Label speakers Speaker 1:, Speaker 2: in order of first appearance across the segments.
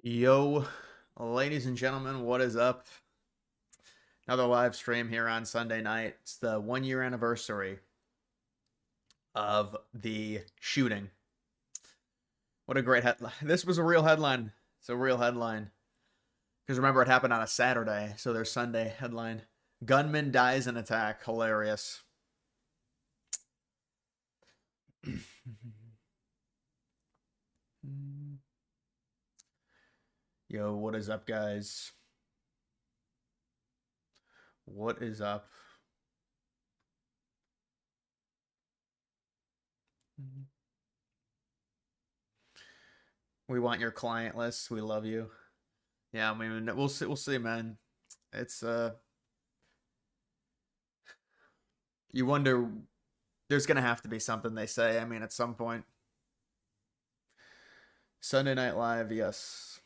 Speaker 1: Yo, ladies and gentlemen, what is up? Another live stream here on Sunday night. It's the 1 year anniversary of the shooting. What a great headline. This was a real headline. It's a real headline. Because remember, it happened on a Saturday, so there's Sunday headline. Gunman dies in attack. Hilarious. Yo, what is up, guys? What is up? We want your client list. We love you. Yeah, I mean, we'll see. We'll see, man. It's you wonder. There's gonna have to be something they say. I mean, at some point. Sunday Night Live, yes.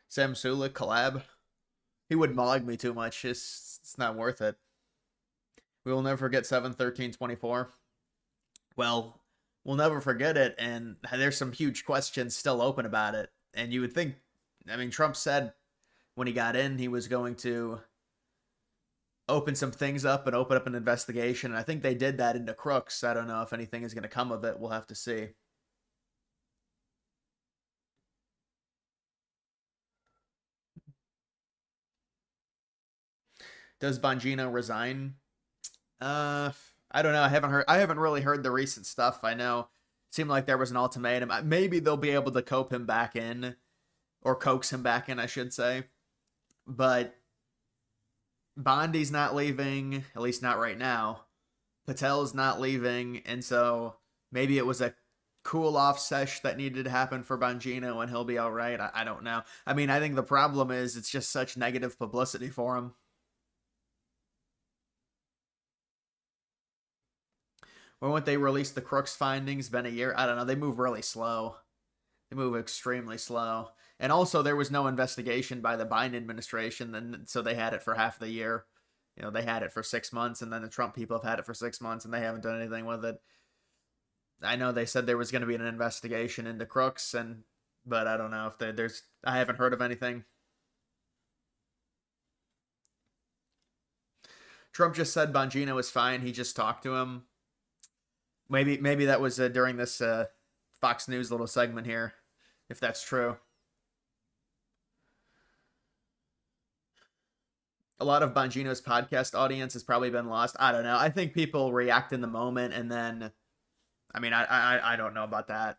Speaker 1: Sam Sula collab. He would mog me too much. It's not worth it. We will never forget 7/13/24. Well, we'll never forget it, and there's some huge questions still open about it. And you would think, I mean, Trump said when he got in he was going to open some things up and open up an investigation. And I think they did that into Crooks. I don't know if anything is going to come of it. We'll have to see. Does Bongino resign? I don't know. I haven't really heard the recent stuff. I know it seemed like there was an ultimatum. Maybe they'll be able to cope him back in, or coax him back in, I should say. But Bondi's not leaving, at least not right now. Patel's not leaving, and so maybe it was a cool off sesh that needed to happen for Bongino, and he'll be all right. I don't know. I mean, I think the problem is it's just such negative publicity for him. When would they release the Crooks findings? Been a year? I don't know. They move really slow. They move extremely slow. And also, there was no investigation by the Biden administration, and so they had it for half the year. You know, they had it for 6 months, and then the Trump people have had it for 6 months, and they haven't done anything with it. I know they said there was going to be an investigation into Crooks, but I don't know if there's. I haven't heard of anything. Trump just said Bongino was fine. He just talked to him. Maybe that was during this Fox News little segment here, if that's true. A lot of Bongino's podcast audience has probably been lost. I don't know. I think people react in the moment, and then, I mean, I don't know about that.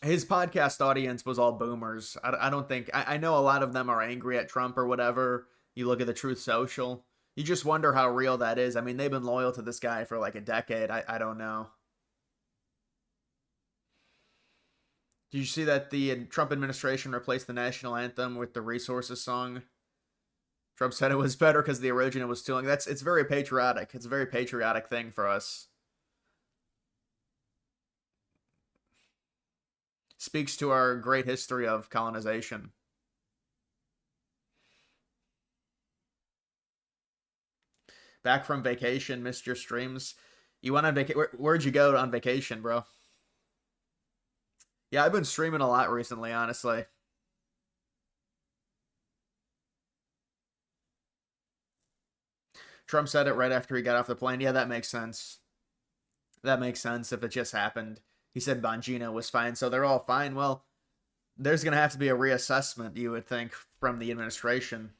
Speaker 1: His podcast audience was all boomers. I don't think I know a lot of them are angry at Trump or whatever. You look at the Truth Social, you just wonder how real that is. I mean, they've been loyal to this guy for like a decade. I don't know. Did you see that the Trump administration replaced the national anthem with the Resources song? Trump said it was better because the original was too long. It's very patriotic. It's a very patriotic thing for us. Speaks to our great history of colonization. Back from vacation, missed your streams. You went on vacation? Where'd you go on vacation, bro? Yeah, I've been streaming a lot recently, honestly. Trump said it right after he got off the plane. Yeah, that makes sense. That makes sense if it just happened. He said Bongino was fine, so they're all fine. Well, there's going to have to be a reassessment, you would think, from the administration.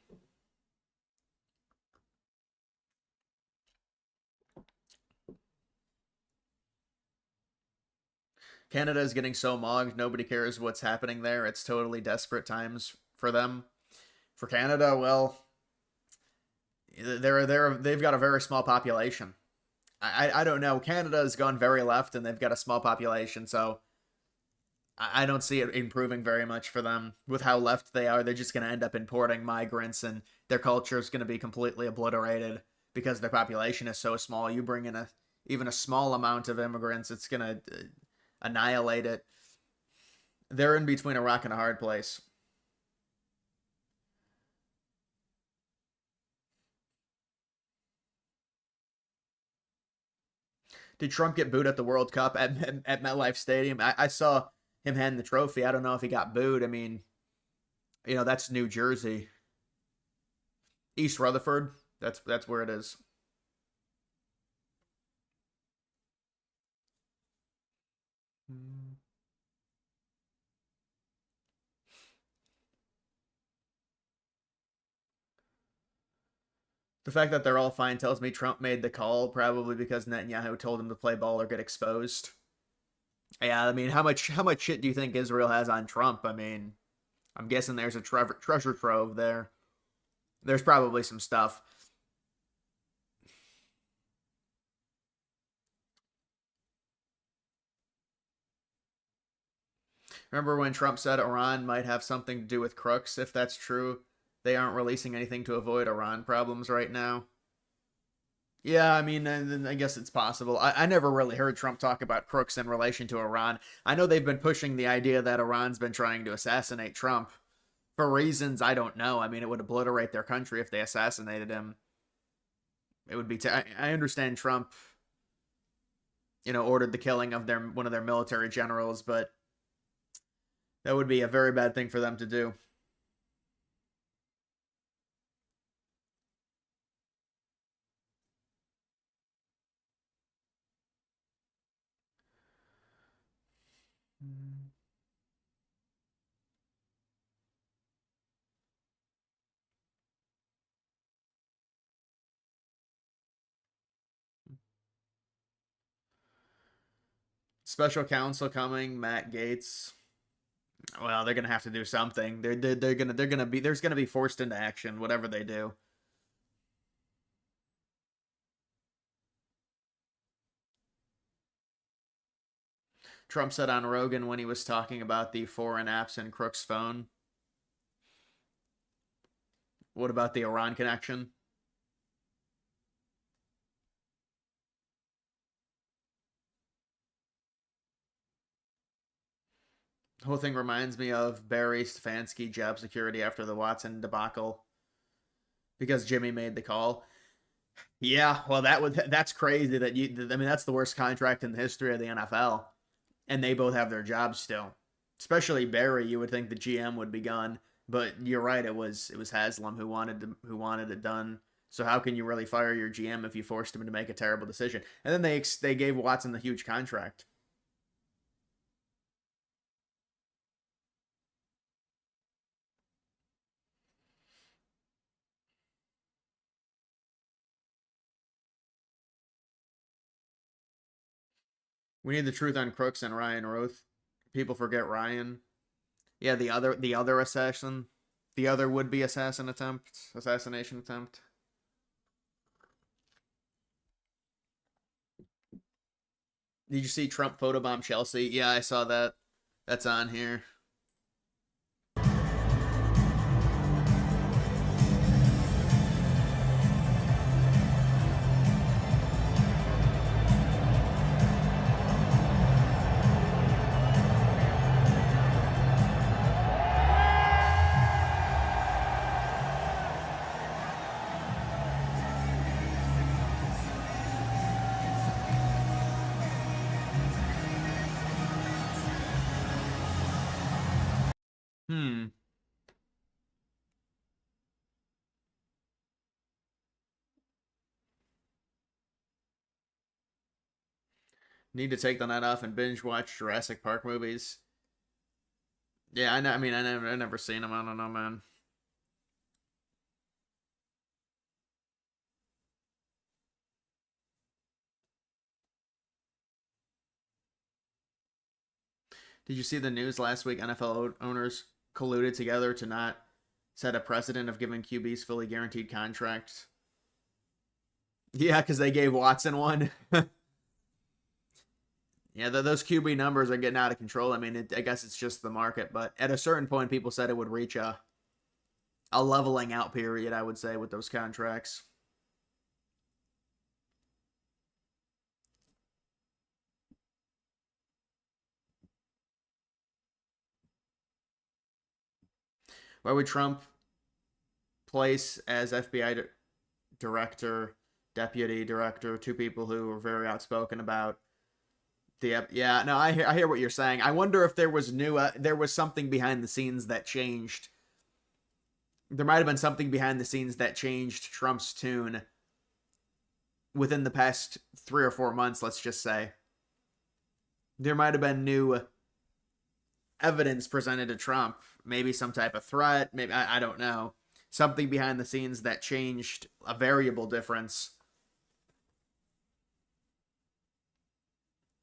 Speaker 1: Canada is getting so mogged, nobody cares what's happening there. It's totally desperate times for them. For Canada, well, they've got a very small population. I don't know. Canada has gone very left, and they've got a small population, so I don't see it improving very much for them with how left they are. They're just going to end up importing migrants, and their culture is going to be completely obliterated because their population is so small. You bring in even a small amount of immigrants, it's going to annihilate it. They're in between a rock and a hard place. Did Trump get booed at the World Cup at MetLife Stadium? I saw him hand the trophy. I don't know if he got booed. I mean, that's New Jersey, East Rutherford. That's where it is. The fact that they're all fine tells me Trump made the call, probably because Netanyahu told him to play ball or get exposed. Yeah, I mean, how much shit do you think Israel has on Trump? I mean, I'm guessing there's a treasure trove there. There's probably some stuff. Remember when Trump said Iran might have something to do with crooks? If that's true, they aren't releasing anything to avoid Iran problems right now. Yeah, I mean, I guess it's possible. I never really heard Trump talk about crooks in relation to Iran. I know they've been pushing the idea that Iran's been trying to assassinate Trump for reasons I don't know. I mean, it would obliterate their country if they assassinated him. It would be. I understand Trump, ordered the killing of one of their military generals, but that would be a very bad thing for them to do. Special counsel coming, Matt Gaetz. Well, they're gonna have to do something. They're gonna be there's gonna be forced into action, whatever they do. Trump said on Rogan when he was talking about the foreign apps in Crook's phone. What about the Iran connection? The whole thing reminds me of Barry Stefanski job security after the Watson debacle because Jimmy made the call. Yeah, well, that's crazy that you. I mean, that's the worst contract in the history of the NFL, and they both have their jobs still. Especially Barry, you would think the GM would be gone, but you're right. It was Haslam who wanted it done. So how can you really fire your GM if you forced him to make a terrible decision? And then they gave Watson the huge contract. We need the truth on Crooks and Ryan Roth. People forget Ryan. Yeah, the other assassin, the other would be assassination attempt. Did you see Trump photobomb Chelsea? Yeah, I saw that. That's on here. Hmm. Need to take the night off and binge watch Jurassic Park movies. Yeah, I know. I mean, I never seen them. I don't know, man. Did you see the news last week? NFL owners colluded together to not set a precedent of giving QBs fully guaranteed contracts. Yeah, because they gave Watson one. Yeah, those QB numbers are getting out of control. I mean, I guess it's just the market, but at a certain point, people said it would reach a leveling out period. I would say with those contracts. Why would Trump place as FBI director deputy director, two people who were very outspoken about yeah, no, I hear what you're saying. I wonder if there was something behind the scenes that changed. There might have been something behind the scenes that changed Trump's tune within the past 3 or 4 months, let's just say. There might have been new evidence presented to Trump, maybe some type of threat, maybe I don't know. Something behind the scenes that changed a variable difference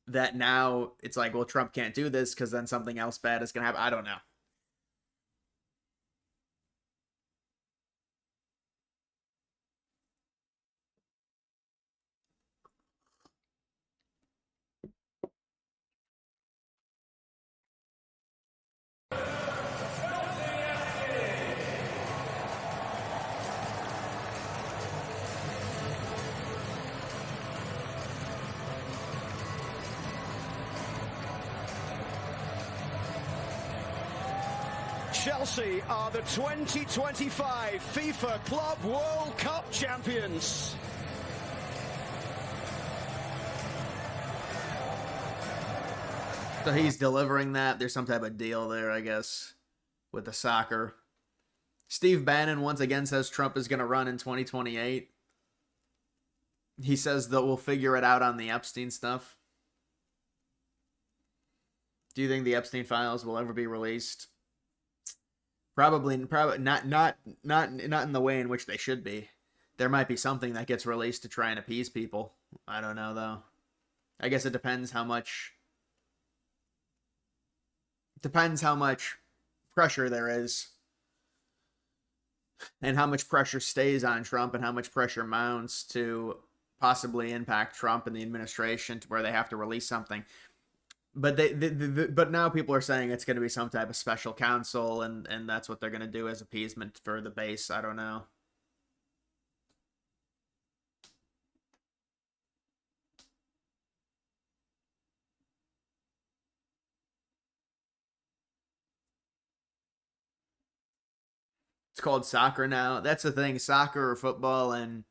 Speaker 1: that now it's like, well, Trump can't do this because then something else bad is going to happen. I don't know.
Speaker 2: Chelsea are the 2025 FIFA Club World Cup champions.
Speaker 1: So he's delivering that. There's some type of deal there, I guess, with the soccer. Steve Bannon once again says Trump is going to run in 2028. He says that we'll figure it out on the Epstein stuff. Do you think the Epstein files will ever be released? Probably not in the way in which they should be. There might be something that gets released to try and appease people. I don't know though. I guess it depends how much pressure there is and how much pressure stays on Trump and how much pressure mounts to possibly impact Trump and the administration to where they have to release something. But but now people are saying it's going to be some type of special counsel, and that's what they're going to do as appeasement for the base. I don't know. It's called soccer now. That's the thing, soccer or football, and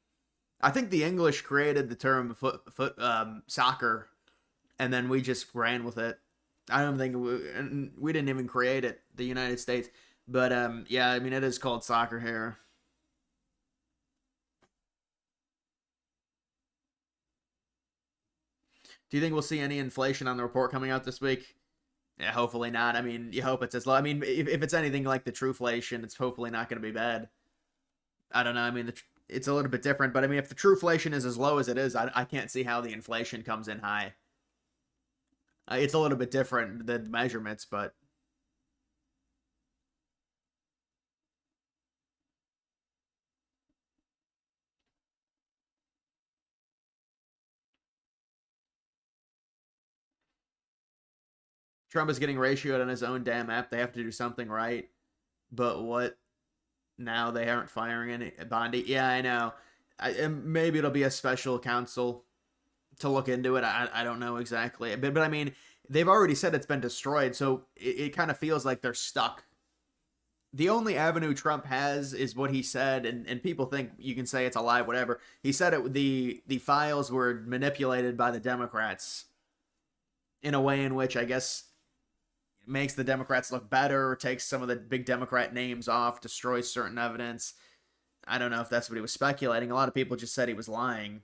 Speaker 1: I think the English created the term soccer, and then we just ran with it. I don't think we didn't even create it, the United States. But yeah, I mean, it is called soccer here. Do you think we'll see any inflation on the report coming out this week? Yeah, hopefully not. I mean, you hope it's as low. I mean, if it's anything like the trueflation, it's hopefully not going to be bad. I don't know. I mean, it's a little bit different, but I mean, if the trueflation is as low as it is, I can't see how the inflation comes in high. It's a little bit different, the measurements, but Trump is getting ratioed on his own damn app. They have to do something right. But what? Now they aren't firing any Bondi. Yeah, I know. Maybe it'll be a special counsel to look into it. I don't know exactly. But I mean, they've already said it's been destroyed, so it kind of feels like they're stuck. The only avenue Trump has is what he said, and people think you can say it's a lie, whatever. He said the files were manipulated by the Democrats in a way in which I guess makes the Democrats look better, takes some of the big Democrat names off, destroys certain evidence. I don't know if that's what he was speculating. A lot of people just said he was lying.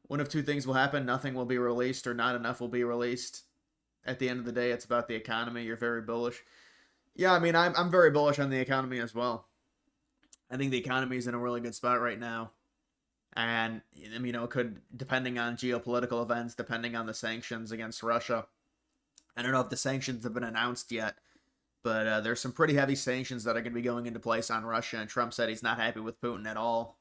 Speaker 1: One of two things will happen. Nothing will be released or not enough will be released. At the end of the day, it's about the economy. You're very bullish. Yeah, I mean, I'm very bullish on the economy as well. I think the economy is in a really good spot right now. And, you know, it could, depending on geopolitical events, depending on the sanctions against Russia. I don't know if the sanctions have been announced yet, but there's some pretty heavy sanctions that are going to be going into place on Russia, and Trump said he's not happy with Putin at all.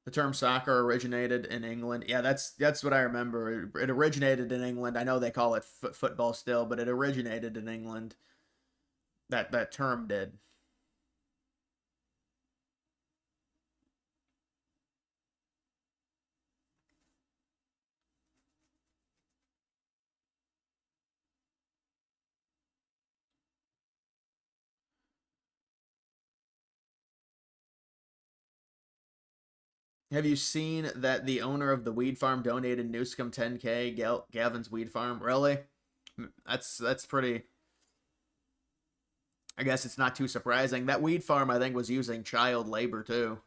Speaker 1: The term soccer originated in England. Yeah, that's what I remember. It originated in England. I know they call it football still, but it originated in England. That term did. Have you seen that the owner of the weed farm donated Newscomb 10K, Gavin's weed farm? Really? That's pretty. I guess it's not too surprising. That weed farm, I think, was using child labor too.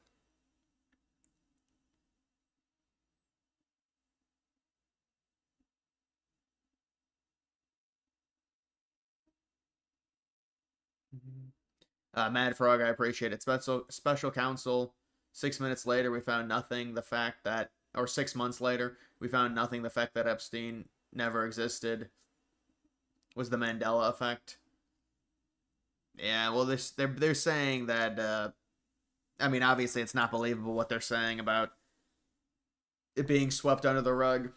Speaker 1: Mad Frog, I appreciate it. Special counsel. 6 minutes later, we found nothing. The fact that, or 6 months later, we found nothing. The fact that Epstein never existed was the Mandela effect. Yeah, well, they're saying that. I mean, obviously, it's not believable what they're saying about it being swept under the rug.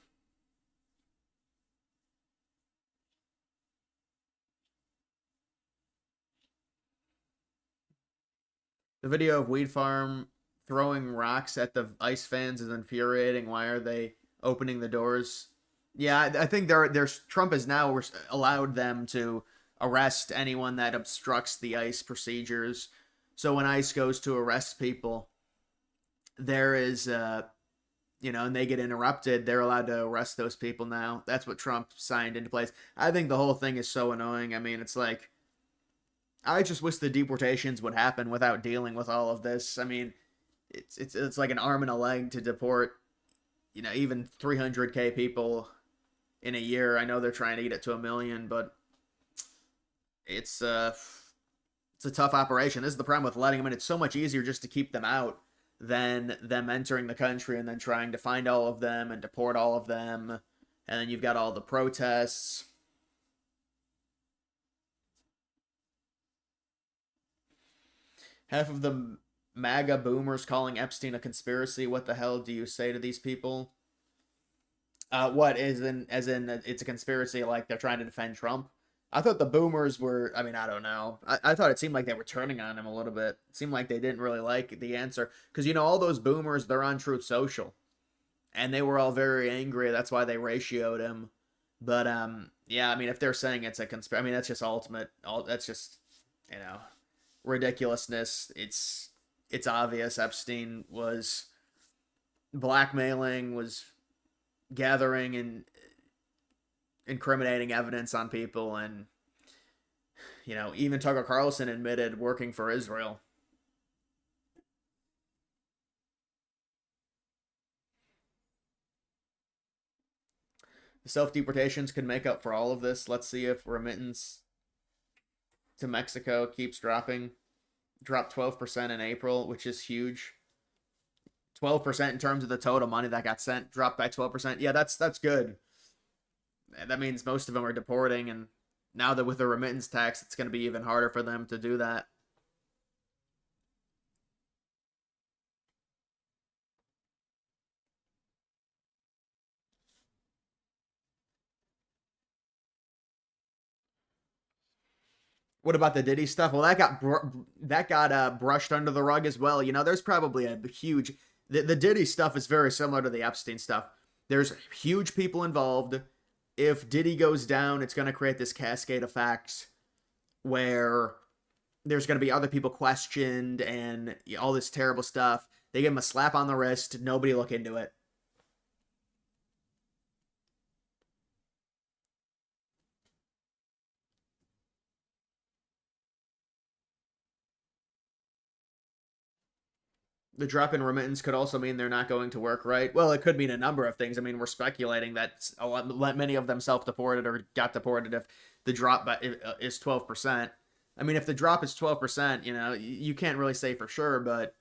Speaker 1: The video of Weed Farm throwing rocks at the ice fans is infuriating. Why are they opening the doors? Yeah, I think there's Trump has now allowed them to arrest anyone that obstructs the ICE procedures. So when ICE goes to arrest people, there is and they get interrupted, they're allowed to arrest those people now. That's what Trump signed into place. I think the whole thing is so annoying. I mean, it's like I just wish the deportations would happen without dealing with all of this. I mean, it's like an arm and a leg to deport, even 300K people in a year. I know they're trying to get it to 1 million, but it's a tough operation. This is the problem with letting them in. It's so much easier just to keep them out than them entering the country and then trying to find all of them and deport all of them. And then you've got all the protests. Half of the MAGA boomers calling Epstein a conspiracy. What the hell do you say to these people? What is in as in it's a conspiracy, like they're trying to defend Trump? I thought the boomers were. I mean, I don't know. I thought it seemed like they were turning on him a little bit. It seemed like they didn't really like the answer because all those boomers, they're on Truth Social, and they were all very angry. That's why they ratioed him. But yeah. I mean, if they're saying it's a conspiracy, I mean that's just ultimate. That's just you know ridiculousness. It's obvious Epstein was blackmailing, was gathering and incriminating evidence on people, and even Tucker Carlson admitted working for Israel. The self-deportations could make up for all of this. Let's see if remittance to Mexico keeps dropping. Dropped 12% in April, which is huge. 12% in terms of the total money that got sent, dropped by 12%. Yeah, that's good. That means most of them are deporting, and now that with the remittance tax, it's going to be even harder for them to do that. What about the Diddy stuff? Well, that got brushed under the rug as well. There's probably a huge the Diddy stuff is very similar to the Epstein stuff. There's huge people involved. If Diddy goes down, it's going to create this cascade effect where there's going to be other people questioned and all this terrible stuff. They give him a slap on the wrist. Nobody look into it. The drop in remittance could also mean they're not going to work, right? Well, it could mean a number of things. I mean, we're speculating that many of them self-deported or got deported if the drop is 12%. I mean, if the drop is 12%, you can't really say for sure, but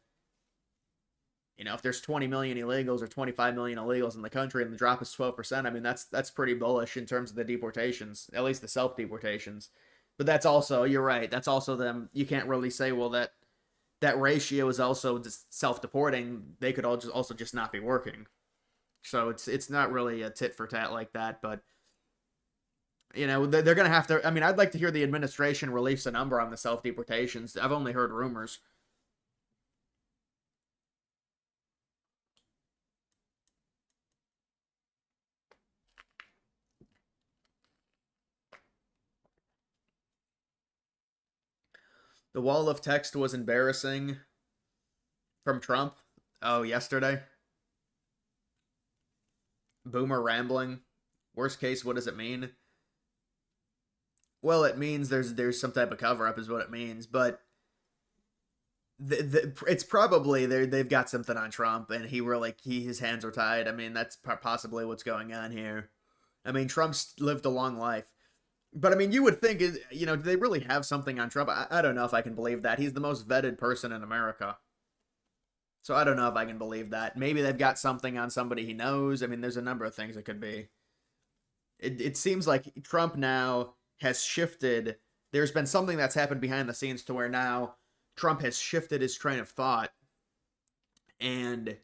Speaker 1: if there's 20 million illegals or 25 million illegals in the country and the drop is 12%, I mean, that's pretty bullish in terms of the deportations, at least the self-deportations. But that's also, you're right, that's also them. You can't really say, well, that ratio is also just self-deporting. They could all just not be working. So it's not really a tit for tat like that, but they're gonna have to. I mean, I'd like to hear the administration release a number on the self-deportations. I've only heard rumors. The wall of text was embarrassing from Trump. Oh, yesterday. Boomer rambling. Worst case, what does it mean? Well, it means there's some type of cover up, is what it means. But it's probably they've got something on Trump, and his hands are tied. I mean, that's possibly what's going on here. I mean, Trump's lived a long life, but I mean, you would think, do they really have something on Trump? I don't know if I can believe that. He's the most vetted person in America, so I don't know if I can believe that. Maybe they've got something on somebody he knows. I mean, there's a number of things it could be. It seems like Trump now has shifted. There's been something that's happened behind the scenes to where now Trump has shifted his train of thought, and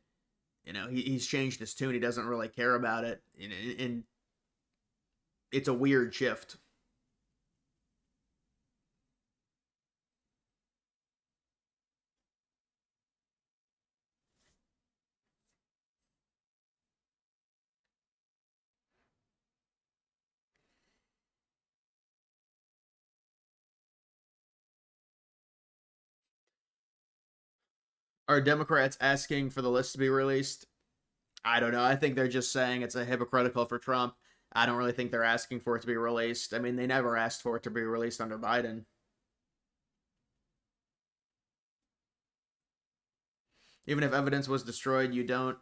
Speaker 1: he's changed his tune. He doesn't really care about it, and it's a weird shift. Are Democrats asking for the list to be released? I don't know. I think they're just saying it's a hypocritical for Trump. I don't really think they're asking for it to be released. I mean, they never asked for it to be released under Biden. Even if evidence was destroyed, you don't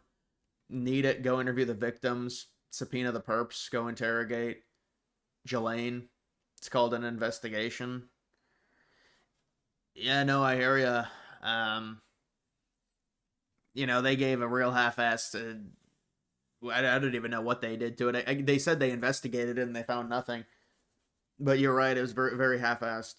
Speaker 1: need it. Go interview the victims, subpoena the perps, go interrogate Jelaine. It's called an investigation. Yeah, no, I hear ya. They gave a real half-assed. I don't even know what they did to it. They said they investigated it and they found nothing. But you're right, it was very, very half-assed.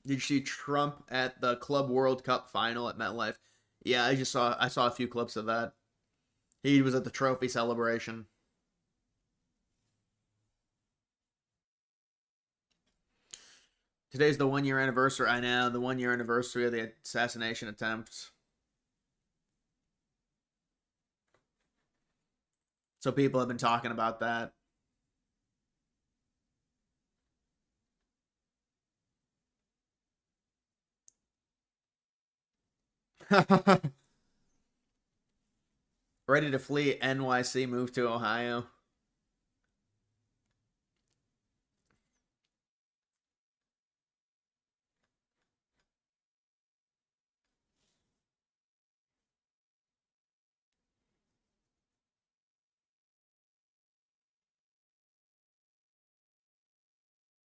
Speaker 1: Did you see Trump at the Club World Cup final at MetLife? Yeah, I saw a few clips of that. He was at the trophy celebration. Today's the 1 year anniversary. I know, the 1 year anniversary of the assassination attempts. So people have been talking about that. Ready to flee NYC, move to Ohio.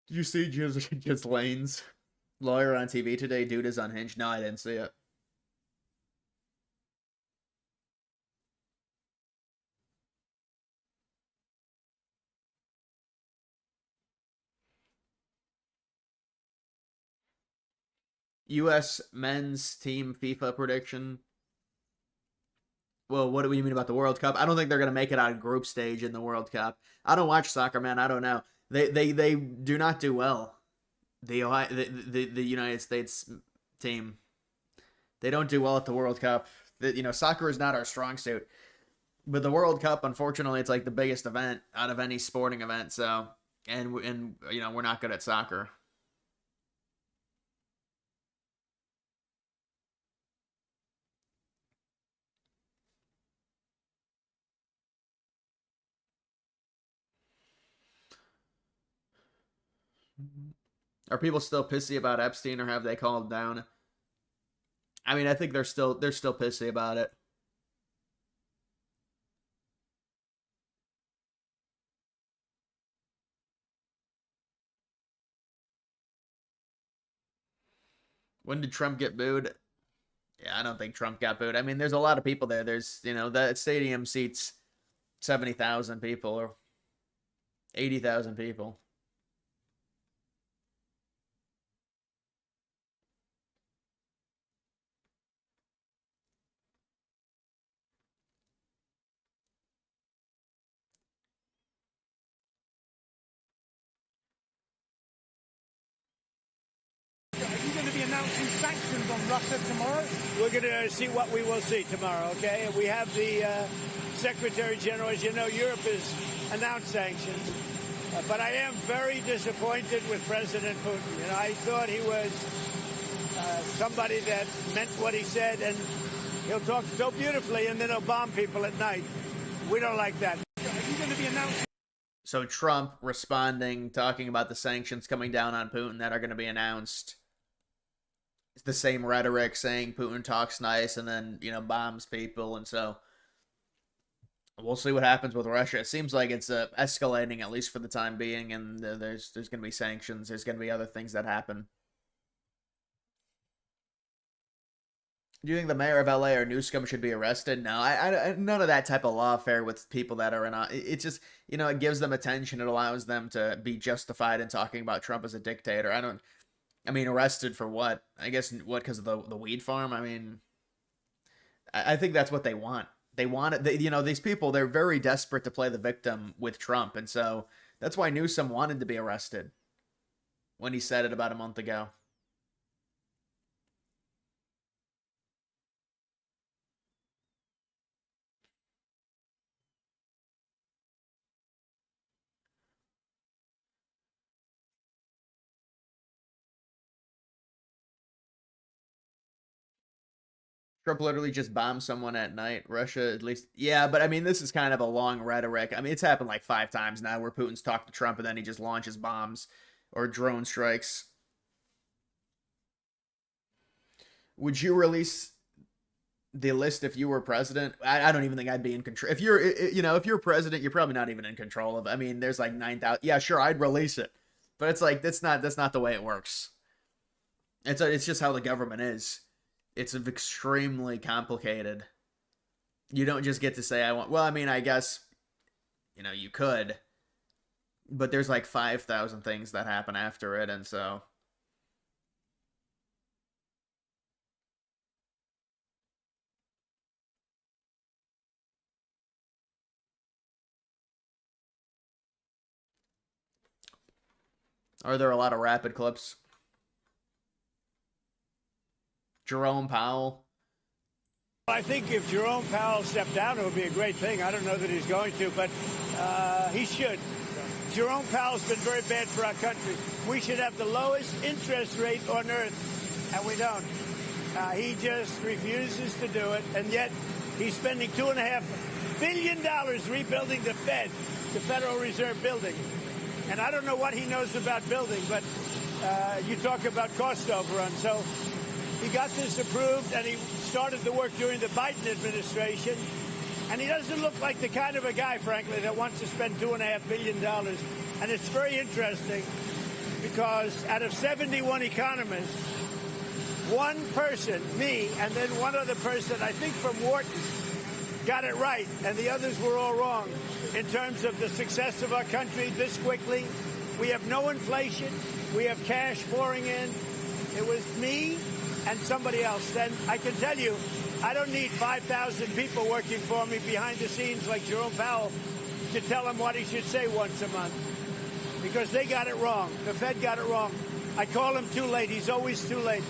Speaker 1: Did you see just Lane's lawyer on TV today? Dude is unhinged. No, I didn't see it. U.S. men's team FIFA prediction. Well, what do you mean about the World Cup? I don't think they're going to make it out of group stage in the World Cup. I don't watch soccer, man. I don't know. They do not do well. The United States team, they don't do well at the World Cup. Soccer is not our strong suit. But the World Cup, unfortunately, it's like the biggest event out of any sporting event. So, and we're not good at soccer. Are people still pissy about Epstein, or have they calmed down? I mean, I think they're still pissy about it. When did Trump get booed? Yeah, I don't think Trump got booed. I mean, there's a lot of people there. There's, that stadium seats 70,000 people or 80,000 people.
Speaker 3: Are you going to be announcing sanctions on Russia tomorrow?
Speaker 2: We're going to see what we will see tomorrow, okay? We have the Secretary General, as you know, Europe has announced sanctions. But I am very disappointed with President Putin. You know, I thought he was somebody that meant what he said, and he'll talk so beautifully, and then he'll bomb people at night. We don't like that.
Speaker 3: Are you going to be announcing?
Speaker 1: So Trump responding, talking about the sanctions coming down on Putin that are going to be announced. It's the same rhetoric, saying Putin talks nice and then, you know, bombs people. And so we'll see what happens with Russia. It seems like it's escalating, at least for the time being, and there's going to be sanctions. There's going to be other things that happen. Do you think the mayor of LA or Newsom should be arrested? No, I none of that type of lawfare with people that are in. It just, you know, it gives them attention. It allows them to be justified in talking about Trump as a dictator. I mean, arrested for what? I guess what, because of the weed farm? I mean, I think that's what they want. They want it. You know, these people, they're very desperate to play the victim with Trump, and so that's why Newsom wanted to be arrested when he said it about a month ago. Trump literally just bombed someone at night. Russia, at least. Yeah, but I mean, this is kind of a long rhetoric. I mean, it's happened like 5 times now where Putin's talked to Trump and then he just launches bombs or drone strikes. Would you release the list if you were president? I don't even think I'd be in control. If you're, you know, if you're president, you're probably not even in control of it. I mean, there's like 9,000. Yeah, sure, I'd release it. But it's like, that's not the way it works. It's just how the government is. It's extremely complicated. You don't just get to say, I want, well, I mean, I guess, you know, you could, but there's like 5,000 things that happen after it, and so. Are there a lot of rapid clips? Jerome Powell.
Speaker 2: I think if Jerome Powell stepped down, it would be a great thing. I don't know that he's going to, but he should. Jerome Powell's been very bad for our country. We should have the lowest interest rate on earth, and we don't. He just refuses to do it, and yet he's spending $2.5 billion rebuilding the Fed, the Federal Reserve building. And I don't know what he knows about building, but you talk about cost overrun. So he got this approved, and he started the work during the Biden administration. And he doesn't look like the kind of a guy, frankly, that wants to spend $2.5 billion. And it's very interesting because out of 71 economists, one person, me, and then one other person, I think from Wharton, got it right, and the others were all wrong in terms of the success of our country this quickly. We have no inflation. We have cash pouring in. It was me and somebody else. And I can tell you, I don't need 5,000 people working for me behind the scenes like Jerome Powell to tell him what he should say once a month, because they got it wrong. The Fed got it wrong. I call him too late. He's always too late.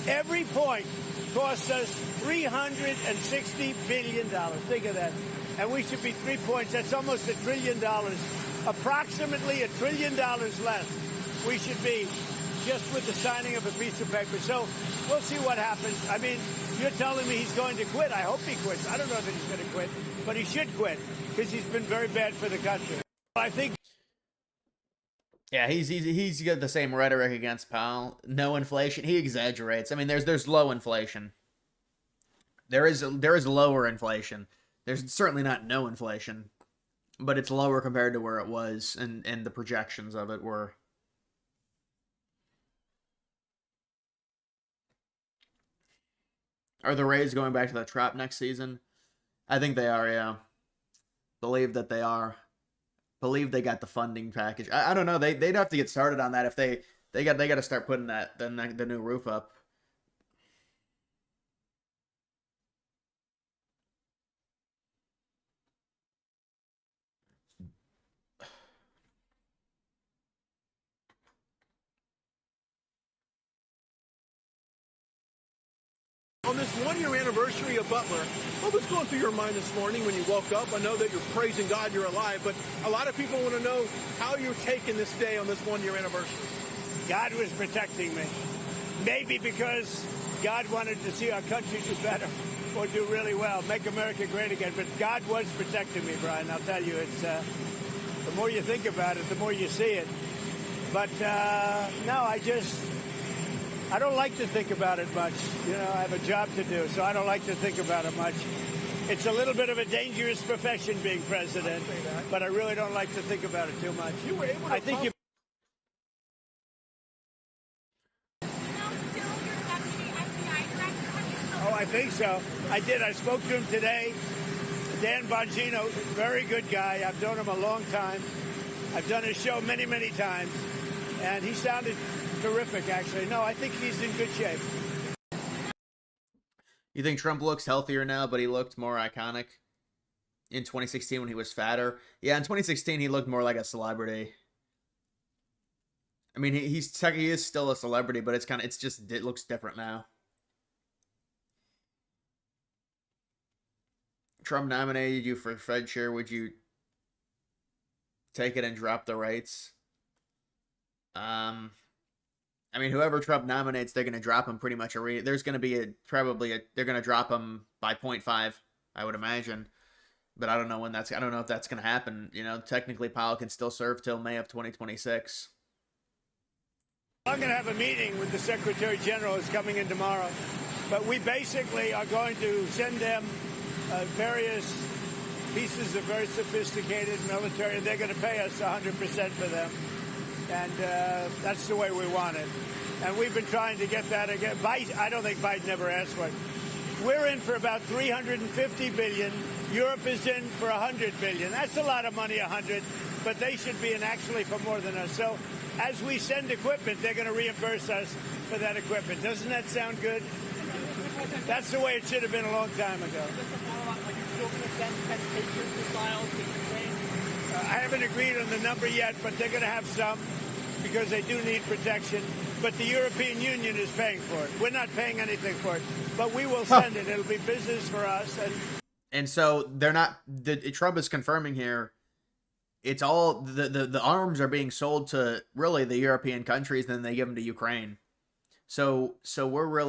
Speaker 2: Every point cost us $360 billion. Think of that. And we should be 3 points. That's almost $1 trillion. Approximately $1 trillion less we should be just with the signing of a piece of paper. So we'll see what happens. I mean, you're telling me he's going to quit. I hope he quits. I don't know that he's going to quit, but he should quit because he's been very bad for the country. I think.
Speaker 1: Yeah, he's got the same rhetoric against Powell. No inflation. He exaggerates. I mean, there's low inflation. There is lower inflation. There's certainly not no inflation, but it's lower compared to where it was, and the projections of it were. Are the Rays going back to the Trop next season? I think they are, yeah. Believe that they are. Believe they got the funding package. I don't know. They'd have to get started on that if they got to start putting the new roof up.
Speaker 4: this one-year anniversary of Butler, what was going through your mind this morning when you woke up? I know that you're praising God you're alive, but a lot of people want to know how you're taking this day on this one-year anniversary.
Speaker 2: God was protecting me. Maybe because God wanted to see our country do better or do really well, make America great again. But God was protecting me, Brian. I'll tell you, it's the more you think about it, the more you see it. But no, I don't like to think about it much. You know, I have a job to do, so I don't like to think about it much. It's a little bit of a dangerous profession being president, but I really don't like to think about it too much.
Speaker 4: You were able to
Speaker 2: I think you. Oh, I think so. I did. I spoke to him today. Dan Bongino, very good guy. I've known him a long time. I've done his show many, many times. And he sounded terrific, actually. No, I think he's in good shape.
Speaker 1: You think Trump looks healthier now, but he looked more iconic in 2016 when he was fatter? Yeah, in 2016 he looked more like a celebrity. I mean, he is still a celebrity, but it looks different now. Trump nominated you for Fed chair. Would you take it and drop the rates? I mean, whoever Trump nominates, they're going to drop him pretty much. There's going to be they're going to drop him by 0.5, I would imagine. But I don't know I don't know if that's going to happen. You know, technically Powell can still serve till May of 2026.
Speaker 2: I'm going to have a meeting with the Secretary General who's coming in tomorrow. But we basically are going to send them various pieces of very sophisticated military, and they're going to pay us 100% for them. And that's the way we want it. And we've been trying to get that again. I don't think Biden ever asked for it. We're in for about $350 billion. Europe is in for $100 billion. That's a lot of money, 100, but they should be in actually for more than us. So as we send equipment, they're going to reimburse us for that equipment. Doesn't that sound good? That's the way it should have been a long time ago. I haven't agreed on the number yet, but they're going to have some because they do need protection. But the European Union is paying for it. We're not paying anything for it, but we will send it. It'll be business for us.
Speaker 1: And so they're not. Trump is confirming here. It's all the arms are being sold to really the European countries, and then they give them to Ukraine. So we're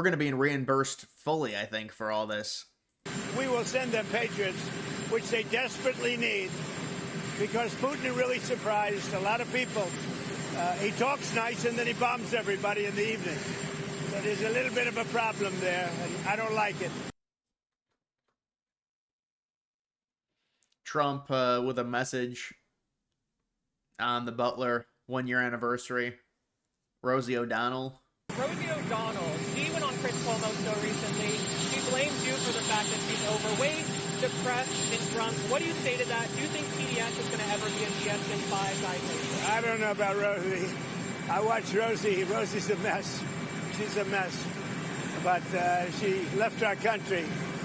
Speaker 1: going to be reimbursed fully, I think, for all this.
Speaker 2: We will send them Patriots, which they desperately need, because Putin is really surprised a lot of people. He talks nice, and then he bombs everybody in the evening. So there's a little bit of a problem there, and I don't like it.
Speaker 1: Trump with a message on the Butler one-year anniversary. Rosie O'Donnell.
Speaker 5: Rosie O'Donnell, she went on Chris Cuomo so recently. She blames you for the fact that she's overweight, depressed, and drunk. What do you say to that? Do you think PDS is going to ever be a DSM-5 diagnosis?
Speaker 2: I don't know about Rosie. I watch Rosie. Rosie's a mess. She's a mess. But she left our country,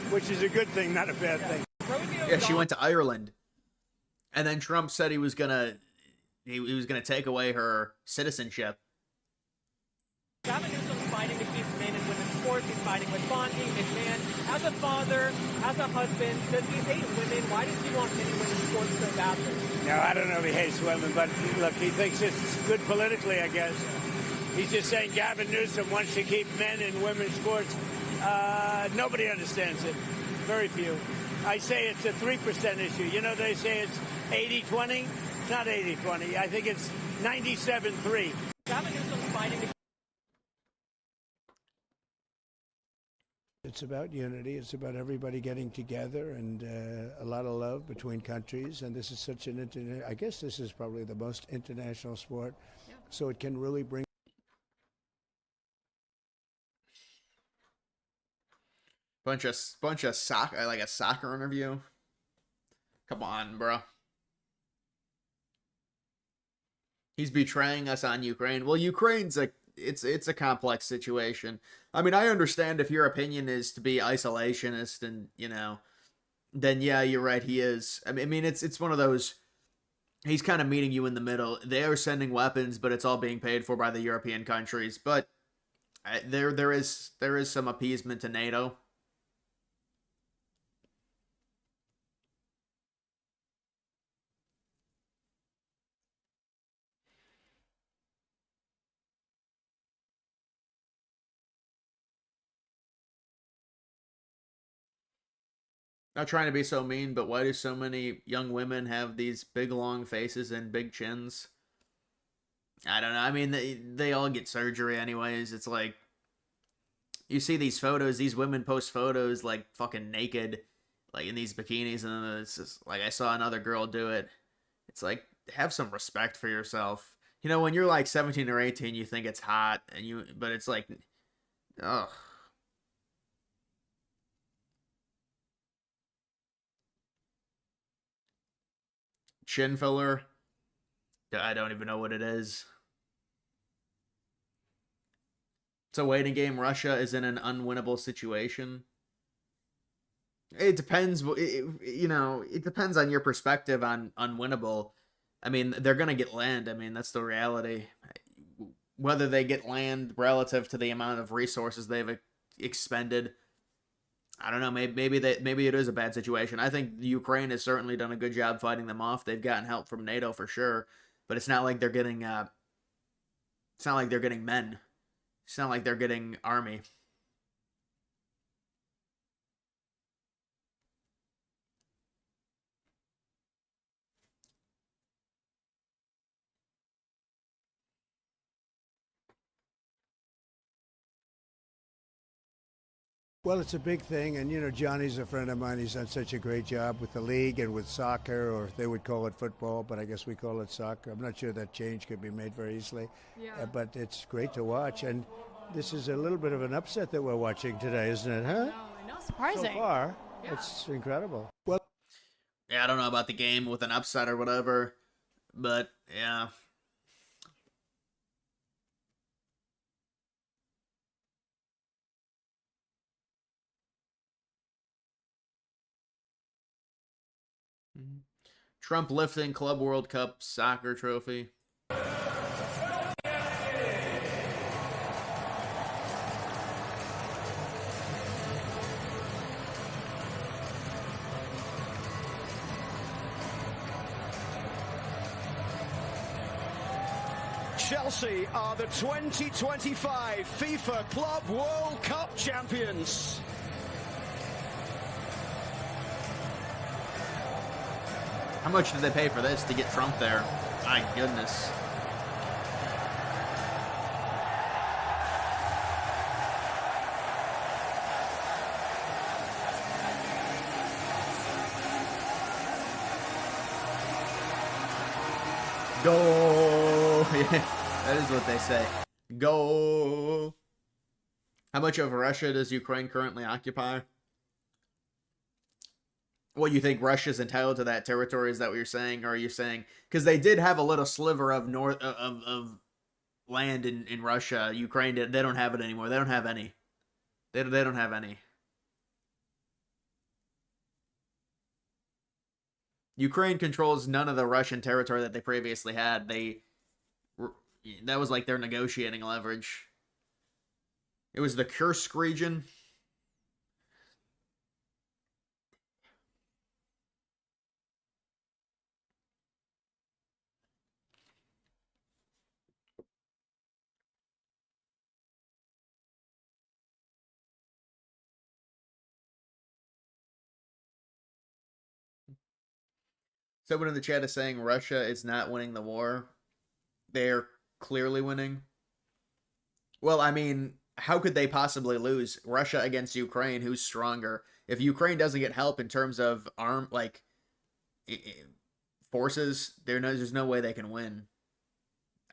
Speaker 2: which is a good thing, not a bad thing.
Speaker 1: Yeah, she went to Ireland. And then Trump said he was gonna take away her citizenship.
Speaker 5: Gavin Newsom's fighting to keep men and women's sports. He's fighting with Bondi, McMahon. As a father, as a husband, does he hate women? Why does he want men and women's sports so badly?
Speaker 2: No, I don't know if he hates women, but look, he thinks it's good politically, I guess. He's just saying Gavin Newsom wants to keep men and women's sports. Nobody understands it. Very few. I say it's a 3% issue. You know, they say it's 80-20. It's not 80-20. I think it's 97-3.
Speaker 5: Gavin Newsom's fighting to
Speaker 2: It's about unity. It's about everybody getting together and a lot of love between countries. And this is such an I guess this is probably the most international sport. Yeah. So it can really bring.
Speaker 1: Bunch of soccer, like a soccer interview. Come on, bro. He's betraying us on Ukraine. Well, Ukraine's it's a complex situation. I mean, I understand if your opinion is to be isolationist and, you know, then yeah, you're right, he is. I mean, it's one of those, he's kind of meeting you in the middle. They are sending weapons, but it's all being paid for by the European countries. But There is some appeasement to NATO. Not trying to be so mean, but why do so many young women have these big long faces and big chins? I don't know. I mean, they all get surgery anyways. It's like you see these photos, these women post photos like fucking naked, like in these bikinis, and then it's just like I saw another girl do it. It's like have some respect for yourself. You know, when you're like 17 or 18, you think it's hot, but it's like, ugh. Chin filler. I don't even know what it is. It's a waiting game. Russia is in an unwinnable situation. It depends. It depends on your perspective on unwinnable. I mean, they're gonna get land. I mean, that's the reality. Whether they get land relative to the amount of resources they've expended, I don't know. Maybe it is a bad situation. I think Ukraine has certainly done a good job fighting them off. They've gotten help from NATO for sure, but it's not like they're getting. It's not like they're getting men. It's not like they're getting army.
Speaker 2: Well, it's a big thing, and Johnny's a friend of mine. He's done such a great job with the league and with soccer, or they would call it football, but I guess we call it soccer. I'm not sure that change could be made very easily, but it's great to watch. And this is a little bit of an upset that we're watching today, isn't it? Huh?
Speaker 6: No, surprising.
Speaker 2: So far, it's incredible. Well,
Speaker 1: yeah, I don't know about the game with an upset or whatever, but yeah. Trump lifting Club World Cup soccer trophy.
Speaker 7: Chelsea are the 2025 FIFA Club World Cup champions.
Speaker 1: How much did they pay for this to get Trump there? My goodness. Go! That is what they say. Go! How much of Russia does Ukraine currently occupy? What, you think Russia's entitled to that territory? Is that what you're saying? Or are you saying because they did have a little sliver of land in Russia? Ukraine did. They don't have it anymore. They don't have any. They don't have any. Ukraine controls none of the Russian territory that they previously had. That was like their negotiating leverage. It was the Kursk region. Someone in the chat is saying Russia is not winning the war. They're clearly winning. Well, I mean, how could they possibly lose? Russia against Ukraine, who's stronger? If Ukraine doesn't get help in terms of forces, there's no way they can win.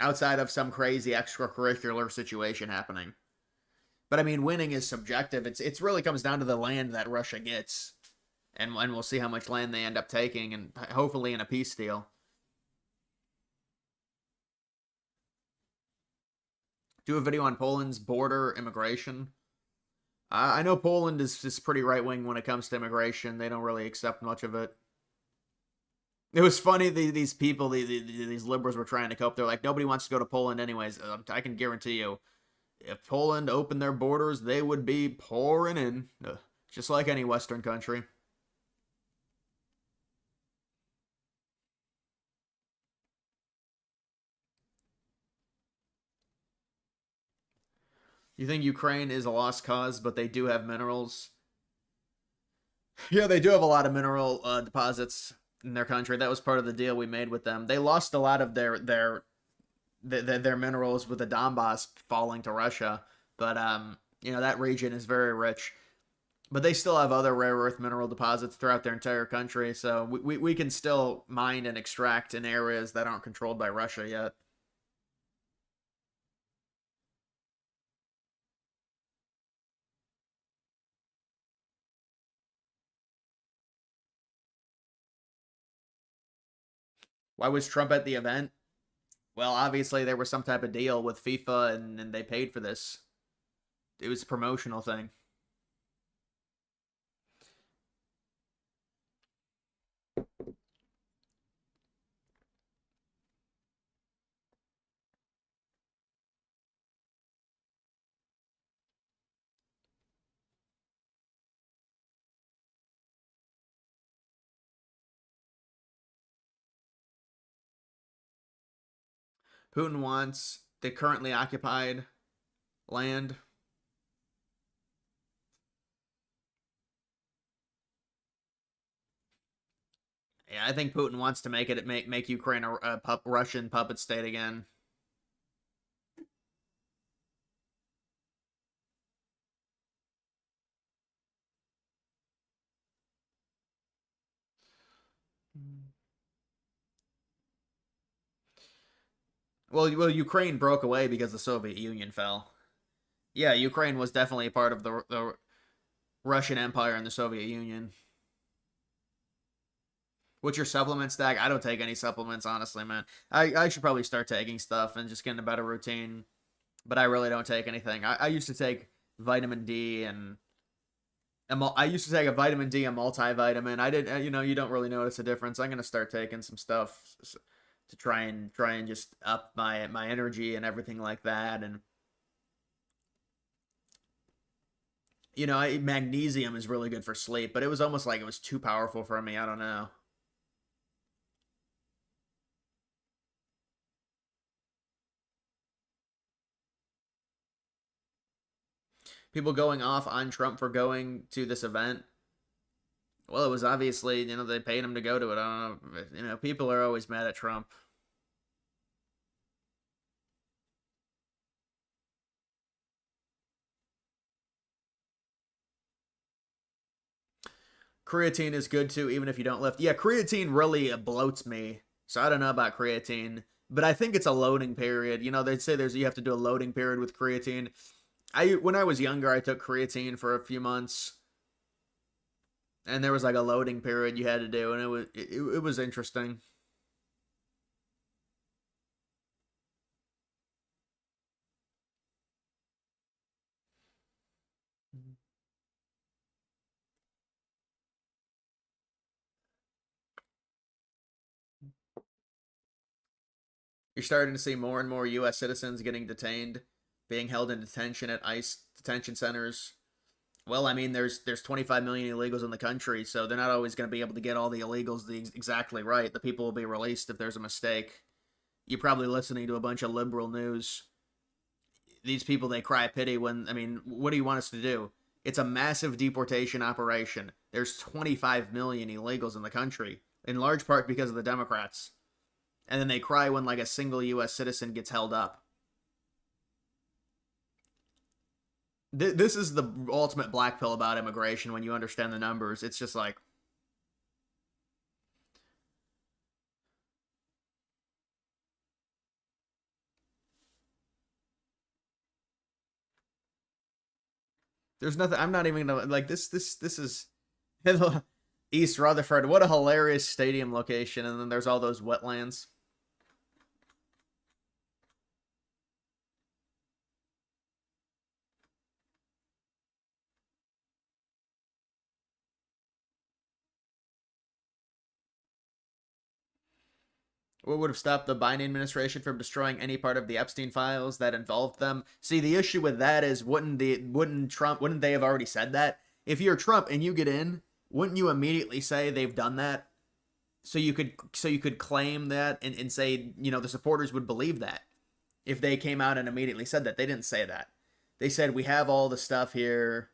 Speaker 1: Outside of some crazy extracurricular situation happening. But I mean, winning is subjective. It's really comes down to the land that Russia gets. And we'll see how much land they end up taking, and hopefully in a peace deal. Do a video on Poland's border immigration. I know Poland is pretty right-wing when it comes to immigration. They don't really accept much of it. It was funny, these people, these liberals were trying to cope. They're like, nobody wants to go to Poland anyways. I can guarantee you. if Poland opened their borders, they would be pouring in, just like any Western country. You think Ukraine is a lost cause, but they do have minerals? Yeah, they do have a lot of mineral deposits in their country. That was part of the deal we made with them. They lost a lot of their minerals with the Donbass falling to Russia, but that region is very rich. But they still have other rare earth mineral deposits throughout their entire country, so we can still mine and extract in areas that aren't controlled by Russia yet. Why was Trump at the event? Well, obviously there was some type of deal with FIFA, and they paid for this. It was a promotional thing. Putin wants the currently occupied land. Yeah, I think Putin wants to make Ukraine a Russian puppet state again. Well, Ukraine broke away because the Soviet Union fell. Yeah, Ukraine was definitely a part of the Russian Empire and the Soviet Union. What's your supplement stack? I don't take any supplements, honestly, man. I should probably start taking stuff and just get in a better routine. But I really don't take anything. I used to take vitamin D and I used to take a vitamin D, a multivitamin. I did, you don't really notice a difference. I'm gonna start taking some stuff to try and just up my energy and everything like that. And magnesium is really good for sleep, but it was almost like it was too powerful for me. I don't know. People going off on Trump for going to this event. Well, it was obviously, they paid him to go to it. I don't know. People are always mad at Trump. Creatine is good too, even if you don't lift. Yeah, creatine really bloats me. So I don't know about creatine, but I think it's a loading period. They say you have to do a loading period with creatine. When I was younger, I took creatine for a few months, and there was like a loading period you had to do, and it was interesting. You're starting to see more and more U.S. citizens getting detained, being held in detention at ICE detention centers. Well, I mean, there's 25 million illegals in the country, so they're not always going to be able to get all the illegals exactly right. The people will be released if there's a mistake. You're probably listening to a bunch of liberal news. These people, they cry pity when, I mean, what do you want us to do? It's a massive deportation operation. There's 25 million illegals in the country, in large part because of the Democrats. And then they cry when like a single U.S. citizen gets held up. This is the ultimate black pill about immigration when you understand the numbers. It's just like, there's nothing. I'm not even gonna like this. This is East Rutherford. What a hilarious stadium location. And then there's all those wetlands. What would have stopped the Biden administration from destroying any part of the Epstein files that involved them? See, the issue with that is wouldn't they have already said that? If you're Trump and you get in, wouldn't you immediately say they've done that? So you could claim that and say, the supporters would believe that if they came out and immediately said that. They didn't say that. They said we have all the stuff here,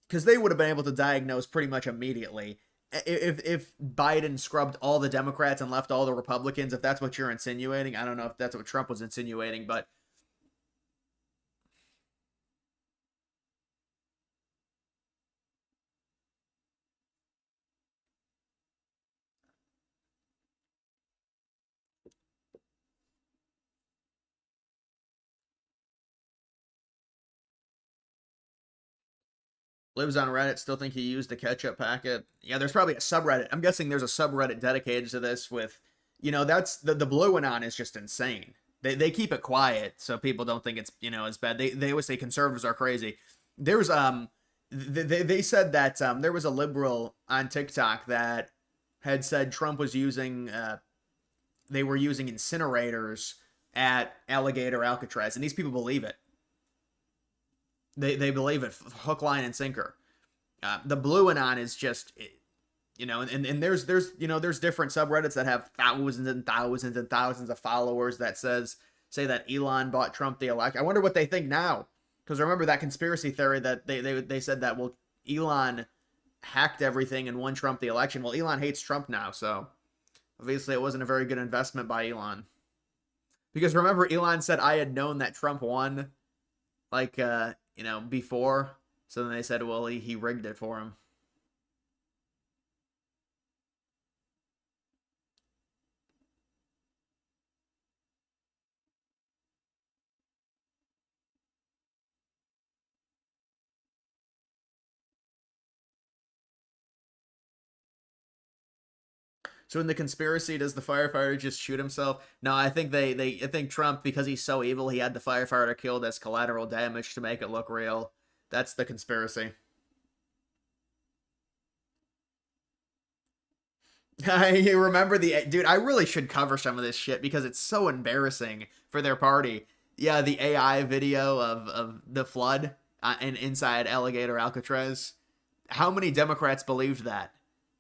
Speaker 1: because they would have been able to diagnose pretty much immediately. If Biden scrubbed all the Democrats and left all the Republicans, if that's what you're insinuating, I don't know if that's what Trump was insinuating, but lives on Reddit, still think he used the ketchup packet. Yeah, there's probably a subreddit. I'm guessing there's a subreddit dedicated to this with, that's the blue anon is just insane. They keep it quiet so people don't think it's, as bad. They always say conservatives are crazy. There's, they said that there was a liberal on TikTok that had said Trump was using, they were using incinerators at Alligator Alcatraz, and these people believe it. They believe it, hook, line, and sinker. The blue anon is just, and there's different subreddits that have thousands and thousands and thousands of followers that say that Elon bought Trump the election. I wonder what they think now, because remember that conspiracy theory that they said that, well, Elon hacked everything and won Trump the election. Well, Elon hates Trump now, so obviously it wasn't a very good investment by Elon. Because remember, Elon said, I had known that Trump won, before. So then they said, well, he rigged it for him. So in the conspiracy, does the firefighter just shoot himself? No, I think I think Trump, because he's so evil, he had the firefighter killed as collateral damage to make it look real. That's the conspiracy. You remember dude, I really should cover some of this shit because it's so embarrassing for their party. Yeah, the AI video of the flood and inside Alligator Alcatraz. How many Democrats believed that?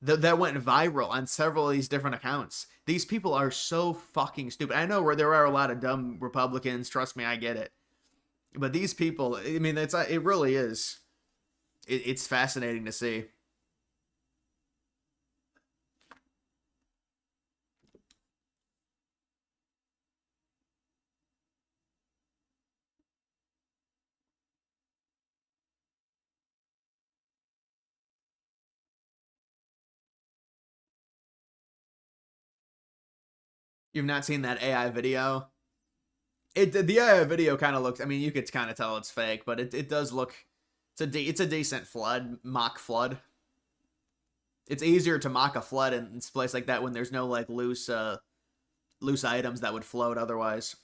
Speaker 1: That went viral on several of these different accounts. These people are so fucking stupid. I know where there are a lot of dumb Republicans. Trust me, I get it. But these people, I mean, it really is. It's fascinating to see. You've not seen that AI video? The AI video kind of looks. I mean, you could kind of tell it's fake, but it does look. It's a decent mock flood. It's easier to mock a flood in a place like that when there's no loose items that would float otherwise.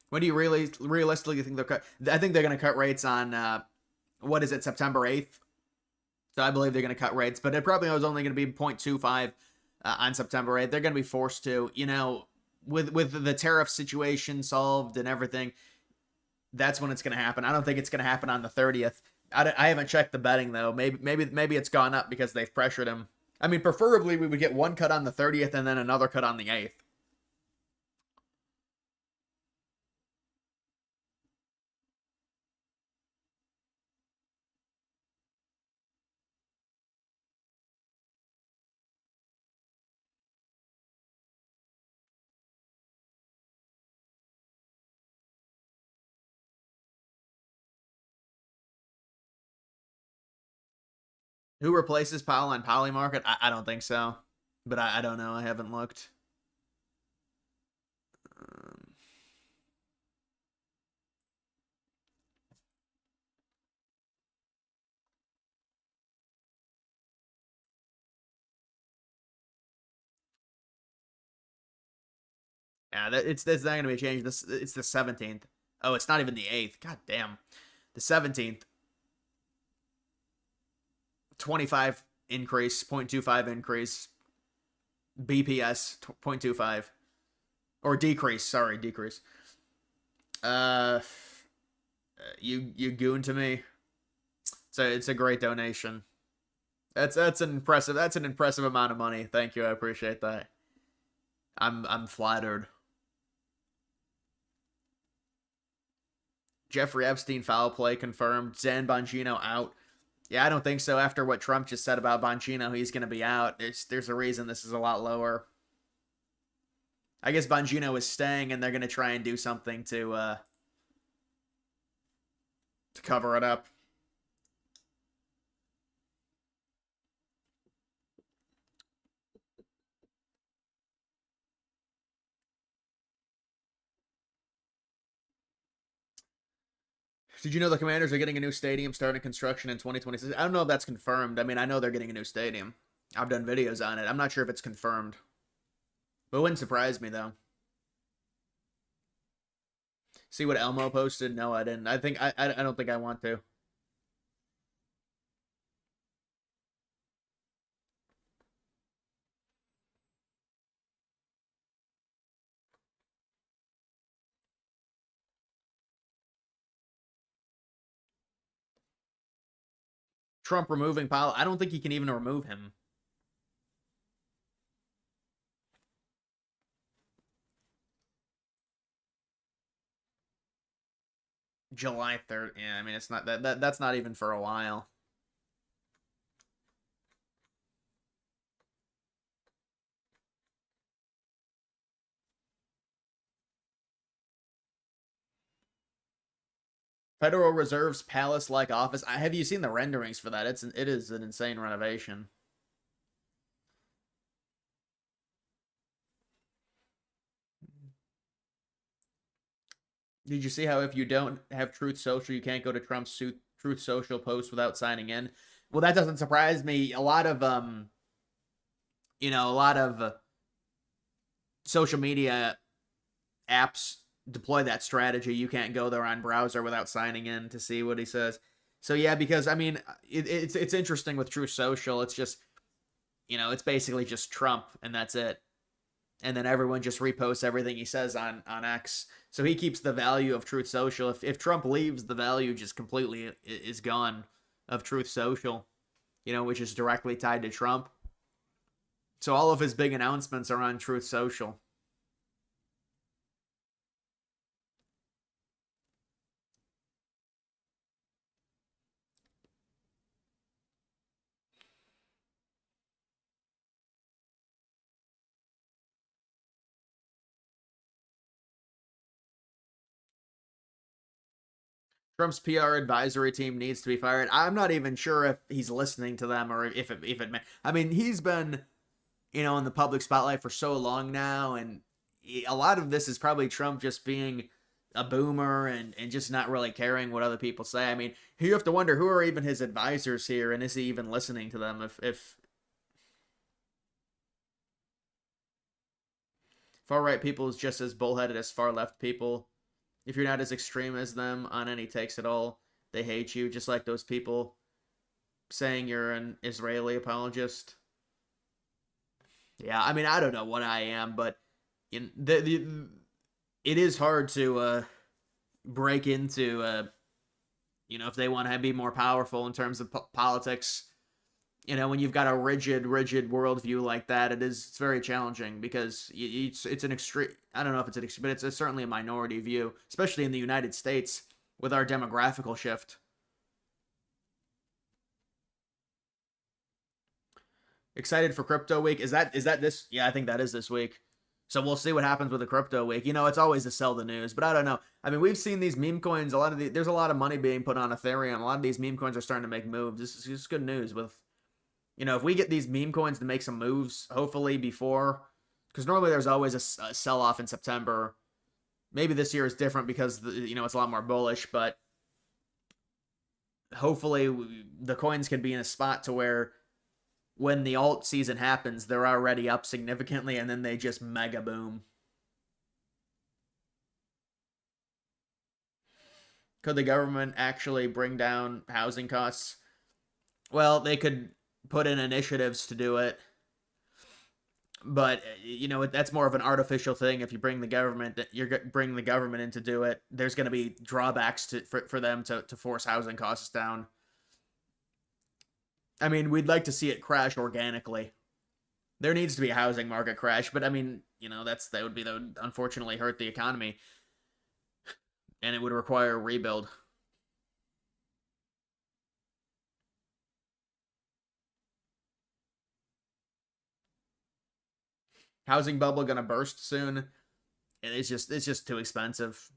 Speaker 1: When do you really realistically think they'll cut? I think they're going to cut rates on what is it, September 8th? So I believe they're going to cut rates, but it probably was only going to be 0.25 on September 8th. They're going to be forced to, with the tariff situation solved and everything, that's when it's going to happen. I don't think it's going to happen on the 30th. I haven't checked the betting though. Maybe it's gone up because they've pressured him. I mean, preferably we would get one cut on the 30th and then another cut on the 8th. Who replaces Powell on Polymarket? I don't think so. But I don't know. I haven't looked. Yeah, that's not going to be changed. It's the 17th. Oh, it's not even the 8th. God damn. The 17th. 25 increase, 0.25 increase. BPS 0.25. Or decrease, sorry, decrease. You goon to me. So it's a great donation. That's an impressive amount of money. Thank you, I appreciate that. I'm flattered. Jeffrey Epstein foul play confirmed. Zan Bongino out. Yeah, I don't think so. After what Trump just said about Bongino, he's going to be out. There's a reason this is a lot lower. I guess Bongino is staying, and they're going to try and do something to cover it up. Did you know the Commanders are getting a new stadium starting construction in 2026? I don't know if that's confirmed. I mean, I know they're getting a new stadium. I've done videos on it. I'm not sure if it's confirmed. But it wouldn't surprise me, though. See what Elmo posted? No, I didn't. I don't think I want to. Trump removing Powell. I don't think he can even remove him. July 3rd. Yeah, I mean, it's not that's not even for a while. Federal Reserve's palace-like office. Have you seen the renderings for that? It is an insane renovation. Did you see how if you don't have Truth Social, you can't go to Trump's Truth Social post without signing in? Well, that doesn't surprise me. A lot of social media apps deploy that strategy. You can't go there on browser without signing in to see what he says. So yeah, because I mean, it's interesting with Truth Social. It's just, it's basically just Trump, and that's it. And then everyone just reposts everything he says on X. So he keeps the value of Truth Social. If Trump leaves, the value just completely is gone of Truth Social, which is directly tied to Trump. So all of his big announcements are on Truth Social. Trump's PR advisory team needs to be fired. I'm not even sure if he's listening to them or if it. I mean, he's been, in the public spotlight for so long now, and a lot of this is probably Trump just being a boomer and just not really caring what other people say. I mean, you have to wonder who are even his advisors here, and is he even listening to them? If far right people is just as bullheaded as far left people. If you're not as extreme as them on any takes at all, they hate you, just like those people saying you're an Israeli apologist. Yeah, I mean, I don't know what I am, but it is hard to break into, if they want to be more powerful in terms of politics. When you've got a rigid worldview like that, it's very challenging because it's an extreme. I don't know if it's an extreme, but it's certainly a minority view, especially in the United States with our demographical shift. Excited for Crypto Week? Is that this? Yeah, I think that is this week. So we'll see what happens with the Crypto Week. It's always to sell the news, but I don't know. I mean, we've seen these meme coins. There's a lot of money being put on Ethereum. A lot of these meme coins are starting to make moves. This is good news with. If we get these meme coins to make some moves, hopefully before, because normally there's always a sell-off in September. Maybe this year is different because, it's a lot more bullish, but hopefully the coins can be in a spot to where when the alt season happens, they're already up significantly, and then they just mega boom. Could the government actually bring down housing costs? Well, they could put in initiatives to do it. But that's more of an artificial thing. If you bring the government, you're bringing the government in to do it. There's going to be drawbacks for them to force housing costs down. I mean, we'd like to see it crash organically. There needs to be a housing market crash, but I mean, that would unfortunately hurt the economy, and it would require a rebuild. Housing bubble gonna burst soon. It's just too expensive.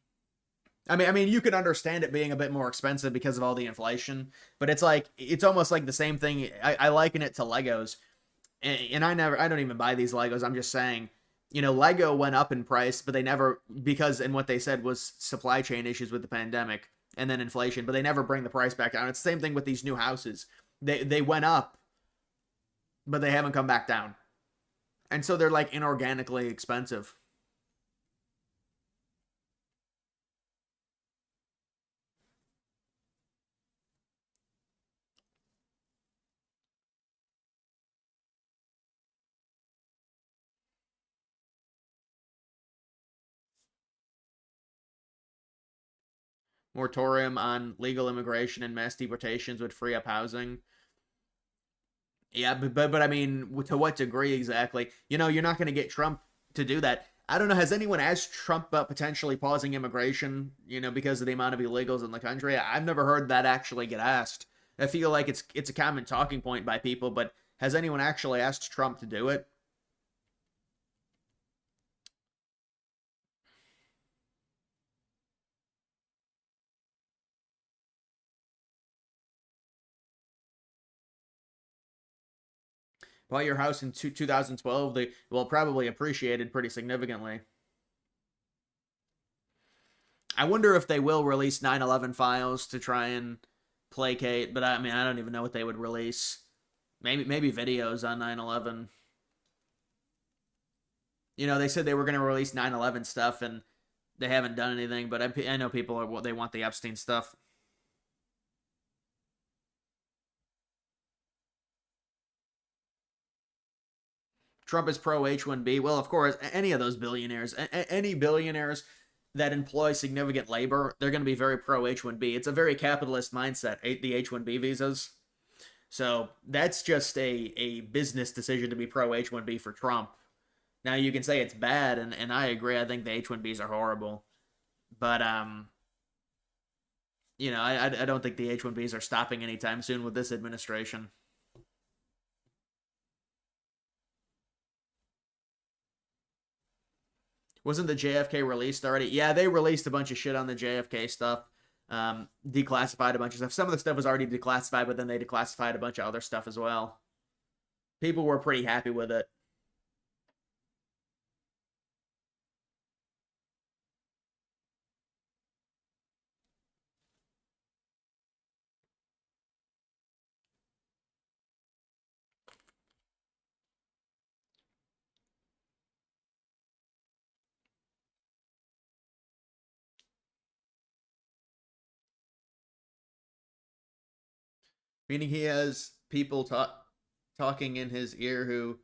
Speaker 1: I mean, you can understand it being a bit more expensive because of all the inflation, but it's almost like the same thing. I liken it to Legos, and I don't even buy these Legos. I'm just saying, Lego went up in price, but they never, and what they said was supply chain issues with the pandemic and then inflation, but they never bring the price back down. It's the same thing with these new houses. They went up, but they haven't come back down. And so they're like inorganically expensive. Moratorium on legal immigration and mass deportations would free up housing. Yeah, but I mean, to what degree exactly? You're not going to get Trump to do that. I don't know. Has anyone asked Trump about potentially pausing immigration? Because of the amount of illegals in the country. I've never heard that actually get asked. I feel like it's a common talking point by people, but has anyone actually asked Trump to do it? Bought your house in 2012. They will probably appreciated pretty significantly. I wonder if they will release 9/11 files to try and placate, but I mean, I don't even know what they would release. Maybe videos on 9/11. They said they were going to release 9/11 stuff, and they haven't done anything. But I know people they want the Epstein stuff. Trump is pro H-1B. Well, of course, any of those billionaires, any billionaires that employ significant labor, they're going to be very pro H-1B. It's a very capitalist mindset, the H-1B visas. So that's just a business decision to be pro H-1B for Trump. Now, you can say it's bad, and I agree. I think the H-1Bs are horrible. But, I don't think the H-1Bs are stopping anytime soon with this administration. Wasn't the JFK released already? Yeah, they released a bunch of shit on the JFK stuff. Declassified a bunch of stuff. Some of the stuff was already declassified, but then they declassified a bunch of other stuff as well. People were pretty happy with it. Meaning he has people talking in his ear who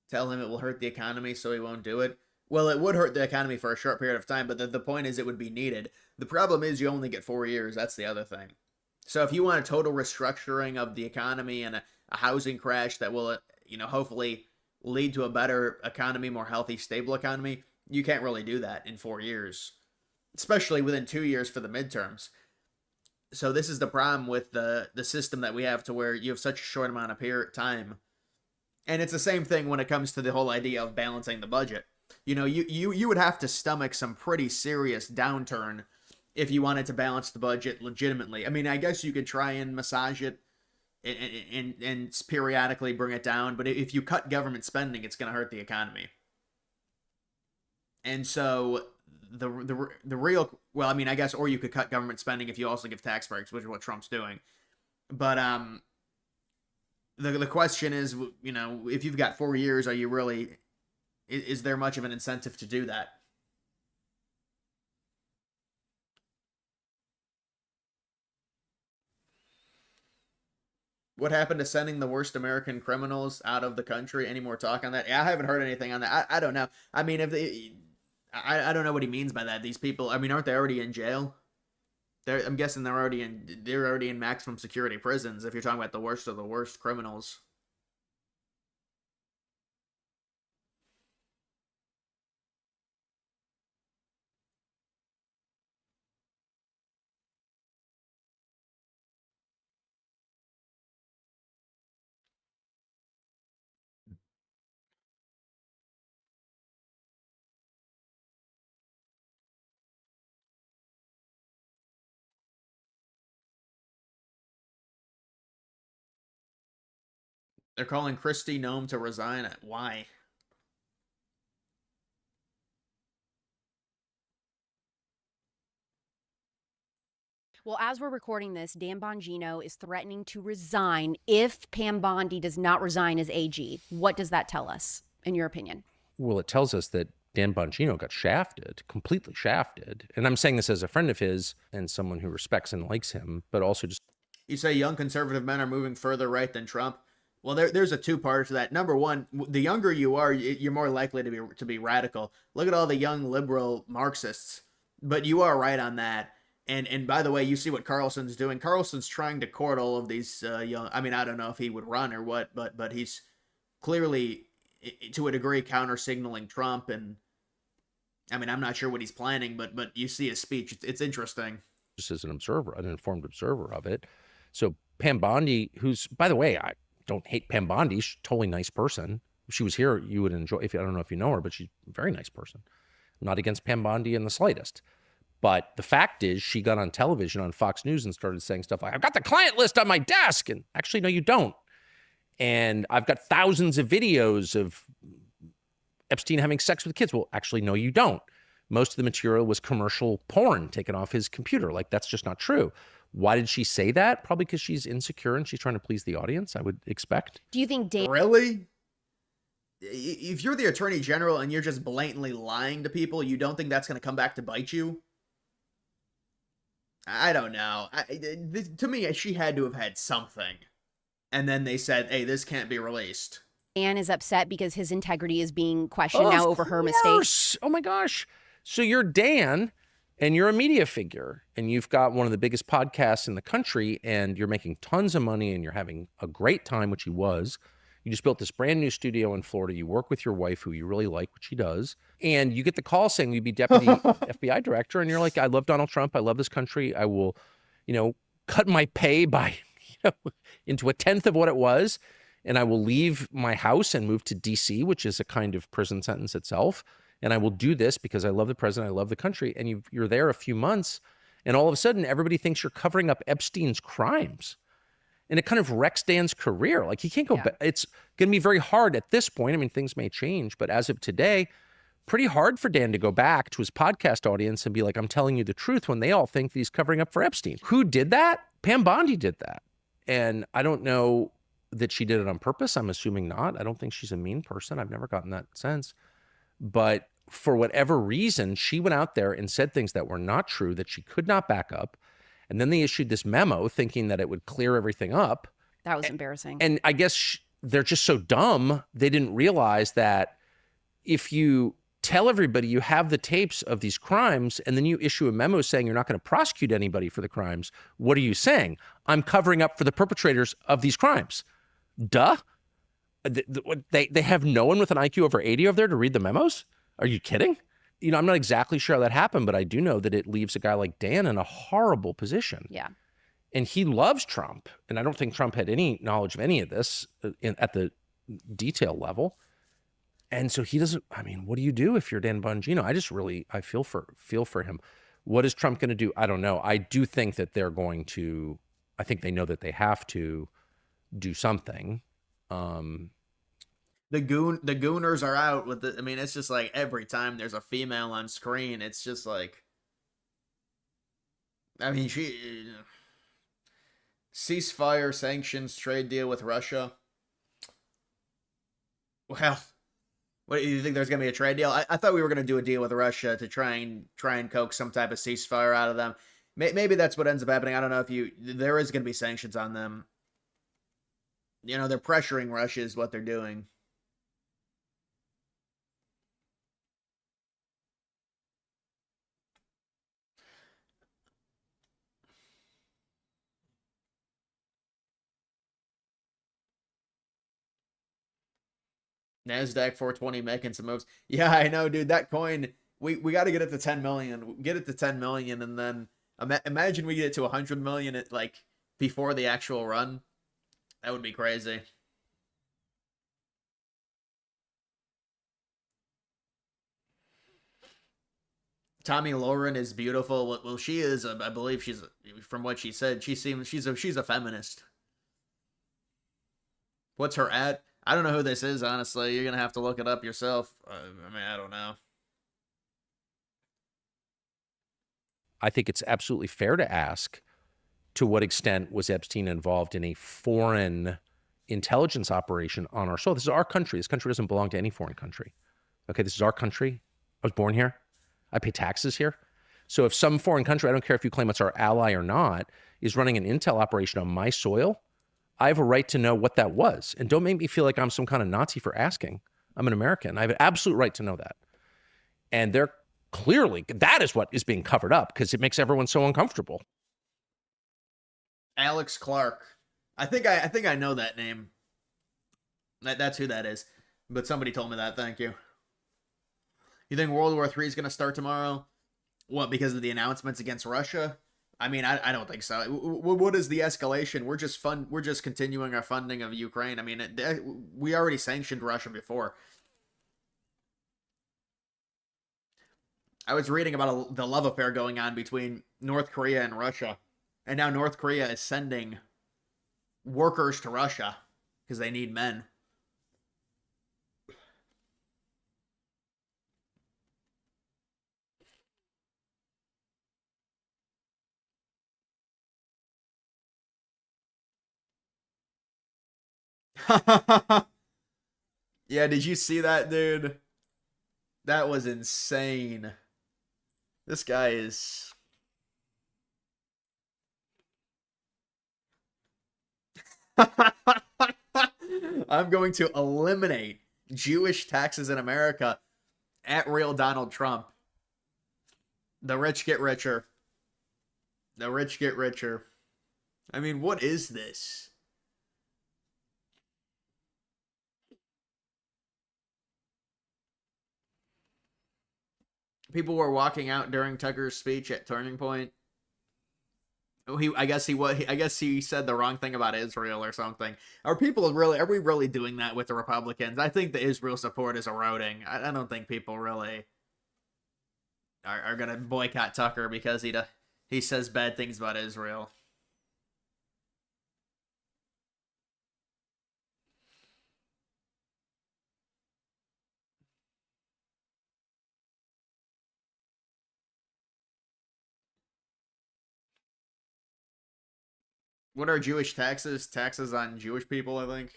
Speaker 1: tell him it will hurt the economy, so he won't do it. Well, it would hurt the economy for a short period of time, but the point is it would be needed. The problem is you only get 4 years. That's the other thing. So if you want a total restructuring of the economy and a housing crash that will, hopefully lead to a better economy, more healthy, stable economy, you can't really do that in 4 years, especially within 2 years for the midterms. So this is the problem with the system that we have, to where you have such a short amount of time. And it's the same thing when it comes to the whole idea of balancing the budget. You would have to stomach some pretty serious downturn if you wanted to balance the budget legitimately. I mean, I guess you could try and massage it and periodically bring it down, but if you cut government spending, it's going to hurt the economy. And so the real, well, I mean, I guess, or you could cut government spending if you also give tax breaks, which is what Trump's doing. But the question is, if you've got 4 years, are you really, is there much of an incentive to do that? What happened to sending the worst American criminals out of the country? Any more talk on that? Yeah, I haven't heard anything on that. I don't know. I mean, if they, I don't know what he means by that. These people, I mean, aren't they already in jail? I'm guessing they're already in maximum security prisons. If you're talking about the worst of the worst criminals. They're calling Kristi Noem to resign. Why?
Speaker 6: Well, as we're recording this, Dan Bongino is threatening to resign if Pam Bondi does not resign as AG. What does that tell us, in your opinion?
Speaker 8: Well, it tells us that Dan Bongino got shafted, completely shafted. And I'm saying this as a friend of his and someone who respects and likes him, but also just...
Speaker 1: You say young conservative men are moving further right than Trump. Well, there's a two-part to that. Number one, the younger you are, you're more likely to be radical. Look at all the young liberal Marxists. But you are right on that. And by the way, you see what Carlson's doing. Carlson's trying to court all of these young... I mean, I don't know if he would run or what, but he's clearly, to a degree, counter-signaling Trump. And, I mean, I'm not sure what he's planning, but you see his speech. It's interesting.
Speaker 8: Just as an observer, an informed observer of it. So Pam Bondi, who's, by the way, I don't hate Pam Bondi. She's a totally nice person. If she was here, you would enjoy... I don't know if you know her, but she's a very nice person. I'm not against Pam Bondi in the slightest. But the fact is, she got on television on Fox News and started saying stuff like, I've got the client list on my desk. And actually, no, you don't. And I've got thousands of videos of Epstein having sex with kids. Well, actually, no, you don't. Most of the material was commercial porn taken off his computer. Like, that's just not true. Why did she say that? Probably because she's insecure and she's trying to please the audience, I would expect.
Speaker 6: Do you think Dan...
Speaker 1: Really? If you're the attorney general and you're just blatantly lying to people, you don't think that's going to come back to bite you? I don't know. To me, she had to have had something. And then they said, hey, this can't be released.
Speaker 6: Dan is upset because his integrity is being questioned now over her mistakes.
Speaker 8: Oh my gosh. So you're Dan and you're a media figure and you've got one of the biggest podcasts in the country and you're making tons of money and you're having a great time, which he was. You just built this brand new studio in Florida. You work with your wife, who you really like, which she does. And you get the call saying you'd be deputy FBI director. And you're like, I love Donald Trump. I love this country. I will, cut my pay by, into 1/10 of what it was. And I will leave my house and move to DC, which is a kind of prison sentence itself. And I will do this because I love the president. I love the country. And you're there a few months. And all of a sudden, everybody thinks you're covering up Epstein's crimes. And it kind of wrecks Dan's career. Like, he can't go back. It's going to be very hard at this point. I mean, things may change, but as of today, pretty hard for Dan to go back to his podcast audience and be like, I'm telling you the truth, when they all think that he's covering up for Epstein. Who did that? Pam Bondi did that. And I don't know that she did it on purpose. I'm assuming not. I don't think she's a mean person. I've never gotten that sense. But for whatever reason, she went out there and said things that were not true, that she could not back up. And then they issued this memo thinking that it would clear everything up.
Speaker 6: That was embarrassing.
Speaker 8: And I guess they're just so dumb, they didn't realize that if you tell everybody you have the tapes of these crimes and then you issue a memo saying you're not going to prosecute anybody for the crimes, what are you saying? I'm covering up for the perpetrators of these crimes. Duh. They have no one with an IQ over 80 over there to read the memos? Are you kidding? I'm not exactly sure how that happened, but I do know that it leaves a guy like Dan in a horrible position.
Speaker 6: Yeah.
Speaker 8: And he loves Trump. And I don't think Trump had any knowledge of any of this at the detail level. And so he doesn't, what do you do if you're Dan Bongino? I feel for him. What is Trump going to do? I don't know. I do think that I think they know that they have to do something.
Speaker 1: The gooners are out with it. It's just like every time there's a female on screen, it's just like, ceasefire, sanctions, trade deal with Russia. Well, what do you think? There's gonna be a trade deal? I thought we were gonna do a deal with Russia to try and coax some type of ceasefire out of them. Maybe that's what ends up happening. I don't know if there is gonna be sanctions on them. You know, they're pressuring Russia is what they're doing. NASDAQ 420 making some moves. Yeah, I know, dude. That coin, we got to get it to 10 million. Get it to 10 million, and then imagine we get it to 100 million at like before the actual run. That would be crazy. Tommy Lauren is beautiful. Well, she is. I believe she's. From what she said, she's a feminist. What's her at? I don't know who this is. Honestly, you're gonna have to look it up yourself. I mean, I don't know.
Speaker 8: I think it's absolutely fair to ask, to what extent was Epstein involved in a foreign intelligence operation on our soil? This is our country. This country doesn't belong to any foreign country. Okay, this is our country. I was born here. I pay taxes here. So if some foreign country, I don't care if you claim it's our ally or not, is running an intel operation on my soil, I have a right to know what that was. And don't make me feel like I'm some kind of Nazi for asking. I'm an American. I have an absolute right to know that. And they're clearly, that is what is being covered up because it makes everyone so uncomfortable.
Speaker 1: Alex Clark. I think I know that name. That's who that is. But somebody told me that. Thank you. You think World War III is going to start tomorrow? What, because of the announcements against Russia? I mean, I don't think so. What is the escalation? We're just continuing our funding of Ukraine. I mean, we already sanctioned Russia before. I was reading about the love affair going on between North Korea and Russia. And now North Korea is sending workers to Russia because they need men. Yeah, did you see that, dude? That was insane. This guy is... I'm going to eliminate Jewish taxes in America at real Donald Trump. The rich get richer. The rich get richer. I mean, what is this? People were walking out during Tucker's speech at Turning Point. I guess he said the wrong thing about Israel or something. Are we really doing that with the Republicans? I think the Israel support is eroding. I don't think people really are gonna boycott Tucker because he says bad things about Israel. What are Jewish taxes? Taxes on Jewish people, I think.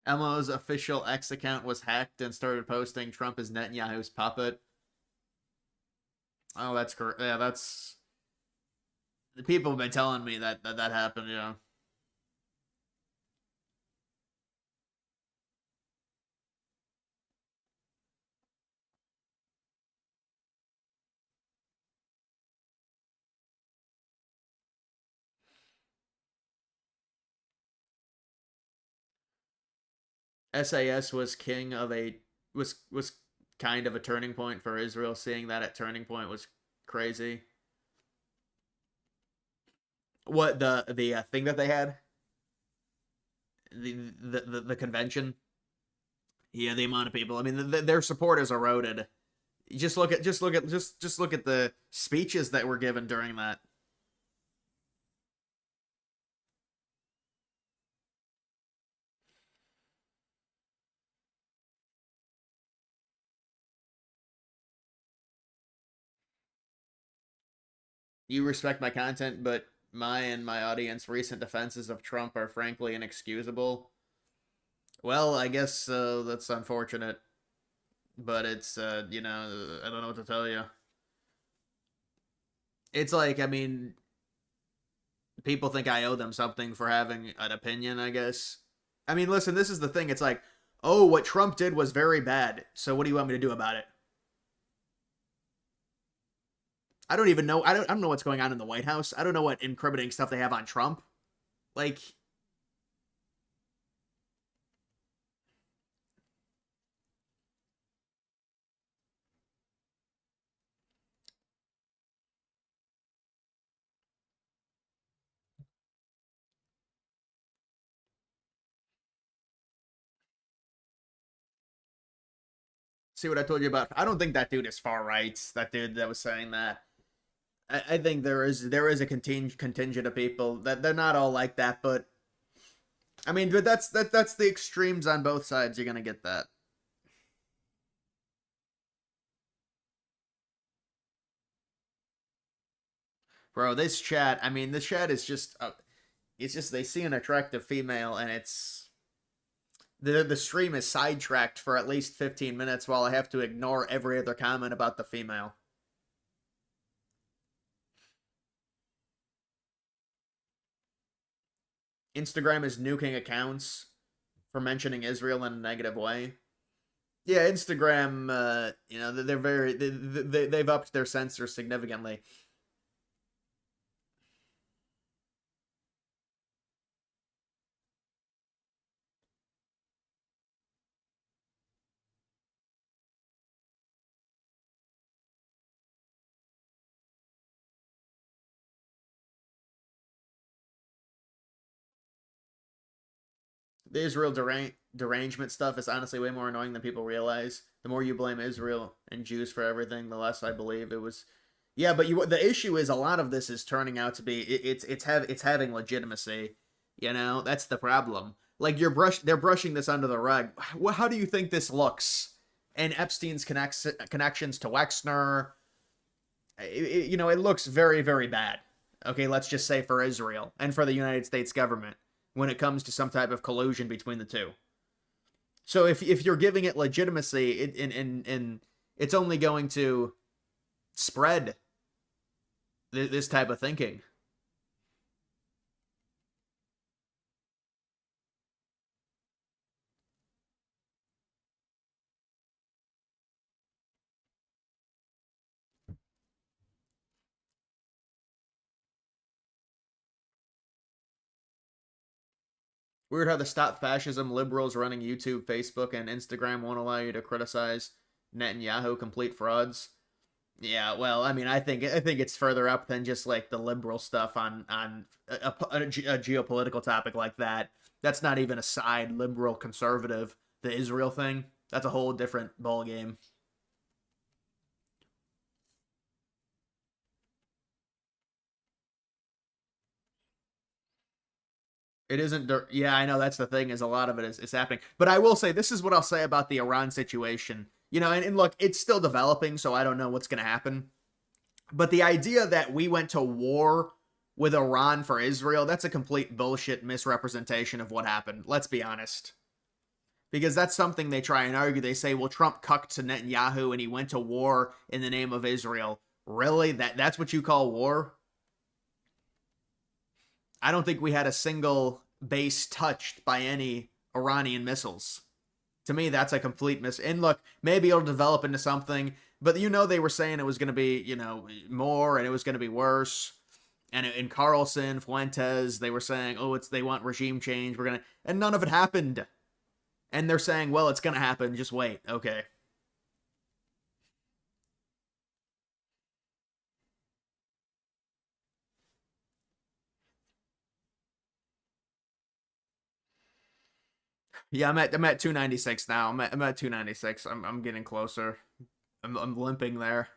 Speaker 1: Elmo's official X account was hacked and started posting Trump is Netanyahu's puppet. Oh, that's correct. Yeah, that's... The people have been telling me that happened, yeah. SAS was was kind of a turning point for Israel. Seeing that at turning point was crazy. What the thing that they had, the convention. Yeah, the amount of people. I mean, their support is eroded. Just look at the speeches that were given during that. You respect my content, but my and my audience recent defenses of Trump are frankly inexcusable. Well, I guess that's unfortunate, but it's I don't know what to tell you. It's like, I mean, people think I owe them something for having an opinion, I guess. I mean, listen, this is the thing. It's like, oh, what Trump did was very bad. So what do you want me to do about it? I don't even know. I don't know what's going on in the White House. I don't know what incriminating stuff they have on Trump. Like, see what I told you about? I don't think that dude is far right. That dude that was saying that. I think there is a contingent of people that they're not all like that, but I mean, but that's the extremes on both sides. You're gonna get that. Bro, this chat, I mean, the chat is just it's just they see an attractive female and it's the stream is sidetracked for at least 15 minutes while I have to ignore every other comment about the female. Instagram is nuking accounts for mentioning Israel in a negative way. Yeah, Instagram, they're they've upped their censor significantly. The Israel derangement stuff is honestly way more annoying than people realize. The more you blame Israel and Jews for everything, the less I believe it was. Yeah, but the issue is a lot of this is turning out to be it's having legitimacy. You know, that's the problem. Like they're brushing this under the rug. How do you think this looks? And Epstein's connections to Wexner, it looks very, very bad. Okay, let's just say for Israel and for the United States government when it comes to some type of collusion between the two. So if you're giving it legitimacy, it's only going to spread this type of thinking. Weird how the Stop Fascism liberals running YouTube, Facebook, and Instagram won't allow you to criticize Netanyahu complete frauds. Yeah, well, I mean, I think it's further up than just like the liberal stuff on a geopolitical topic like that. That's not even a side liberal conservative. The Israel thing, that's a whole different ball game. It isn't. Yeah, I know that's the thing. Is a lot of it is happening. But I will say this is what I'll say about the Iran situation. And look, it's still developing, so I don't know what's going to happen. But the idea that we went to war with Iran for Israel, that's a complete bullshit misrepresentation of what happened. Let's be honest. Because that's something they try and argue. They say, well, Trump cucked to Netanyahu and he went to war in the name of Israel. Really? That's what you call war? I don't think we had a single base touched by any Iranian missiles. To me, that's a complete miss. And look, maybe it'll develop into something, but they were saying it was going to be, more and it was going to be worse. And in Carlson, Fuentes, they were saying, oh, they want regime change. And none of it happened. And they're saying, well, it's going to happen. Just wait. Okay. Yeah, I'm at 296 now. I'm at 296. I'm getting closer. I'm limping there.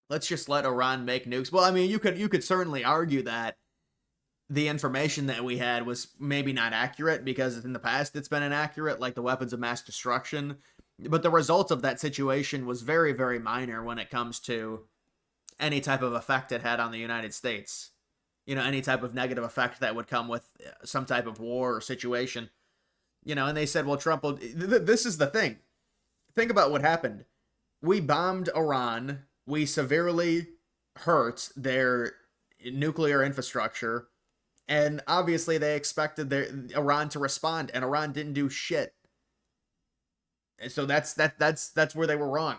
Speaker 1: Let's just let Iran make nukes. Well, I mean, you could certainly argue that the information that we had was maybe not accurate, because in the past it's been inaccurate, like the weapons of mass destruction. But the result of that situation was very, very minor when it comes to any type of effect it had on the United States. You know, any type of negative effect that would come with some type of war or situation. You know, and they said, well, Trump will... This is the thing. Think about what happened. We bombed Iran. We severely hurt their nuclear infrastructure. And obviously they expected Iran to respond, and Iran didn't do shit. And so that's where they were wrong.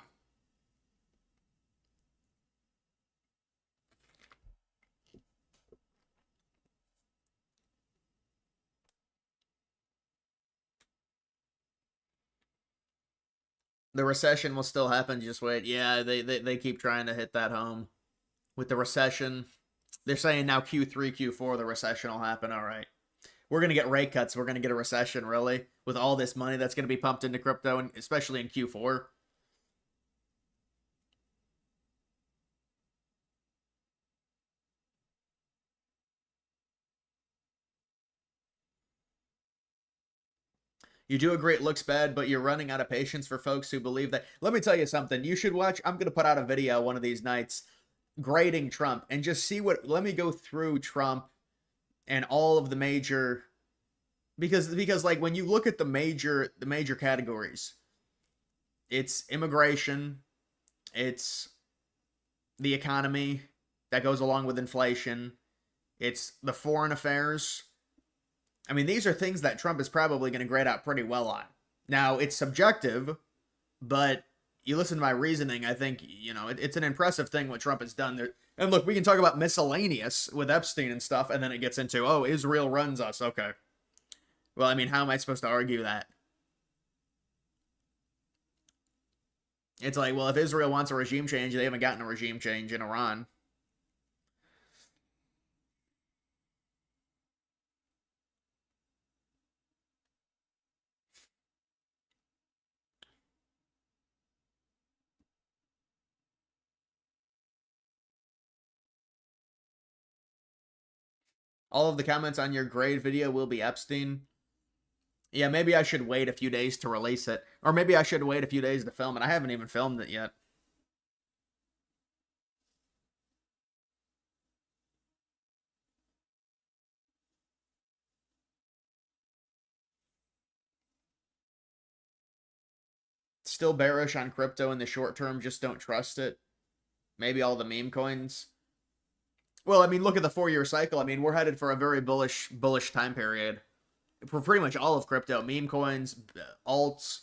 Speaker 1: The recession will still happen, just wait. Yeah, they keep trying to hit that home. With the recession, they're saying now Q3, Q4, the recession will happen. All right. We're going to get rate cuts. We're going to get a recession, really? With all this money that's going to be pumped into crypto, and especially in Q4. You do agree it looks bad, but you're running out of patience for folks who believe that. Let me tell you something. You should watch. I'm going to put out a video one of these nights grading Trump and just see what. Let me go through Trump and all of the major, because like when you look at the major categories, it's immigration, it's the economy that goes along with inflation, it's the foreign affairs. I mean, these are things that Trump is probably going to grade out pretty well on. Now, it's subjective, but you listen to my reasoning, I think, you know, it's an impressive thing what Trump has done there. And look, we can talk about miscellaneous with Epstein and stuff, and then it gets into, oh, Israel runs us. Okay. Well, I mean, how am I supposed to argue that? It's like, well, if Israel wants a regime change, they haven't gotten a regime change in Iran. All of the comments on your grade video will be Epstein. Yeah, maybe I should wait a few days to release it. Or maybe I should wait a few days to film it. I haven't even filmed it yet. Still bearish on crypto in the short term, just don't trust it. Maybe all the meme coins. Well, I mean, look at the 4-year cycle. I mean, we're headed for a very bullish time period. For pretty much all of crypto. Meme coins, alts,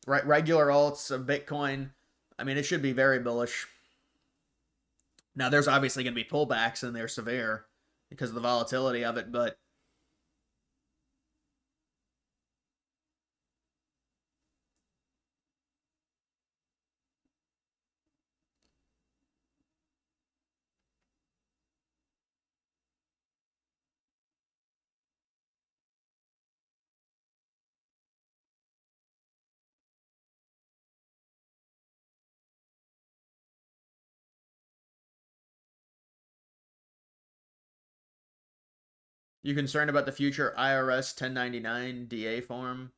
Speaker 1: regular alts, Bitcoin. I mean, it should be very bullish. Now, there's obviously going to be pullbacks, and they're severe because of the volatility of it, but you concerned about the future IRS 1099 DA form?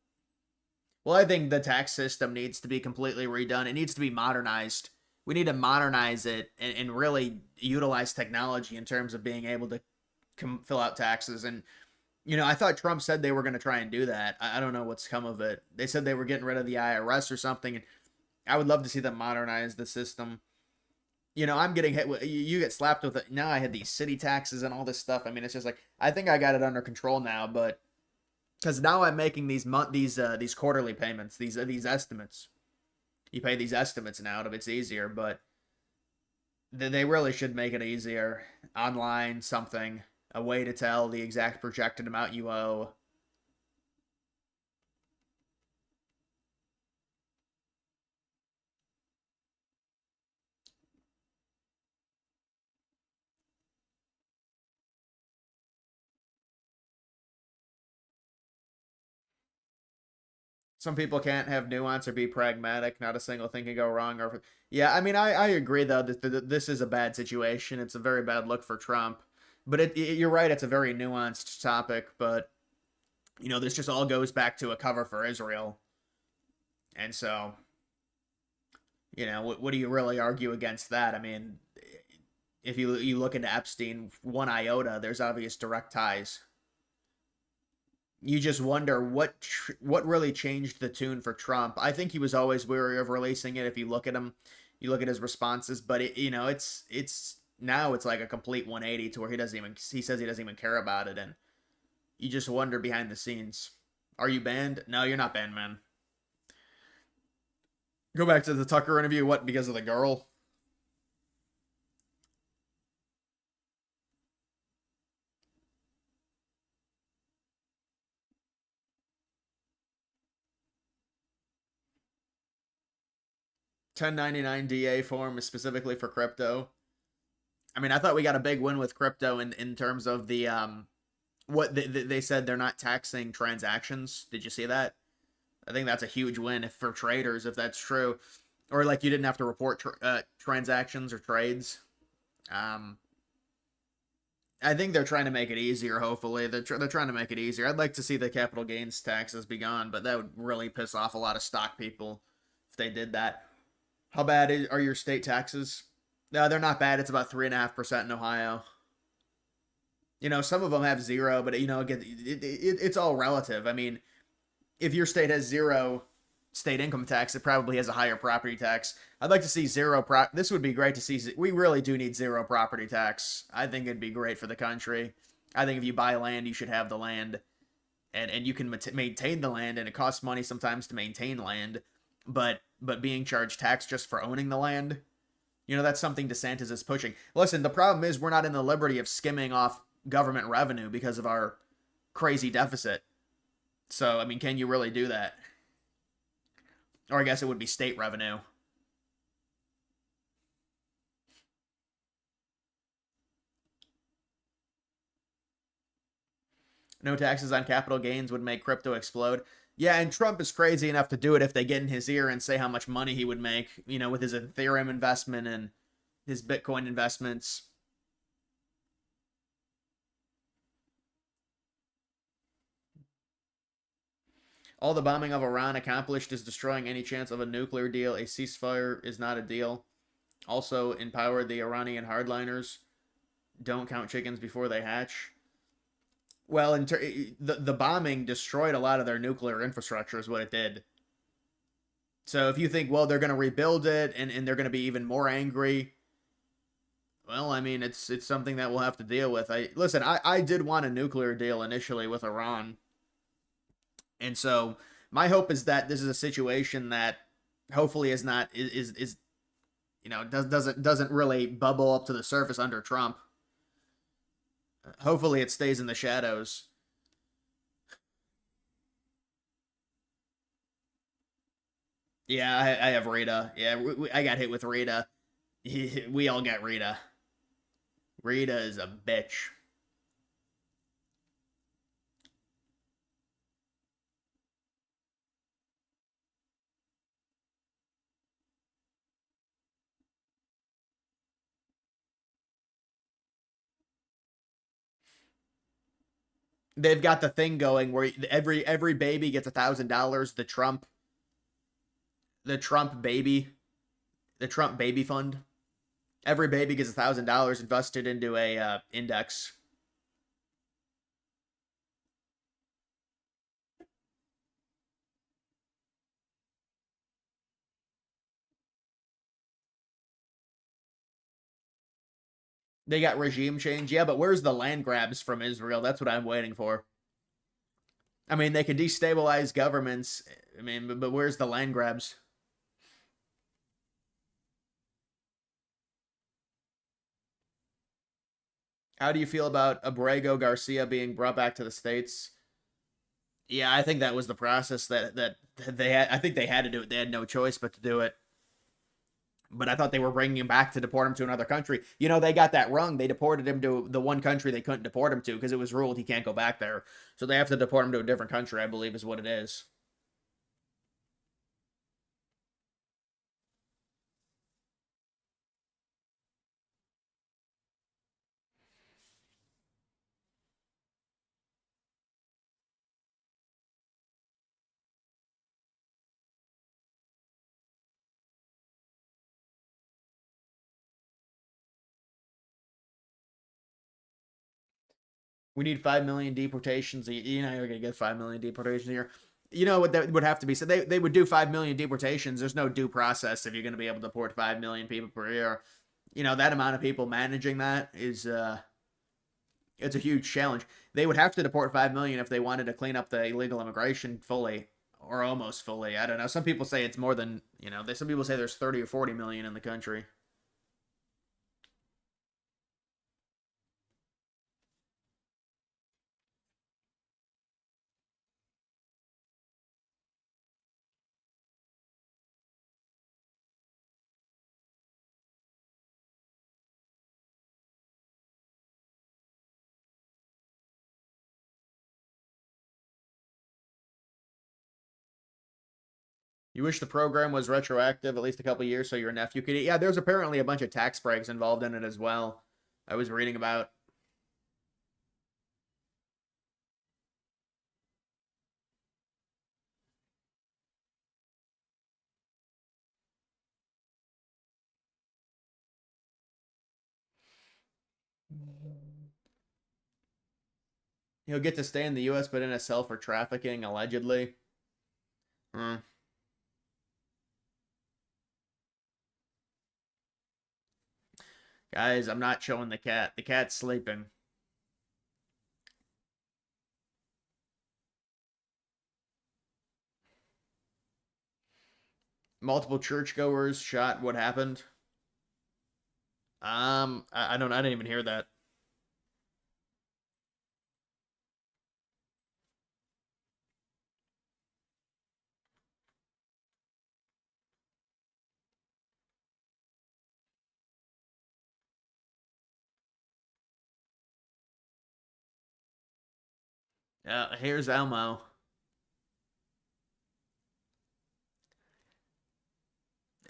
Speaker 1: Well, I think the tax system needs to be completely redone. It needs to be modernized. We need to modernize it and really utilize technology in terms of being able to fill out taxes. And, you know, I thought Trump said they were going to try and do that. I don't know what's come of it. They said they were getting rid of the IRS or something. And I would love to see them modernize the system. You know, I'm getting hit with, you get slapped with it. Now I had these city taxes and all this stuff. I mean, it's just like, I think I got it under control now, but because now I'm making these quarterly payments, these estimates. You pay these estimates now, it's easier, but they really should make it easier. Online, something, a way to tell the exact projected amount you owe. Some people can't have nuance or be pragmatic. Not a single thing can go wrong. Or yeah, I mean, I agree though that this is a bad situation. It's a very bad look for Trump. But you're right, it's a very nuanced topic, but this just all goes back to a cover for Israel. And so, what do you really argue against that? I mean, if you look into Epstein, one iota, there's obvious direct ties. You just wonder what really changed the tune for Trump. I think he was always wary of releasing it. If you look at him, you look at his responses, but it's now it's like a complete 180 to where he says he doesn't even care about it, and you just wonder behind the scenes. Are you banned? No, you're not banned, man. Go back to the Tucker interview. What, because of the girl? $10.99 DA form is specifically for crypto. I mean, I thought we got a big win with crypto in terms of the what they said they're not taxing transactions. Did you see that? I think that's a huge win for traders if that's true, or like you didn't have to report transactions or trades. I think they're trying to make it easier. Hopefully, they're trying to make it easier. I'd like to see the capital gains taxes be gone, but that would really piss off a lot of stock people if they did that. How bad are your state taxes? No, they're not bad. It's about 3.5% in Ohio. Some of them have zero, but it's all relative. I mean, if your state has zero state income tax, it probably has a higher property tax. I'd like to see zero. This would be great to see. We really do need zero property tax. I think it'd be great for the country. I think if you buy land, you should have the land, and you can maintain the land, and it costs money sometimes to maintain land, but being charged tax just for owning the land, that's something DeSantis is pushing. Listen, the problem is we're not in the liberty of skimming off government revenue because of our crazy deficit. So, I mean, can you really do that? Or I guess it would be state revenue. No taxes on capital gains would make crypto explode. Yeah, and Trump is crazy enough to do it if they get in his ear and say how much money he would make, with his Ethereum investment and his Bitcoin investments. All the bombing of Iran accomplished is destroying any chance of a nuclear deal. A ceasefire is not a deal. Also empowered the Iranian hardliners. Don't count chickens before they hatch. Well, the bombing destroyed a lot of their nuclear infrastructure is what it did. So if you think, well, they're going to rebuild it and they're going to be even more angry, well, I mean, it's something that we'll have to deal with. I did want a nuclear deal initially with Iran. And so my hope is that this is a situation that hopefully doesn't really bubble up to the surface under Trump. Hopefully it stays in the shadows. Yeah, I have Rita. Yeah, I got hit with Rita. We all got Rita. Rita is a bitch. They've got the thing going where every baby gets $1,000. The Trump baby fund. Every baby gets $1,000 invested into a index. They got regime change. Yeah, but where's the land grabs from Israel? That's what I'm waiting for. I mean, they can destabilize governments. I mean, but where's the land grabs? How do you feel about Abrego Garcia being brought back to the States? Yeah, I think that was the process that they had. I think they had to do it. They had no choice but to do it. But I thought they were bringing him back to deport him to another country. They got that wrong. They deported him to the one country they couldn't deport him to because it was ruled he can't go back there. So they have to deport him to a different country, I believe is what it is. We need 5 million deportations. You're not going to get 5 million deportations a year. You know what that would have to be? So they would do 5 million deportations. There's no due process if you're going to be able to deport 5 million people per year. You know, that amount of people managing that is it's a huge challenge. They would have to deport 5 million if they wanted to clean up the illegal immigration fully or almost fully. I don't know. Some people say it's more than, some people say there's 30 or 40 million in the country. You wish the program was retroactive at least a couple years so your nephew could eat. Yeah, there's apparently a bunch of tax breaks involved in it as well. I was reading about. He'll get to stay in the U.S. but in a cell for trafficking, allegedly. Hmm. Guys, I'm not showing the cat. The cat's sleeping. Multiple churchgoers shot. What happened? I didn't even hear that. Here's Elmo.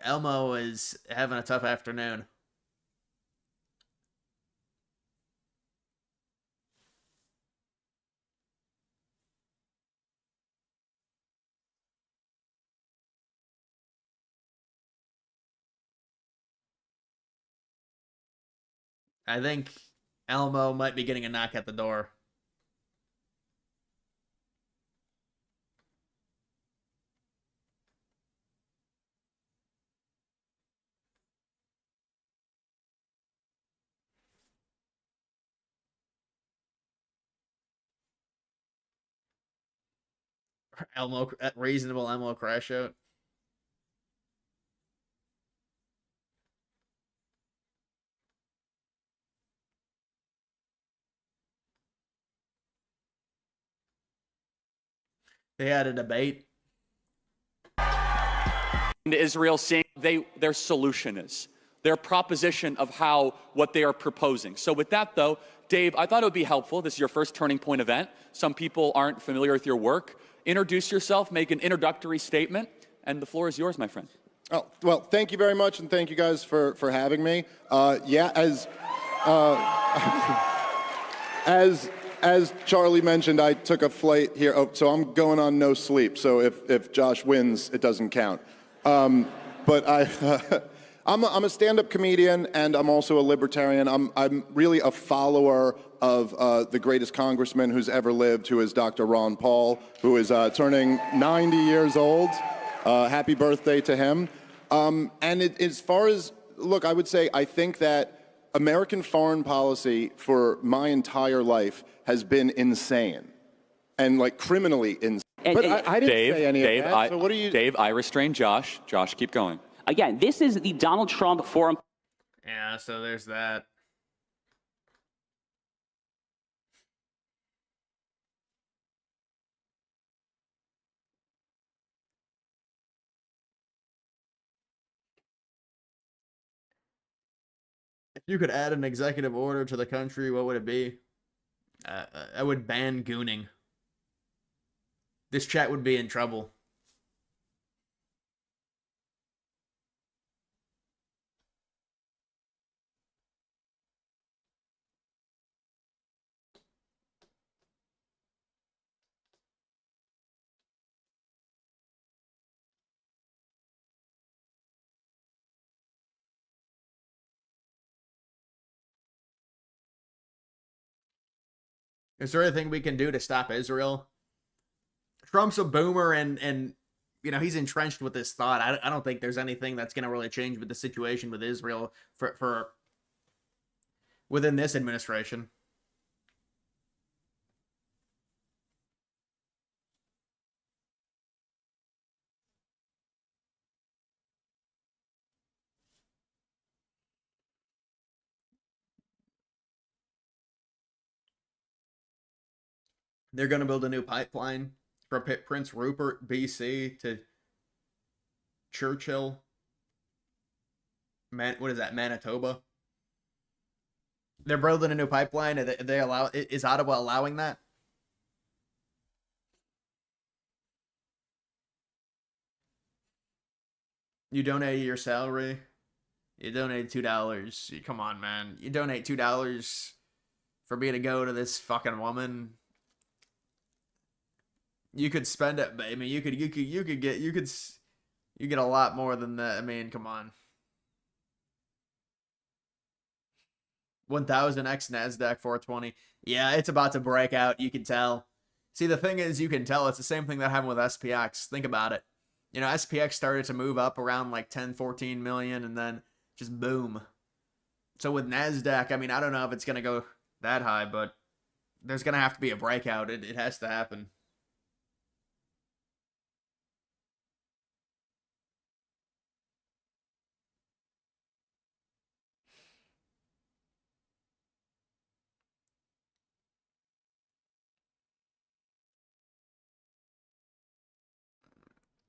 Speaker 1: Elmo is having a tough afternoon. I think Elmo might be getting a knock at the door. Reasonable Elmo crash out. They had a debate.
Speaker 9: Israel saying their solution is, their proposition of what they are proposing. So with that, though, Dave, I thought it would be helpful. This is your first Turning Point event. Some people aren't familiar with your work. Introduce yourself, make an introductory statement, and the floor is yours, my friend.
Speaker 10: Oh, well, thank you very much, and thank you guys for having me. As Charlie mentioned, I took a flight here, so I'm going on no sleep. So if Josh wins, it doesn't count. But I'm a stand-up comedian, and I'm also a libertarian. I'm really a follower of the greatest congressman who's ever lived, who is Dr. Ron Paul, who is turning 90 years old. Happy birthday to him. As far as, look, I would say I think that American foreign policy for my entire life has been insane and like criminally insane. But I didn't say any of that. So what are you?
Speaker 9: Dave, I restrain Josh. Josh, keep going.
Speaker 11: Again, this is the Donald Trump foreign.
Speaker 1: Yeah, so there's that. If you could add an executive order to the country, what would it be? I would ban gooning. This chat would be in trouble. Is there anything we can do to stop Israel? Trump's a boomer, and he's entrenched with this thought. I don't think there's anything that's going to really change with the situation with Israel for within this administration. They're going to build a new pipeline from Prince Rupert, BC to Churchill. What is that, Manitoba? They're building a new pipeline. Is Ottawa allowing that? You donate your salary. You donate $2. Come on, man. You donate $2 for me to go to this fucking woman. You could spend it, but I mean, you get a lot more than that. I mean, come on. 1000x NASDAQ 420. Yeah, it's about to break out. You can tell. See, the thing is, you can tell. It's the same thing that happened with SPX. Think about it. SPX started to move up around like 10, 14 million, and then just boom. So with NASDAQ, I mean, I don't know if it's going to go that high, but there's going to have to be a breakout. It has to happen.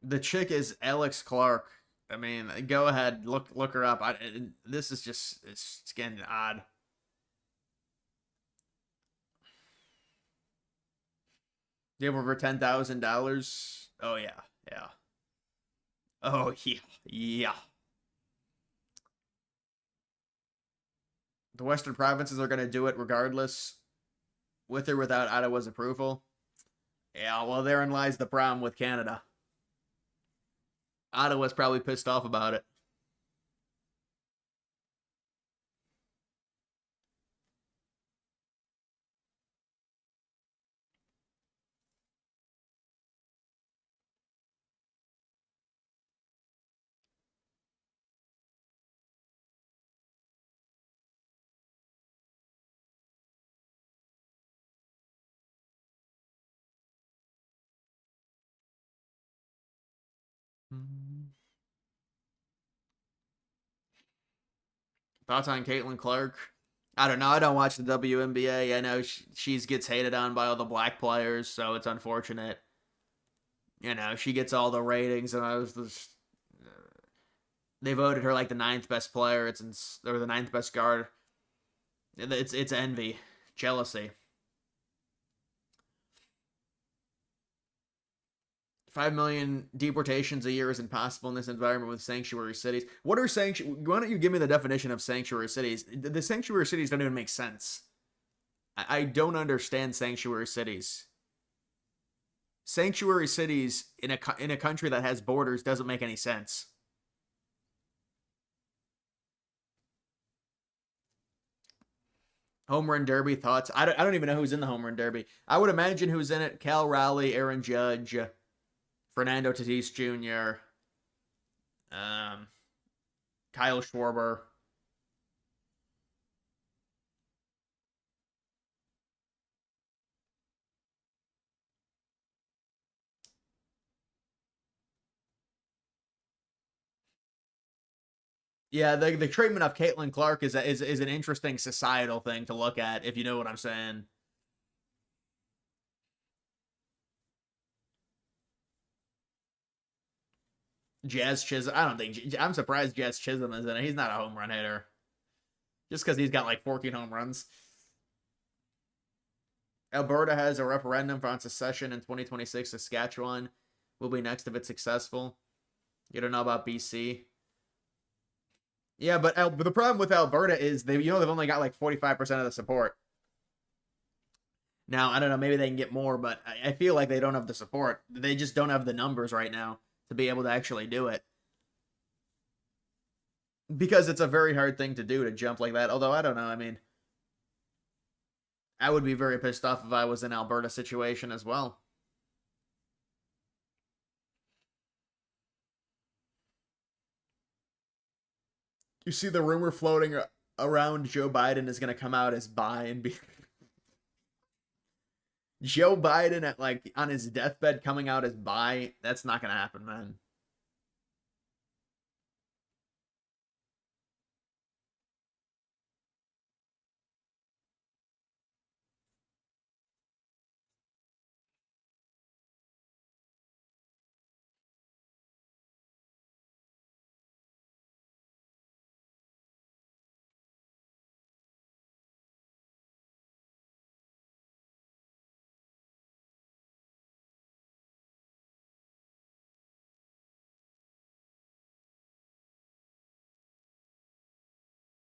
Speaker 1: The chick is Alex Clark. I mean, go ahead, look her up. This is just, it's getting odd. You have over $10,000. Oh yeah. Oh yeah. The Western provinces are going to do it regardless, with or without Ottawa's approval. Yeah, well, therein lies the problem with Canada. Ottawa's probably pissed off about it. Thoughts on Caitlin Clark? I don't know. I don't watch the WNBA. I know she gets hated on by all the black players, so it's unfortunate. She gets all the ratings, and they voted her like the 9th best player. Or the 9th best guard. It's envy, jealousy. 5 million deportations a year is impossible in this environment with sanctuary cities. What are Why don't you give me the definition of sanctuary cities? The sanctuary cities don't even make sense. I don't understand sanctuary cities. Sanctuary cities in a country that has borders doesn't make any sense. Home Run Derby thoughts? I don't even know who's in the Home Run Derby. I would imagine who's in it: Cal Raleigh, Aaron Judge, Fernando Tatis Jr., Kyle Schwarber. Yeah, the treatment of Caitlin Clark is an interesting societal thing to look at, if you know what I'm saying. Jazz Chisholm. I don't think. I'm surprised Jazz Chisholm is in it. He's not a home run hitter. Just because he's got like 14 home runs. Alberta has a referendum for secession in 2026. Saskatchewan will be next if it's successful. You don't know about BC. Yeah, but the problem with Alberta is they've only got like 45% of the support. Now, I don't know, maybe they can get more, but I feel like they don't have the support. They just don't have the numbers right now to be able to actually do it. Because it's a very hard thing to do, to jump like that. Although, I don't know, I mean, I would be very pissed off if I was in Alberta's situation as well. You see the rumor floating around Joe Biden is going to come out as bi and be Joe Biden at like on his deathbed coming out as bi. That's not going to happen, man.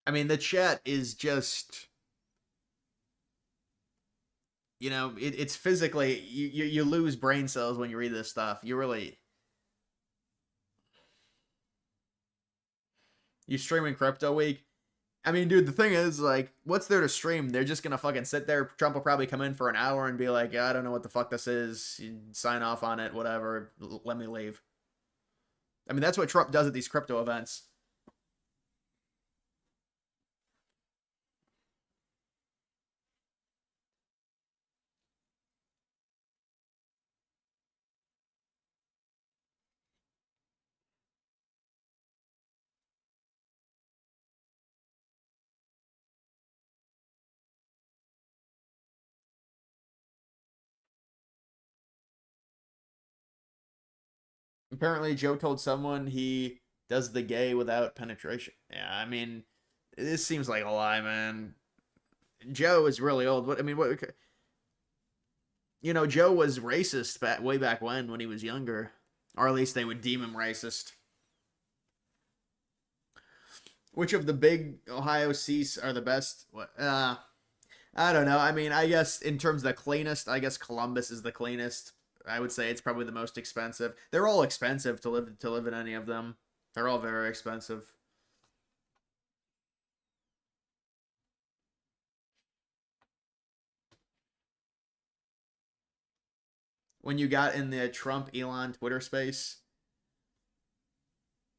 Speaker 1: I mean, the chat is just, you know, it's physically, you lose brain cells when you read this stuff. You streaming Crypto Week. I mean, dude, the thing is, like, what's there to stream? They're just gonna fucking sit there. Trump will probably come in for an hour and be like, yeah, I don't know what the fuck this is. You sign off on it, whatever. Let me leave. I mean, that's what Trump does at these crypto events. Apparently, Joe told someone he does the gay without penetration. Yeah, I mean, this seems like a lie, man. Joe is really old. What I mean, what? You know, Joe was racist way back when he was younger, or at least they would deem him racist. Which of the big Ohio seats are the best? I don't know. I mean, I guess in terms of the cleanest, I guess Columbus is the cleanest. I would say it's probably the most expensive. They're all expensive to live in any of them. They're all very expensive. When you got in the Trump Elon Twitter space,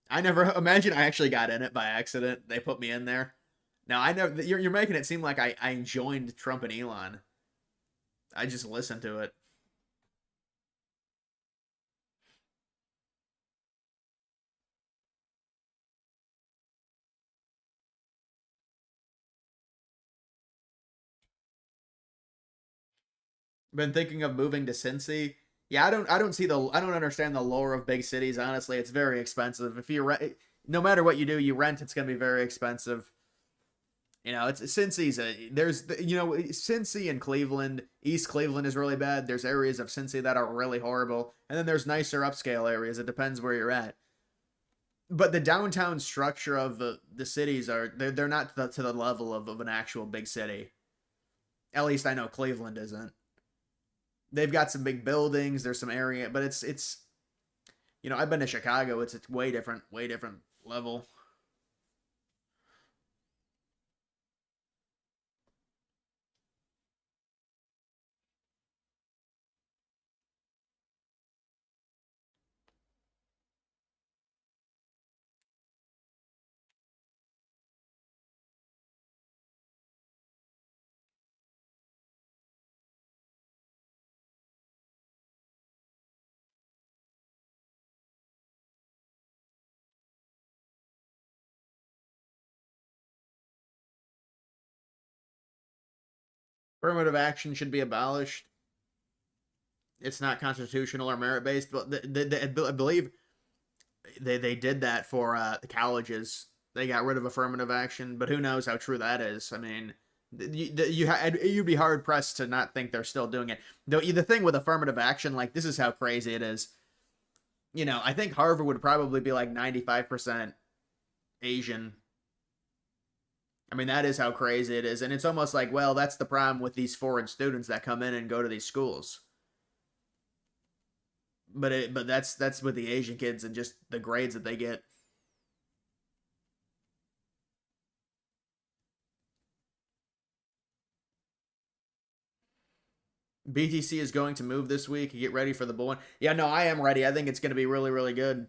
Speaker 1: I never imagine I actually got in it by accident. They put me in there. Now I know you're making it seem like I joined Trump and Elon. I just listened to it. Been thinking of moving to Cincy. Yeah, I don't understand the lore of big cities. Honestly, it's very expensive. If you rent, no matter what you do, you rent, it's gonna be very expensive. You know, it's Cincy's Cincy and Cleveland. East Cleveland is really bad. There's areas of Cincy that are really horrible, and then there's nicer upscale areas. It depends where you're at. But the downtown structure of the cities they're not to the level of an actual big city. At least I know Cleveland isn't. They've got some big buildings. There's some area, but it's you know, I've been to Chicago. It's way different level. Affirmative action should be abolished. It's not constitutional or merit based, but I believe they did that for the colleges. They got rid of affirmative action, but who knows how true that is? I mean, you'd be hard pressed to not think they're still doing it. The thing with affirmative action, like this is how crazy it is. You know, I think Harvard would probably be like 95% Asian. I mean, that is how crazy it is. And it's almost like, well, that's the problem with these foreign students that come in and go to these schools. But that's with the Asian kids and just the grades that they get. BTC is going to move this week. Get ready for the bull one. Yeah, no, I am ready. I think it's going to be really, really good.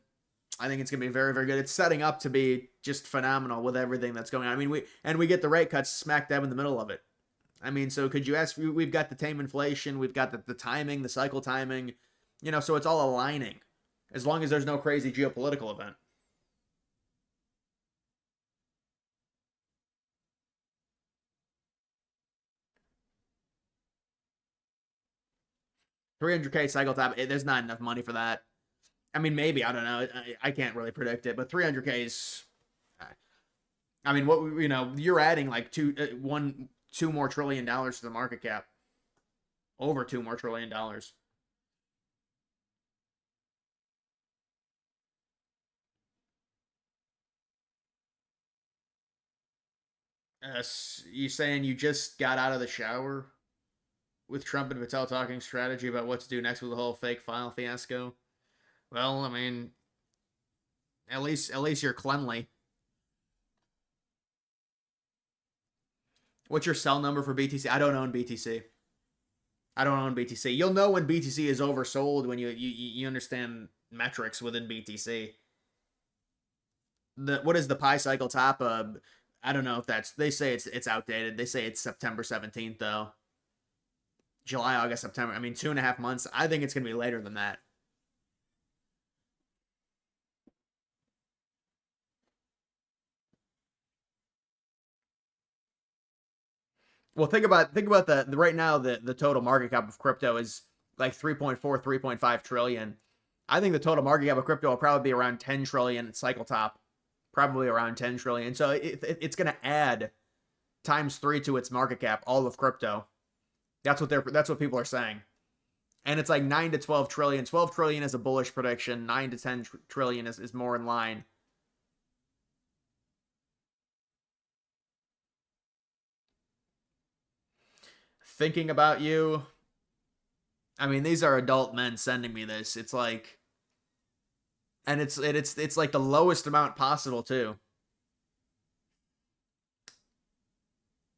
Speaker 1: I think it's going to be very, very good. It's setting up to be just phenomenal with everything that's going on. I mean, we get the rate cuts smack dab in the middle of it. I mean, so could you ask? We've got the tame inflation. We've got the timing, the cycle timing. You know, so it's all aligning. As long as there's no crazy geopolitical event. $300K cycle time. There's not enough money for that. I mean, maybe, I don't know. I can't really predict it, but 300K is. I mean, what you're adding like $2 more trillion to the market cap, over $2 more trillion. You saying you just got out of the shower with Trump and Patel talking strategy about what to do next with the whole fake file fiasco? Well, I mean, at least you're cleanly. What's your sell number for BTC? I don't own BTC. I don't own BTC. You'll know when BTC is oversold when you understand metrics within BTC. What is the pi cycle top? I don't know if that's. They say it's outdated. They say it's September 17th though. July, August, September. I mean, 2.5 months. I think it's gonna be later than that. Well, think about the right now the total market cap of crypto is like 3.4, 3.5 trillion. I think the total market cap of crypto will probably be around 10 trillion at cycle top, probably around 10 trillion. So it's going to add times 3 to its market cap, all of crypto. That's what people are saying. And it's like 9 to 12 trillion. 12 trillion is a bullish prediction. 9 to 10 trillion is more in line. Thinking about you. I mean, these are adult men sending me this. It's like, and it's like the lowest amount possible too.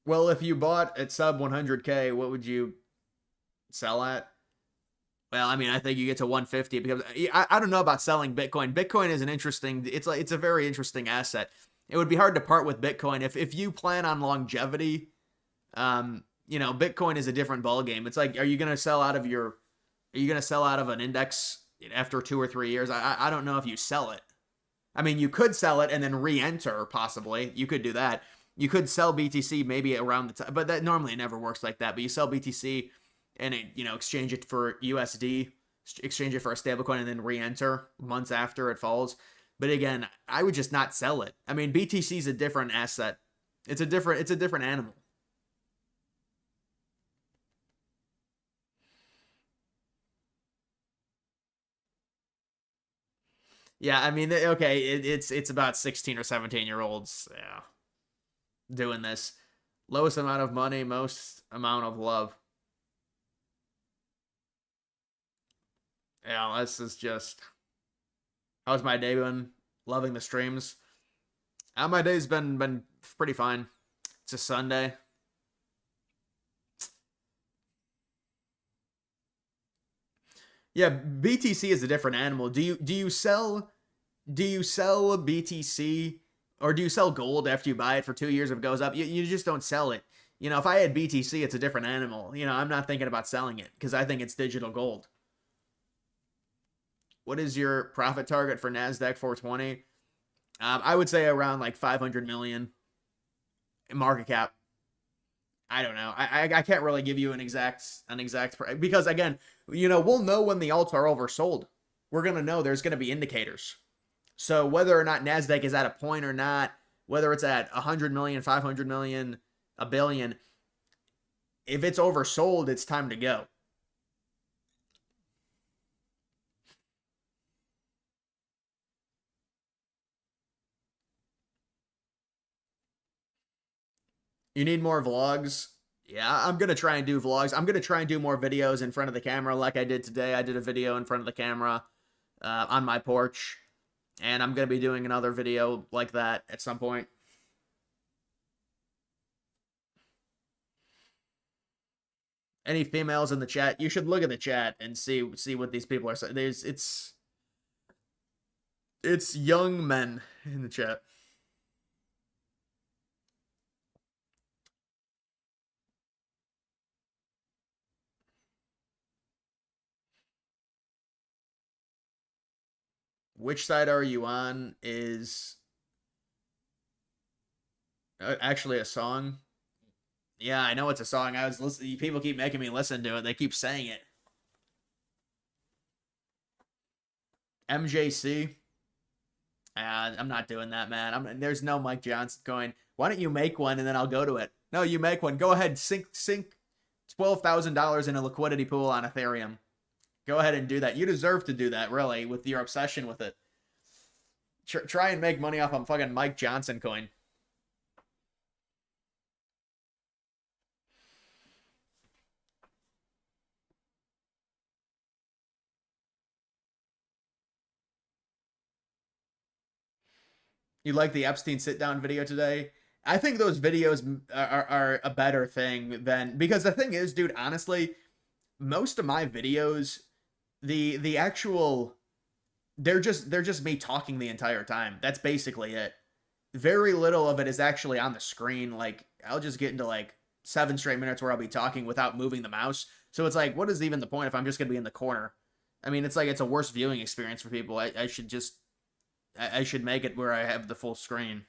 Speaker 1: Well, if you bought at sub 100K, what would you sell at? Well, I mean, I think you get to 150 because I don't know about selling Bitcoin. Bitcoin is an interesting. It's a very interesting asset. It would be hard to part with Bitcoin if you plan on longevity. Bitcoin is a different ballgame. It's like, are you going to sell out of an index after 2 or 3 years? I don't know if you sell it. I mean, you could sell it and then re-enter, possibly. You could do that. You could sell BTC maybe around the time, but that normally never works like that. But you sell BTC and exchange it for USD, exchange it for a stablecoin, and then re-enter months after it falls. But again, I would just not sell it. I mean, BTC is a different asset. It's a different animal. Yeah, I mean, okay, it's about 16 or 17-year-olds, yeah, doing this. Lowest amount of money, most amount of love. Yeah, this is just. How's my day been? Loving the streams. My day's been pretty fine. It's a Sunday. Yeah, BTC is a different animal. Do you sell BTC or do you sell gold after you buy it for 2 years if it goes up? You just don't sell it. If I had BTC, it's a different animal. I'm not thinking about selling it because I think it's digital gold. What is your profit target for NASDAQ 420? I would say around like 500 million in market cap. I don't know. I can't really give you an exact because again, we'll know when the alts are oversold. We're gonna know there's gonna be indicators. So whether or not NASDAQ is at a point or not, whether it's at 100 million, 500 million, a billion, if it's oversold, it's time to go. You need more vlogs? Yeah, I'm going to try and do vlogs. I'm going to try and do more videos in front of the camera like I did today. I did a video in front of the camera on my porch. And I'm going to be doing another video like that at some point. Any females in the chat, you should look at the chat and see what these people are saying. It's young men in the chat. Which side are you on is actually a song. Yeah, I know it's a song. I was listening. People keep making me listen to it. They keep saying it. MJC. I'm not doing that, man. There's no Mike Johnson going, why don't you make one and then I'll go to it? No, you make one. Go ahead. Sink $12,000 in a liquidity pool on Ethereum. Go ahead and do that. You deserve to do that, really, with your obsession with it. Try and make money off of fucking Mike Johnson coin. You like the Epstein sit-down video today? I think those videos are a better thing than... Because the thing is, dude, honestly, most of my videos, the actual... They're just me talking the entire time. That's basically it. Very little of it is actually on the screen. Like, I'll just get into, like, 7 straight minutes where I'll be talking without moving the mouse. So it's like, what is even the point if I'm just going to be in the corner? I mean, it's like, it's a worse viewing experience for people. I should just... I should make it where I have the full screen.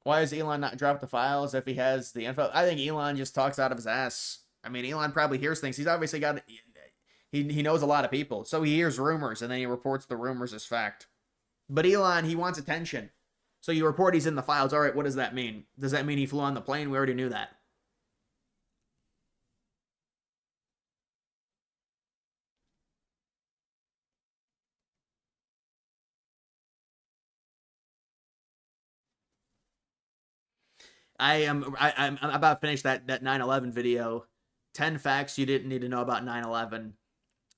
Speaker 1: Why has Elon not dropped the files if he has the info? I think Elon just talks out of his ass. I mean, Elon probably hears things. He's obviously got... He knows a lot of people. So he hears rumors, and then he reports the rumors as fact. But Elon, he wants attention. So you report he's in the files. All right, what does that mean? Does that mean he flew on the plane? We already knew that. I'm about to finish that 9/11 video. 10 facts you didn't need to know about 9/11.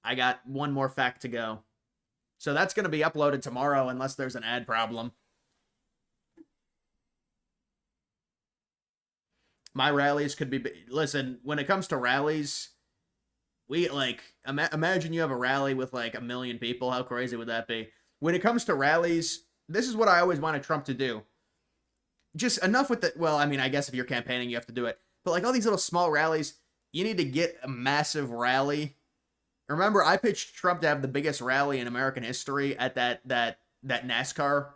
Speaker 1: I got one more fact to go. So that's going to be uploaded tomorrow unless there's an ad problem. My rallies could be... Listen, when it comes to rallies, we, like... Imagine you have a rally with, like, 1 million people. How crazy would that be? When it comes to rallies, this is what I always wanted Trump to do. Just enough with the... Well, I mean, I guess if you're campaigning, you have to do it. But, like, all these little small rallies, you need to get a massive rally. Remember, I pitched Trump to have the biggest rally in American history at that NASCAR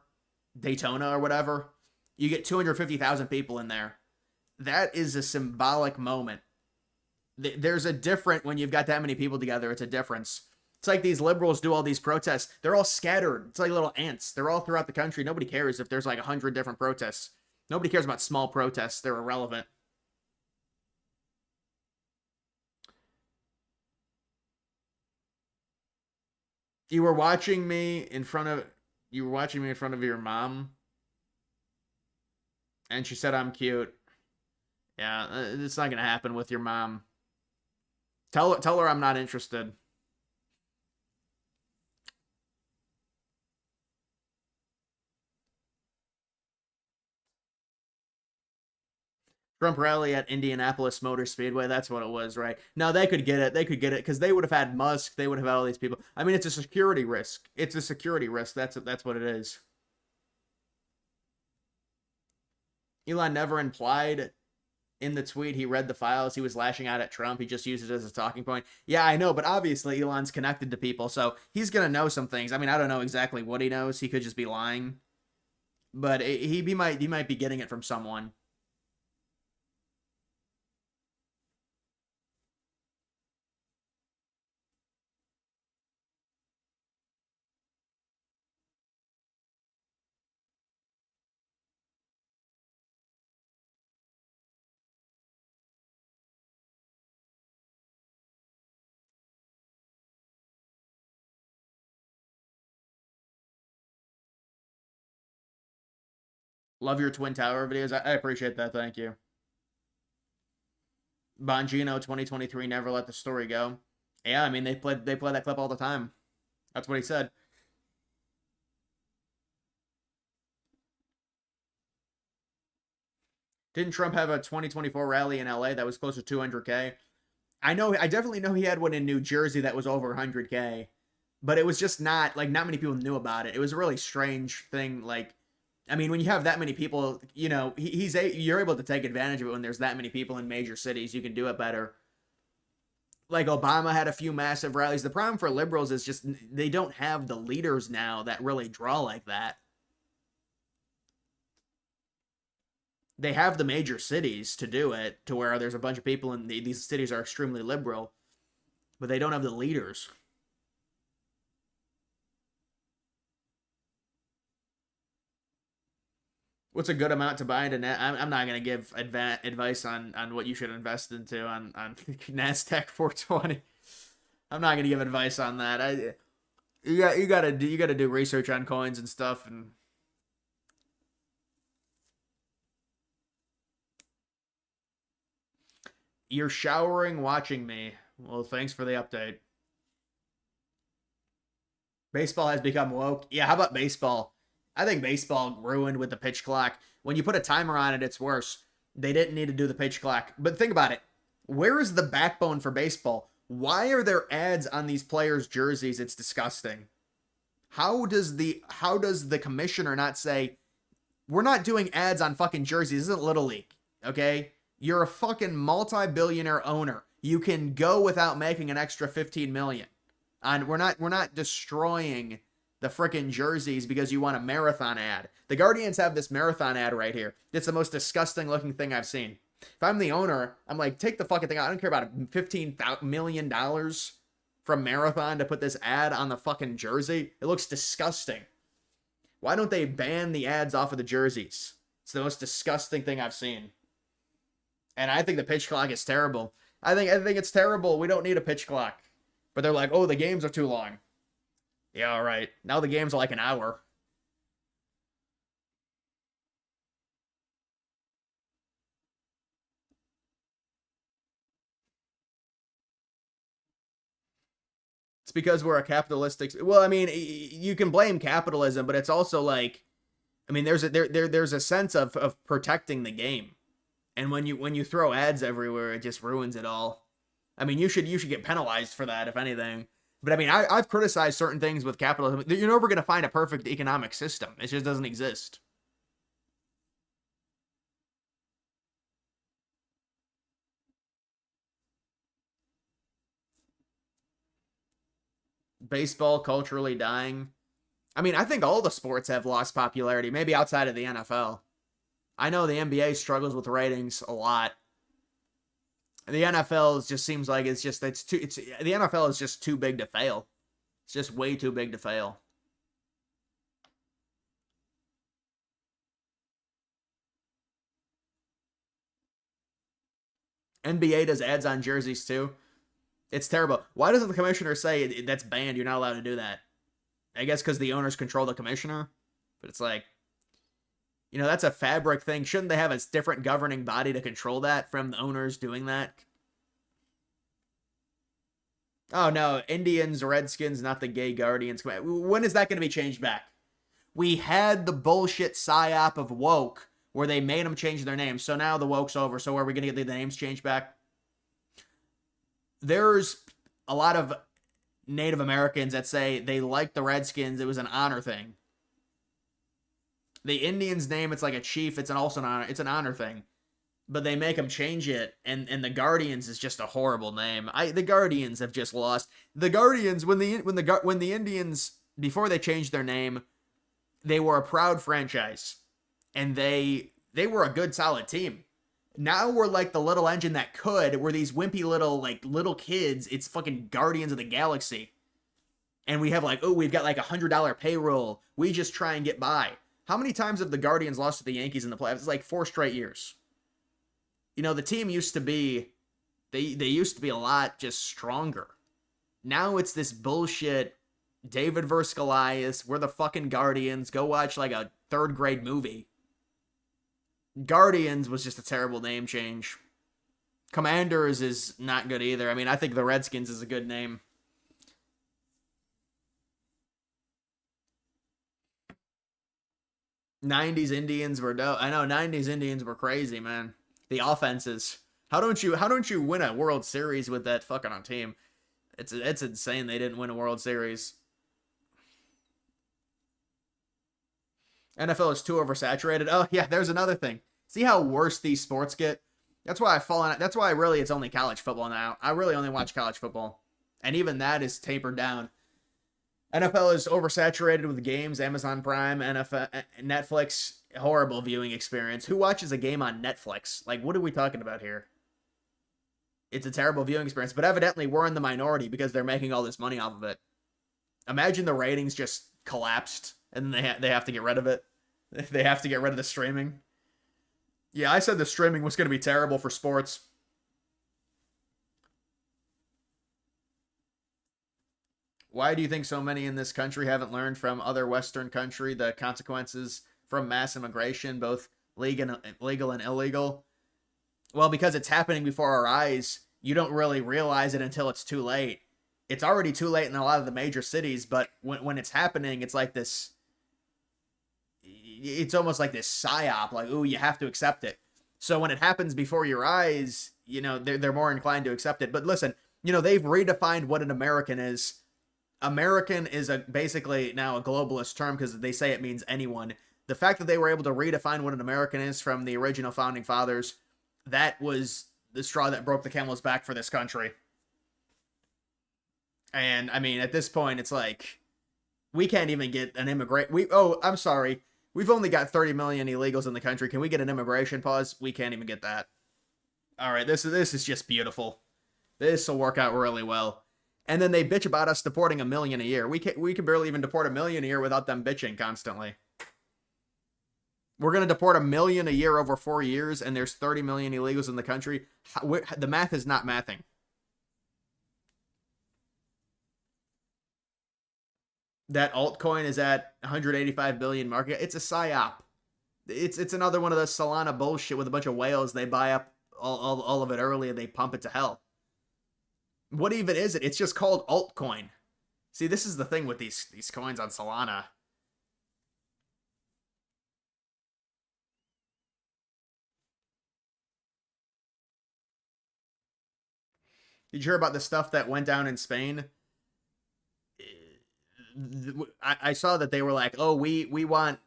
Speaker 1: Daytona or whatever. You get 250,000 people in there. That is a symbolic moment. There's a different... When you've got that many people together, it's a difference. It's like these liberals do all these protests. They're all scattered. It's like little ants. They're all throughout the country. Nobody cares if there's like 100 different protests. Nobody cares about small protests. They're irrelevant. You were watching me in front of your mom, and she said I'm cute. Yeah, it's not gonna happen with your mom. Tell her I'm not interested. Trump rally at Indianapolis Motor Speedway. That's what it was, right? No, they could get it. They could get it because they would have had Musk. They would have had all these people. I mean, it's a security risk. It's a security risk. That's what it is. Elon never implied in the tweet he read the files. He was lashing out at Trump. He just used it as a talking point. Yeah, I know, but obviously Elon's connected to people, so he's gonna know some things. I mean, I don't know exactly what he knows. He could just be lying, but he might be getting it from someone. Love your Twin Tower videos. I appreciate that. Thank you. Bongino 2023 never let the story go. Yeah, I mean they play that clip all the time. That's what he said. Didn't Trump have a 2024 rally in LA that was close to 200K? I definitely know he had one in New Jersey that was over 100K, but it was just not many people knew about it. It was a really strange thing. Like, I mean, when you have that many people, you know, you're able to take advantage of it when there's that many people in major cities. You can do it better. Like Obama had a few massive rallies. The problem for liberals is just they don't have the leaders now that really draw like that. They have the major cities to do it, to where there's a bunch of people and these cities are extremely liberal, but they don't have the leaders. What's a good amount to buy into net? I'm not going to give advice on what you should invest into on NASDAQ 420. I'm not going to give advice on that. You got to do research on coins and stuff. And you're showering watching me. Well, thanks for the update. Baseball has become woke. Yeah, how about baseball? I think baseball ruined with the pitch clock. When you put a timer on it, it's worse. They didn't need to do the pitch clock. But think about it. Where is the backbone for baseball? Why are there ads on these players' jerseys? It's disgusting. How does the commissioner not say, we're not doing ads on fucking jerseys? This isn't Little League, okay? You're a fucking multi-billionaire owner. You can go without making an extra $15 million. And we're not destroying the frickin' jerseys because you want a marathon ad. The Guardians have this marathon ad right here. It's the most disgusting looking thing I've seen. If I'm the owner, I'm like, take the fucking thing out. I don't care about $15 million from Marathon to put this ad on the fucking jersey. It looks disgusting. Why don't they ban the ads off of the jerseys? It's the most disgusting thing I've seen. And I think the pitch clock is terrible. I think it's terrible. We don't need a pitch clock. But they're like, oh, the games are too long. Yeah, all right. Now the games are like an hour. It's because we're a capitalistic. Well, I mean, you can blame capitalism, but it's also like, I mean, there's a sense of protecting the game, and when you throw ads everywhere, it just ruins it all. I mean, you should get penalized for that, if anything. But I mean, I've criticized certain things with capitalism. You're never going to find a perfect economic system. It just doesn't exist. Baseball culturally dying. I mean, I think all the sports have lost popularity, maybe outside of the NFL. I know the NBA struggles with ratings a lot. The NFL just seems like the NFL is just too big to fail. It's just way too big to fail. NBA does ads on jerseys too. It's terrible. Why doesn't the commissioner say that's banned? You're not allowed to do that. I guess because the owners control the commissioner. But it's like, you know, that's a fabric thing. Shouldn't they have a different governing body to control that from the owners doing that? Oh no, Indians, Redskins, not the gay Guardians. When is that going to be changed back? We had the bullshit psyop of woke where they made them change their names. So now the woke's over. So are we going to get the names changed back? There's a lot of Native Americans that say they like the Redskins. It was an honor thing. The Indians' name, it's like a chief. It's also an honor. It's an honor thing. But they make them change it, and the Guardians is just a horrible name. The Guardians have just lost. The Guardians, when the Indians, before they changed their name, they were a proud franchise, and they were a good solid team. Now we're like the little engine that could. We're these wimpy little kids. It's fucking Guardians of the Galaxy, and we have we've got like $100 payroll. We just try and get by. How many times have the Guardians lost to the Yankees in the playoffs? It's like 4 straight years. You know, the team used to be, they used to be a lot just stronger. Now it's this bullshit, David versus Goliath, we're the fucking Guardians, go watch like a 3rd grade movie. Guardians was just a terrible name change. Commanders is not good either. I mean, I think the Redskins is a good name. 90s Indians were dope. I know 90s Indians were crazy, man. The offenses. How don't you win a World Series with that fucking on team? It's insane they didn't win a World Series. NFL is too oversaturated. Oh yeah, there's another thing. See how worse these sports get? That's why I've fallen. That's why really it's only college football now. I really only watch college football, and even that is tapered down. NFL is oversaturated with games. Amazon Prime, NFL, Netflix, horrible viewing experience. Who watches a game on Netflix? Like, what are we talking about here? It's a terrible viewing experience, but evidently we're in the minority because they're making all this money off of it. Imagine the ratings just collapsed, and then they have to get rid of it. They have to get rid of the streaming. Yeah, I said the streaming was going to be terrible for sports. Why do you think so many in this country haven't learned from other Western country the consequences from mass immigration, both legal and illegal? Well, because it's happening before our eyes, you don't really realize it until it's too late. It's already too late in a lot of the major cities, but when it's happening, it's like this... It's almost like this psyop, like, ooh, you have to accept it. So when it happens before your eyes, they're more inclined to accept it. But listen, they've redefined what an American is. American is basically now a globalist term because they say it means anyone. The fact that they were able to redefine what an American is from the original founding fathers, that was the straw that broke the camel's back for this country. And, I mean, at this point, it's like, we can't even get an I'm sorry. We've only got 30 million illegals in the country. Can we get an immigration pause? We can't even get that. All right, this is just beautiful. This will work out really well. And then they bitch about us deporting 1 million a year. We can barely even deport 1 million a year without them bitching constantly. We're going to deport 1 million a year over 4 years, and there's 30 million illegals in the country. The math is not mathing. That altcoin is at 185 billion market. It's a psyop. It's another one of those Solana bullshit with a bunch of whales. They buy up all of it early and they pump it to hell. What even is it? It's just called altcoin. See, this is the thing with these coins on Solana. Did you hear about the stuff that went down in Spain? I saw that they were like, oh, we want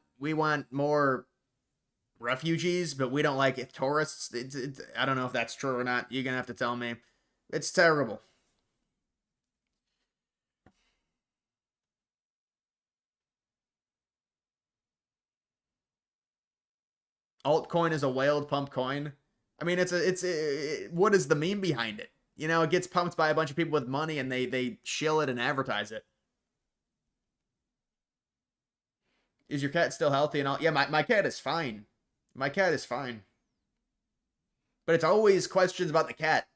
Speaker 1: more refugees, but we don't like it tourists. I don't know if that's true or not. You're gonna have to tell me. It's terrible. Altcoin is a whaled pump coin. I mean, what is the meme behind it? It gets pumped by a bunch of people with money and they shill it and advertise it. Is your cat still healthy and all? Yeah, my cat is fine. My cat is fine. But it's always questions about the cat.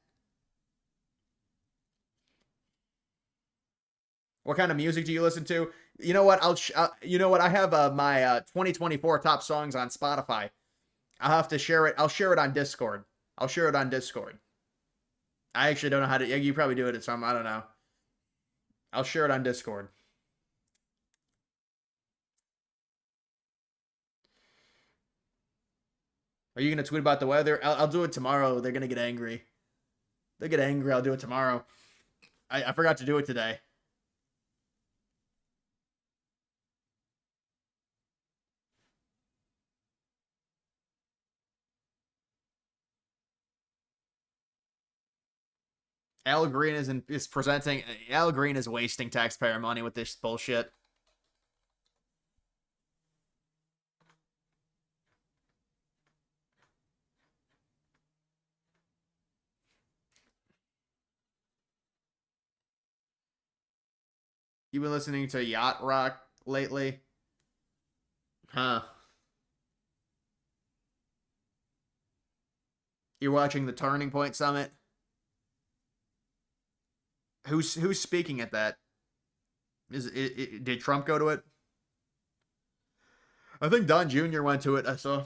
Speaker 1: What kind of music do you listen to? You know what? I have my 2024 top songs on Spotify. I'll have to share it. I'll share it on Discord. I actually don't know how to. You probably do it at some. I don't know. I'll share it on Discord. Are you going to tweet about the weather? I'll do it tomorrow. They're going to get angry. They'll get angry. I'll do it tomorrow. I forgot to do it today. Al Green Al Green is wasting taxpayer money with this bullshit. You been listening to Yacht Rock lately? Huh. You're watching the Turning Point Summit? Who's speaking at that? Did Trump go to it? I think Don Jr. went to it. I saw.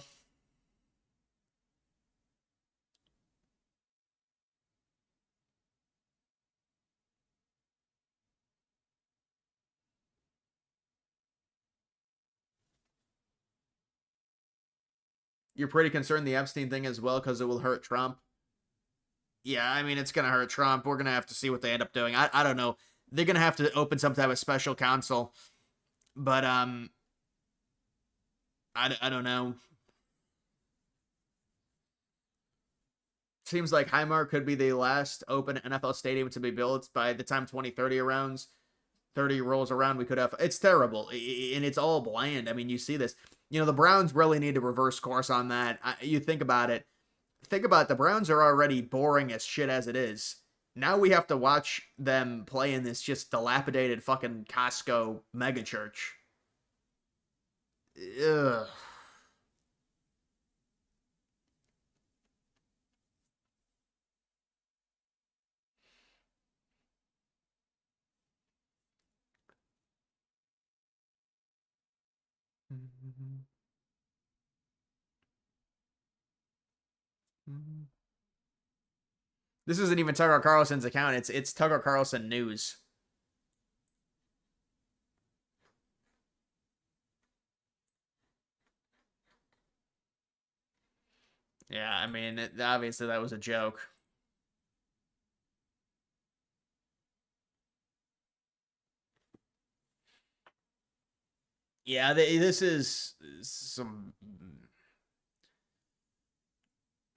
Speaker 1: You're pretty concerned the Epstein thing as well because it will hurt Trump. Yeah, I mean, it's going to hurt Trump. We're going to have to see what they end up doing. I don't know. They're going to have to open some type of special counsel. But, I don't know. Seems like Highmark could be the last open NFL stadium to be built by the time 30 rolls around. We could have, it's terrible, and it's all bland. I mean, you see this, the Browns really need to reverse course on that. You think about it, the Browns are already boring as shit as it is. Now we have to watch them play in this just dilapidated fucking Costco megachurch. Ugh. This isn't even Tucker Carlson's account. It's Tucker Carlson News. Yeah, I mean, obviously that was a joke. Yeah, this is some.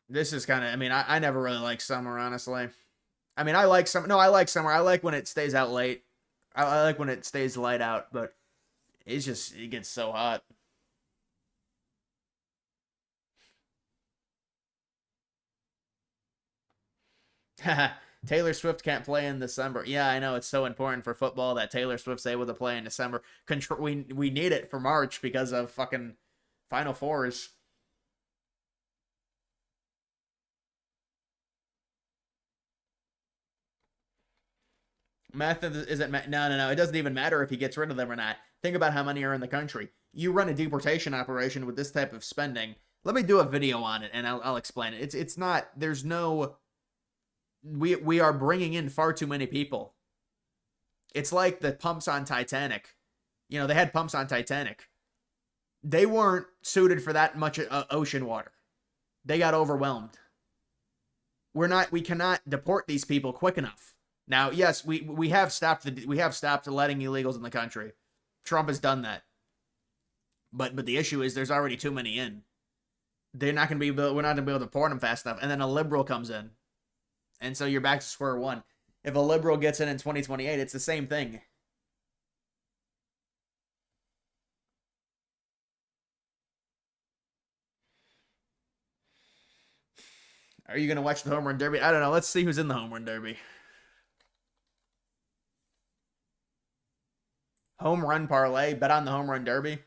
Speaker 1: This is kind of. I mean, I never really liked summer, honestly. I mean, I like summer. No, I like summer. I like when it stays out late. I like when it stays light out, but it gets so hot. Taylor Swift can't play in December. Yeah, I know it's so important for football that Taylor Swift's able to play in December. We need it for March because of fucking Final Fours. Math isn't no. It doesn't even matter if he gets rid of them or not. Think about how many are in the country. You run a deportation operation with this type of spending. Let me do a video on it and I'll explain it. It's not. There's no. We are bringing in far too many people. It's like the pumps on Titanic. They had pumps on Titanic. They weren't suited for that much ocean water. They got overwhelmed. We cannot deport these people quick enough. Now, yes, we have stopped letting illegals in the country. Trump has done that. But the issue is there's already too many in. We're not going to be able to deport them fast enough. And then a liberal comes in. And so you're back to square one. If a liberal gets in 2028, it's the same thing. Are you going to watch the Home Run Derby? I don't know. Let's see who's in the Home Run Derby. Home Run Parlay. Bet on the Home Run Derby.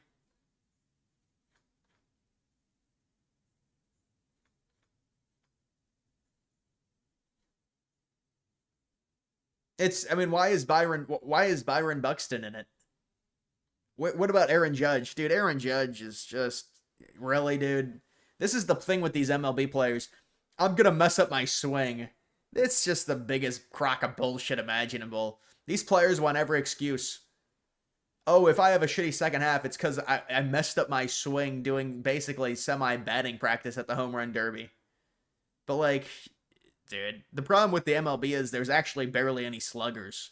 Speaker 1: Why is Byron Buxton in it? What about Aaron Judge? Dude, Aaron Judge is just, really, dude. This is the thing with these MLB players. I'm going to mess up my swing. It's just the biggest crock of bullshit imaginable. These players want every excuse. Oh, if I have a shitty second half, it's because I messed up my swing doing basically semi-batting practice at the Home Run Derby. But, dude, the problem with the MLB is there's actually barely any sluggers.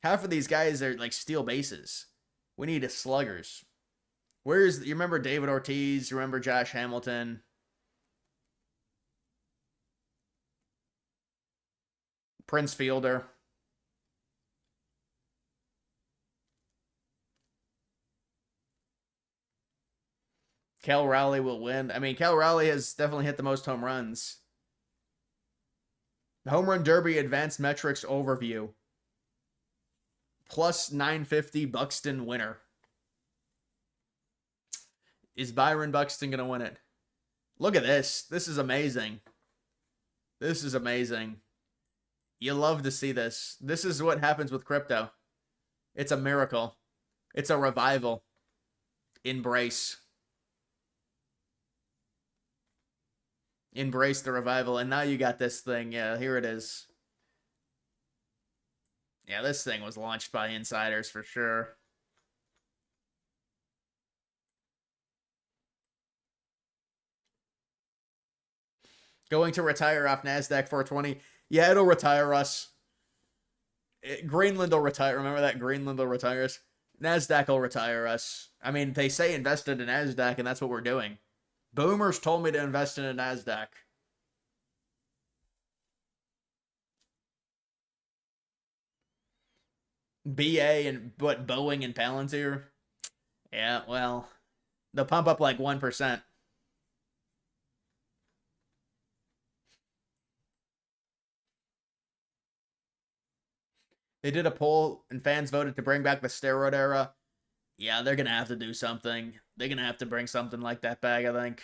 Speaker 1: Half of these guys are, steal bases. We need sluggers. You remember David Ortiz? You remember Josh Hamilton? Prince Fielder. Cal Raleigh will win. Cal Raleigh has definitely hit the most home runs. The Home Run Derby Advanced Metrics Overview. Plus 950 Buxton winner. Is Byron Buxton going to win it? Look at this. This is amazing. This is amazing. You love to see this. This is what happens with crypto. It's a miracle. It's a revival. Embrace. Embrace the revival. And now you got this thing. Yeah, here it is. Yeah, this thing was launched by insiders for sure. Going to retire off NASDAQ 420. Yeah, it'll retire us. Greenland will retire. Remember that? Greenland will retire us. NASDAQ will retire us. I mean, they say invest in NASDAQ, and that's what we're doing. Boomers told me to invest in a NASDAQ. BA and what, Boeing and Palantir? Yeah, well, they'll pump up like 1%. They did a poll and fans voted to bring back the steroid era. Yeah, they're gonna have to do something. They're gonna have to bring something like that back, I think.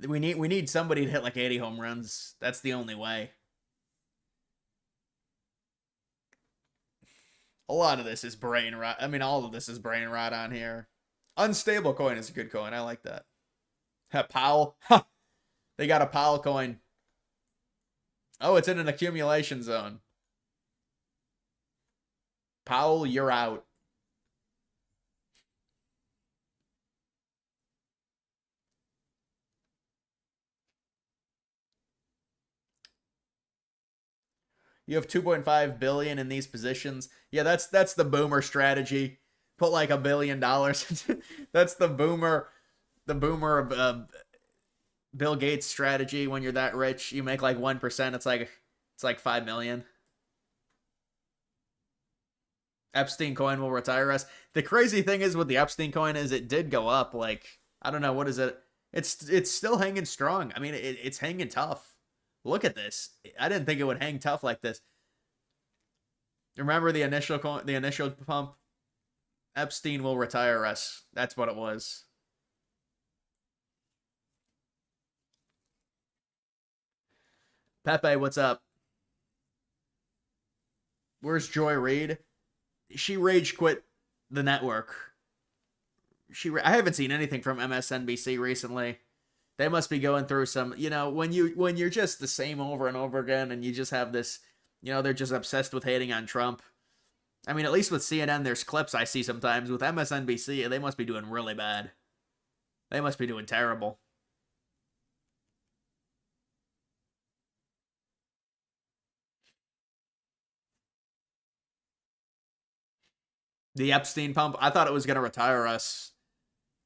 Speaker 1: We need somebody to hit like 80 home runs. That's the only way. A lot of this is brain rot. I mean, all of this is brain rot on here. Unstable coin is a good coin. I like that. Powell. They got a Powell coin. Oh, it's in an accumulation zone. Powell, you're out. You have 2.5 billion in these positions. Yeah, that's the boomer strategy. Put like $1 billion. That's the boomer Bill Gates strategy. When you're that rich, you make like 1%. It's like 5 million. Epstein coin will retire us. The crazy thing is with the Epstein coin is it did go up. Like, I don't know, what is it? It's still hanging strong. I mean, it's hanging tough. Look at this. I didn't think it would hang tough like this. Remember the initial pump? Epstein will retire us. That's what it was. Pepe, what's up? Where's Joy Reid? She rage quit the network. I haven't seen anything from MSNBC recently. They must be going through some, when you're just the same over and over again and you just have this, they're just obsessed with hating on Trump. I mean, at least with CNN, there's clips I see sometimes. With MSNBC, they must be doing really bad. They must be doing terrible. The Epstein pump, I thought it was going to retire us.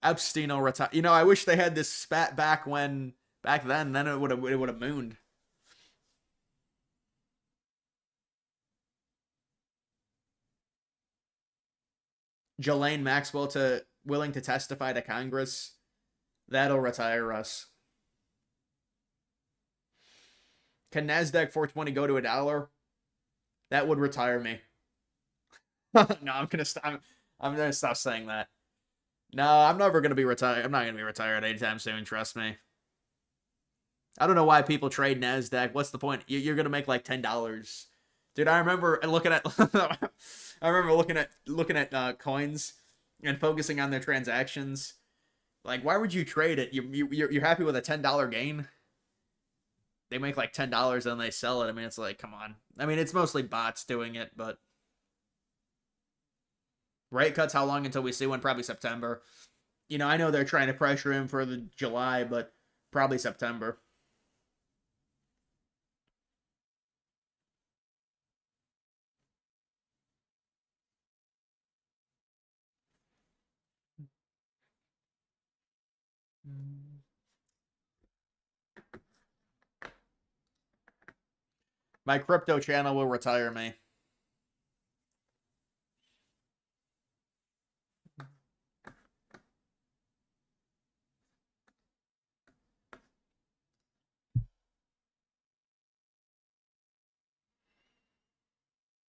Speaker 1: Epstein will retire. I wish they had this spat back then it would have mooned. Ghislaine Maxwell willing to testify to Congress. That'll retire us. Can NASDAQ 420 go to $1? That would retire me. No, I'm gonna stop saying that. No, I'm never gonna be retired. I'm not gonna be retired anytime soon. Trust me. I don't know why people trade NASDAQ. What's the point? You're gonna make like $10, dude. I remember looking at looking at coins and focusing on their transactions. Like, why would you trade it? You're happy with a $10 gain? They make like $10 and they sell it. I mean, it's like, come on. I mean, it's mostly bots doing it, but. Rate cuts, how long until we see one? Probably September. I know they're trying to pressure him for the July, but probably September. My crypto channel will retire me.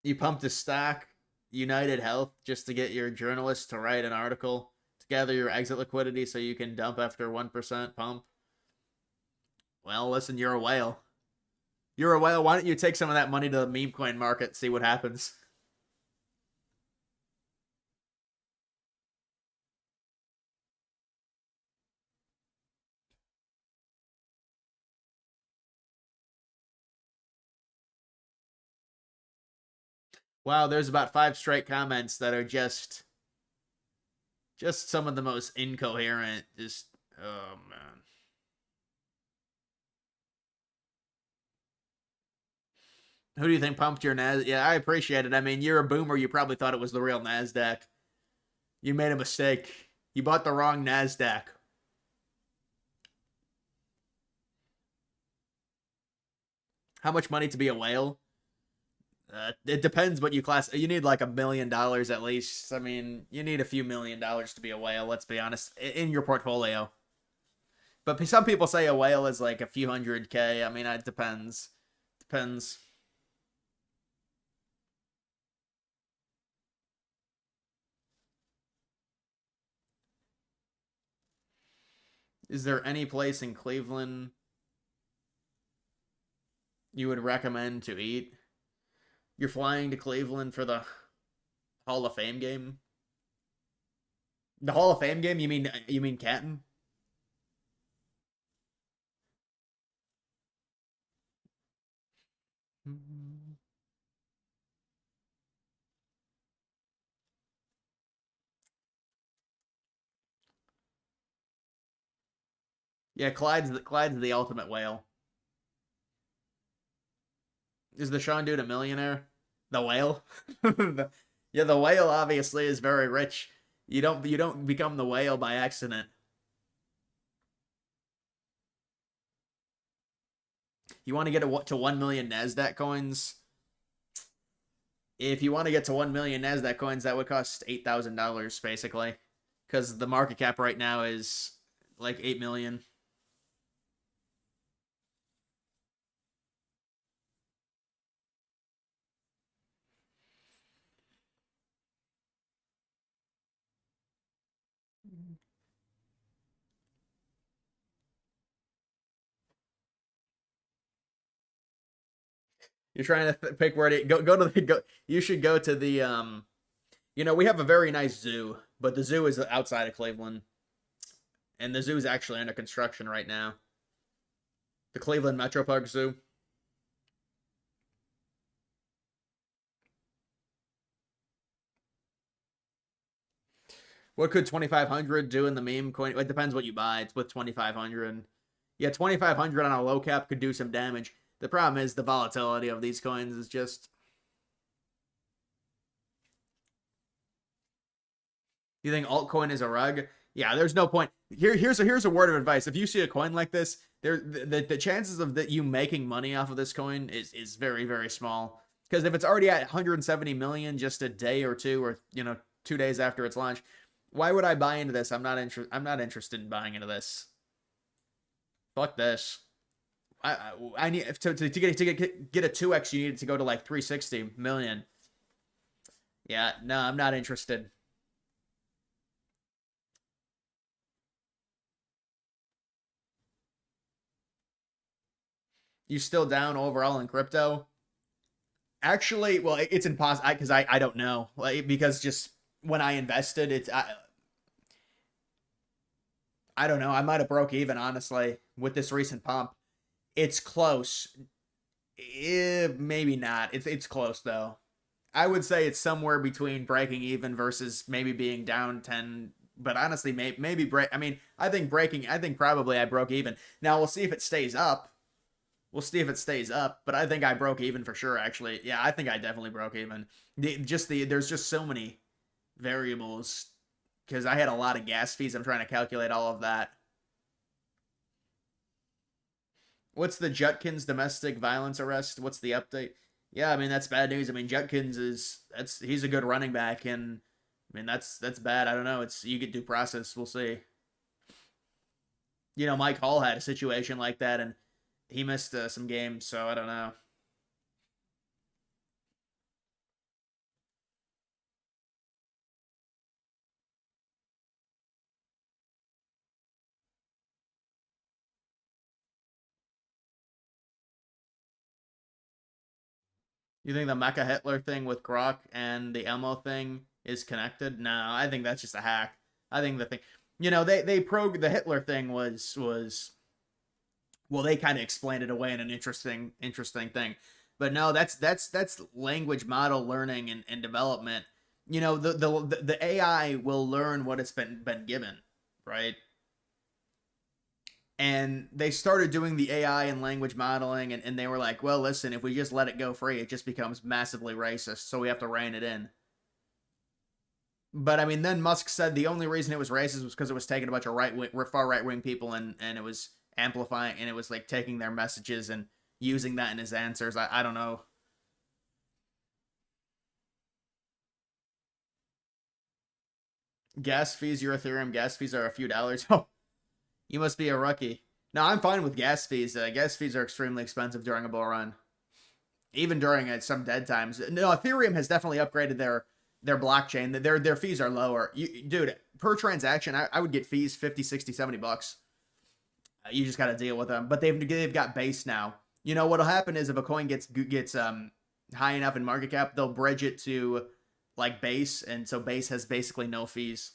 Speaker 1: You pumped a stock, United Health, just to get your journalist to write an article to gather your exit liquidity so you can dump after 1% pump. Well, listen, you're a whale. You're a whale. Why don't you take some of that money to the meme coin market, see what happens? Wow, there's about 5 straight comments that are just some of the most incoherent. Oh man. Who do you think pumped your Nas? Yeah, I appreciate it. I mean, you're a boomer. You probably thought it was the real Nasdaq. You made a mistake. You bought the wrong Nasdaq. How much money to be a whale? It depends what you class. You need like $1 million at least. I mean, you need a few $1,000,000 to be a whale. Let's be honest, in your portfolio. But some people say a whale is like a few hundred K. I mean, it depends. Depends. Is there any place in Cleveland you would recommend to eat? You're flying to Cleveland for the Hall of Fame game? The Hall of Fame game? You mean Canton? Yeah, Clyde's the ultimate whale. Is the Sean dude a millionaire? The whale? Yeah, the whale obviously is very rich. You don't become the whale by accident. You want to get to 1 million Nasdaq coins? If you want to get to 1 million Nasdaq coins, that would cost $8,000 basically, because the market cap right now is like 8 million. You're trying to pick where to go to the go. You should go to the we have a very nice zoo, but the zoo is outside of Cleveland. And the zoo is actually under construction right now. The Cleveland Metro Park Zoo. What could 2,500 do in the meme coin? It depends what you buy. It's with 2,500. Yeah, 2,500 on a low cap could do some damage. The problem is the volatility of these coins is just... You think altcoin is a rug? Yeah, there's no point. Here's a word of advice. If you see a coin like this, the chances of that you making money off of this coin is very, very small. Because if it's already at 170 million just a day or two, or 2 days after its launch, why would I buy into this? I'm not interested in buying into this. Fuck this. I need to get a 2x. You need to go to like 360 million. Yeah, no, I'm not interested. You still down overall in crypto? Actually, well, it's impossible because I don't know, like, because just when I invested, I don't know. I might have broke even, honestly, with this recent pump. It's close. Maybe not. It's close though. I would say it's somewhere between breaking even versus maybe being down 10. But honestly, maybe break. I mean, I think probably I broke even. Now we'll see if it stays up. We'll see if it stays up. But I think I broke even for sure. Actually, yeah, I think I definitely broke even. There's just so many variables because I had a lot of gas fees. I'm trying to calculate all of that. What's the Judkins domestic violence arrest? What's the update? Yeah, I mean that's bad news. I mean Judkins he's a good running back, and I mean that's bad. I don't know. You get due process. We'll see. Mike Hall had a situation like that, and he missed some games, so I don't know. You think the Mecha Hitler thing with Grok and the Elmo thing is connected? No, I think that's just a hack. I think the thing, the Hitler thing was well, they kind of explained it away in an interesting thing. But no, that's language model learning and development. The AI will learn what it's been given, right? And they started doing the AI and language modeling, and they were like, well, listen, if we just let it go free, it just becomes massively racist, so we have to rein it in. But I mean, then Musk said the only reason it was racist was because it was taking a bunch of far right wing people and it was amplifying, and it was like taking their messages and using that in his answers. I don't know. Gas fees, your Ethereum gas fees are a few dollars. Oh, you must be a rookie. No, I'm fine with gas fees. Gas fees are extremely expensive during a bull run, even during some dead times. No, Ethereum has definitely upgraded their blockchain. Their fees are lower. Dude, per transaction, I would get fees 50, 60, $70. You just got to deal with them. But they've got base now. You know what'll happen is if a coin gets high enough in market cap, they'll bridge it to like base, and so base has basically no fees.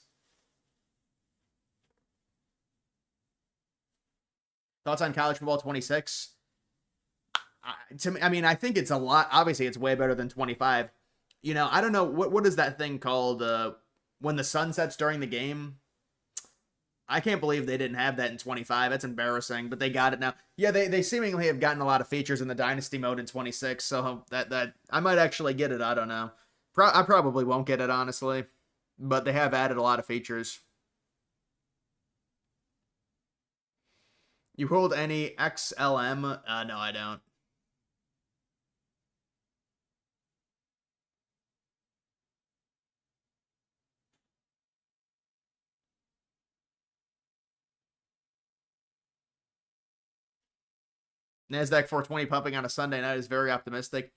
Speaker 1: Thoughts on college football 26? To me, I mean, I think it's a lot. Obviously, it's way better than 25. You know, I don't know what is that thing called when the sun sets during the game. I can't believe they didn't have that in 25. That's embarrassing, but they got it now. Yeah, they seemingly have gotten a lot of features in the dynasty mode in 26, so that I might actually get it. I don't know. I probably won't get it, honestly, but they have added a lot of features. You hold any XLM? No, I don't. NASDAQ 420 pumping on a Sunday night is very optimistic.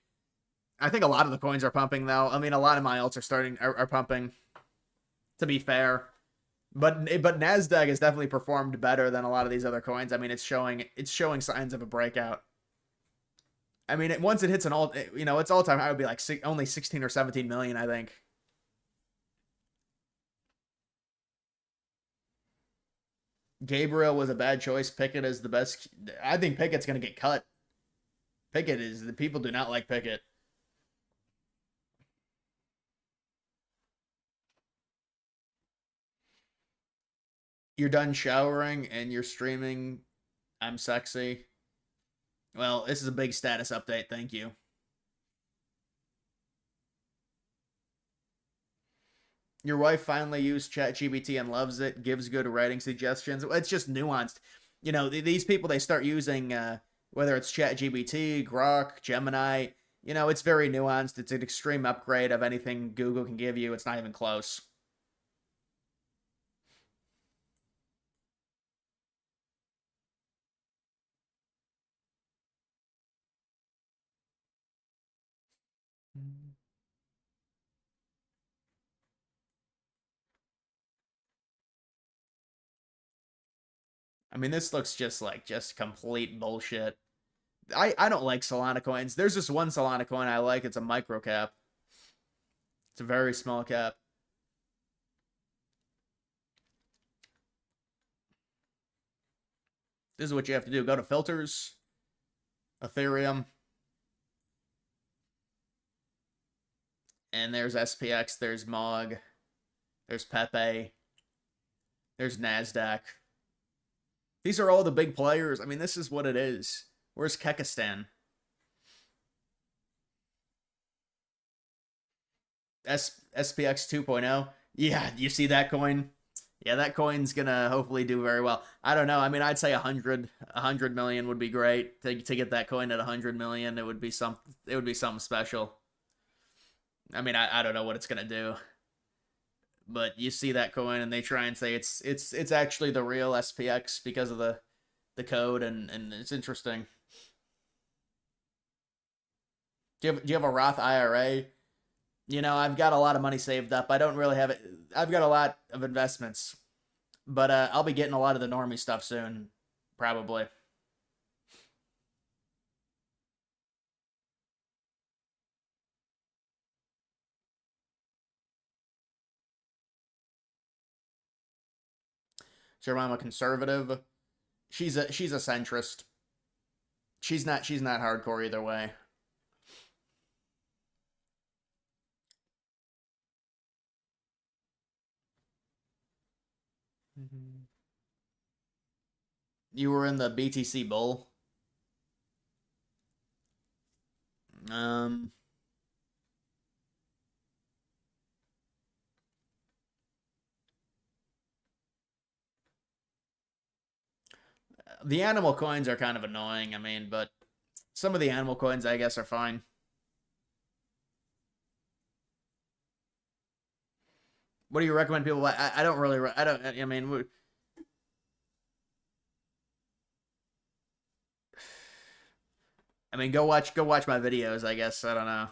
Speaker 1: I think a lot of the coins are pumping, though. I mean, a lot of my alts are pumping, to be fair. But NASDAQ has definitely performed better than a lot of these other coins. I mean, it's showing signs of a breakout. I mean, once it hits its all-time high would be like only 16 or 17 million, I think. Gabriel was a bad choice. Pickett is the best. I think Pickett's going to get cut. The people do not like Pickett. You're done showering and you're streaming. I'm sexy. Well, this is a big status update. Thank you. Your wife finally used ChatGPT and loves it, gives good writing suggestions. It's just nuanced. You know, these people, they start using, whether it's ChatGPT, Grok, Gemini, you know, it's very nuanced. It's an extreme upgrade of anything Google can give you. It's not even close. I mean, this looks just complete bullshit. I don't like Solana coins. There's just one Solana coin I like. It's a micro cap. It's a very small cap. This is what you have to do. Go to filters, Ethereum, and there's SPX, there's MOG, there's Pepe, there's NASDAQ. These are all the big players. I mean, this is what it is. Where's Kekistan? SPX 2.0. Yeah, you see that coin? Yeah, that coin's gonna hopefully do very well. I don't know. I mean, I'd say 100 million would be great to get that coin at 100 million. It would be something special. I mean, I don't know what it's gonna do, but you see that coin and they try and say it's actually the real SPX because of the code, and it's interesting. Do you have a Roth IRA? You know, I've got a lot of money saved up. I don't really have it. I've got a lot of investments, but I'll be getting a lot of the normie stuff soon, probably. Is your mom a conservative? She's a centrist. She's not hardcore either way. You were in the BTC Bull. The animal coins are kind of annoying, I mean, but some of the animal coins, I guess, are fine. What do you recommend people buy? I don't really, I don't, I mean, go watch my videos, I guess. I don't know.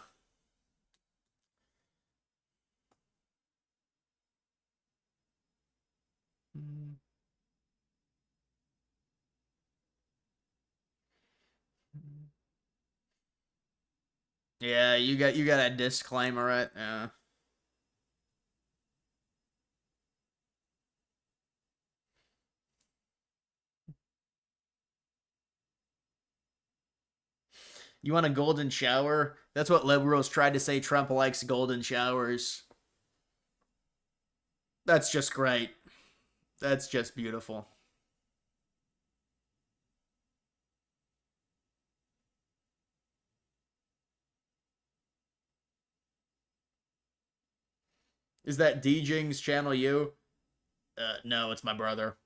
Speaker 1: Yeah, you got a disclaimer, right? Yeah. You want a golden shower? That's what liberals tried to say. Trump likes golden showers. That's just great. That's just beautiful. Is that DJing's channel you? No, it's my brother.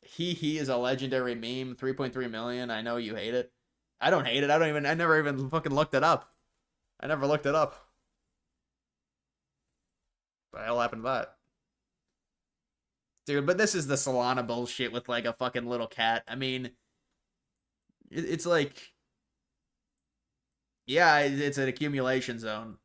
Speaker 1: He is a legendary meme. 3.3 million. I know you hate it. I don't hate it. I never even fucking looked it up. I never looked it up. What the hell happened to that? Dude, but this is the Solana bullshit with like a fucking little cat. I mean, it's like, yeah, it's an accumulation zone.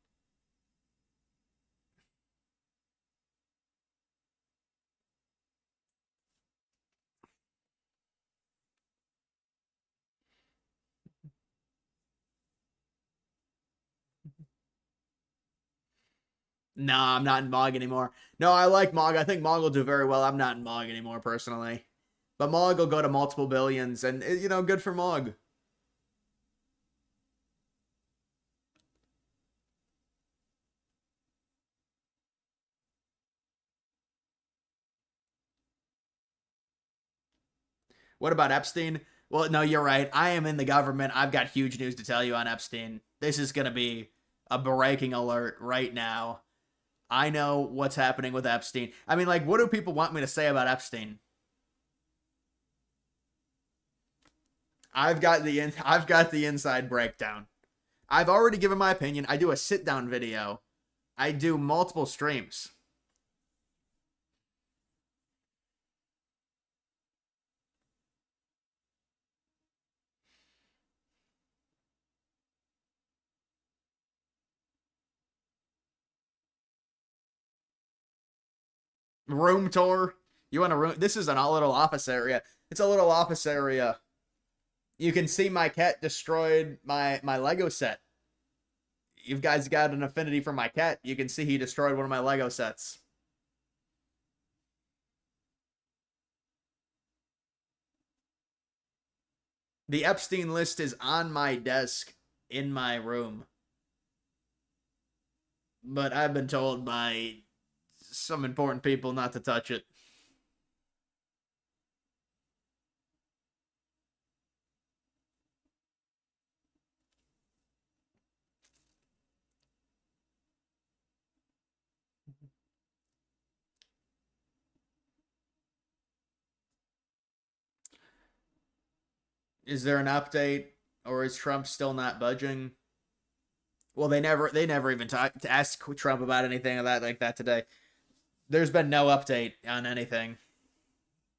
Speaker 1: No, I'm not in Mog anymore. No, I like Mog. I think Mog will do very well. I'm not in Mog anymore, personally. But Mog will go to multiple billions, and, you know, good for Mog. What about Epstein? Well, no, you're right. I am in the government. I've got huge news to tell you on Epstein. This is going to be a breaking alert right now. I know what's happening with Epstein. I mean, like, what do people want me to say about Epstein? I've got the inside breakdown. I've already given my opinion. I do a sit down video. I do multiple streams. Room tour. You want a room? This is a little office area. It's a little office area. You can see my cat destroyed my Lego set. You guys got an affinity for my cat. You can see he destroyed one of my Lego sets. The Epstein list is on my desk in my room. But I've been told by some important people not to touch it. Is there an update, or is Trump still not budging? Well, they never even talked to ask Trump about anything of that like that today. There's been no update on anything.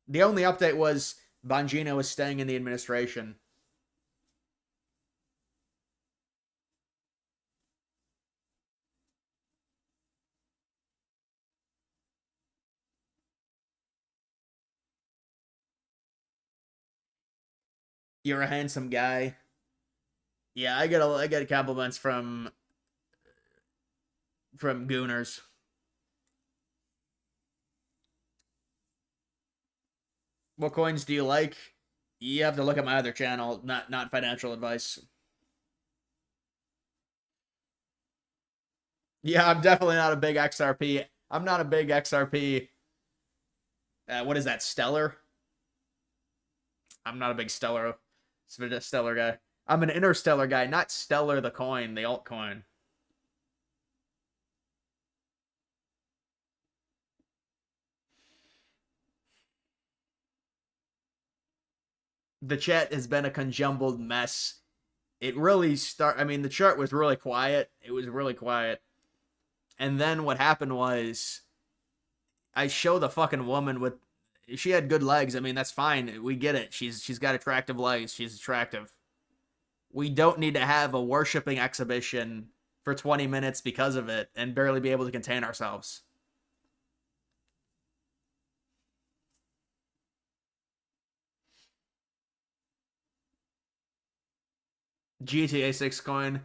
Speaker 1: The only update was Bongino is staying in the administration. You're a handsome guy. Yeah, I get compliments from gooners. What coins do you like? You have to look at my other channel, not financial advice. Yeah, I'm definitely not a big XRP. I'm not a big XRP. What is that, Stellar? I'm not a big Stellar guy. I'm an Interstellar guy, not Stellar the coin, the altcoin. The chat has been a conjumbled mess. It really I mean, the chart was really quiet. It was really quiet. And then what happened was I show the fucking woman with she had good legs. I mean, that's fine. We get it. She's got attractive legs. She's attractive. We don't need to have a worshiping exhibition for 20 minutes because of it and barely be able to contain ourselves. GTA 6 coin.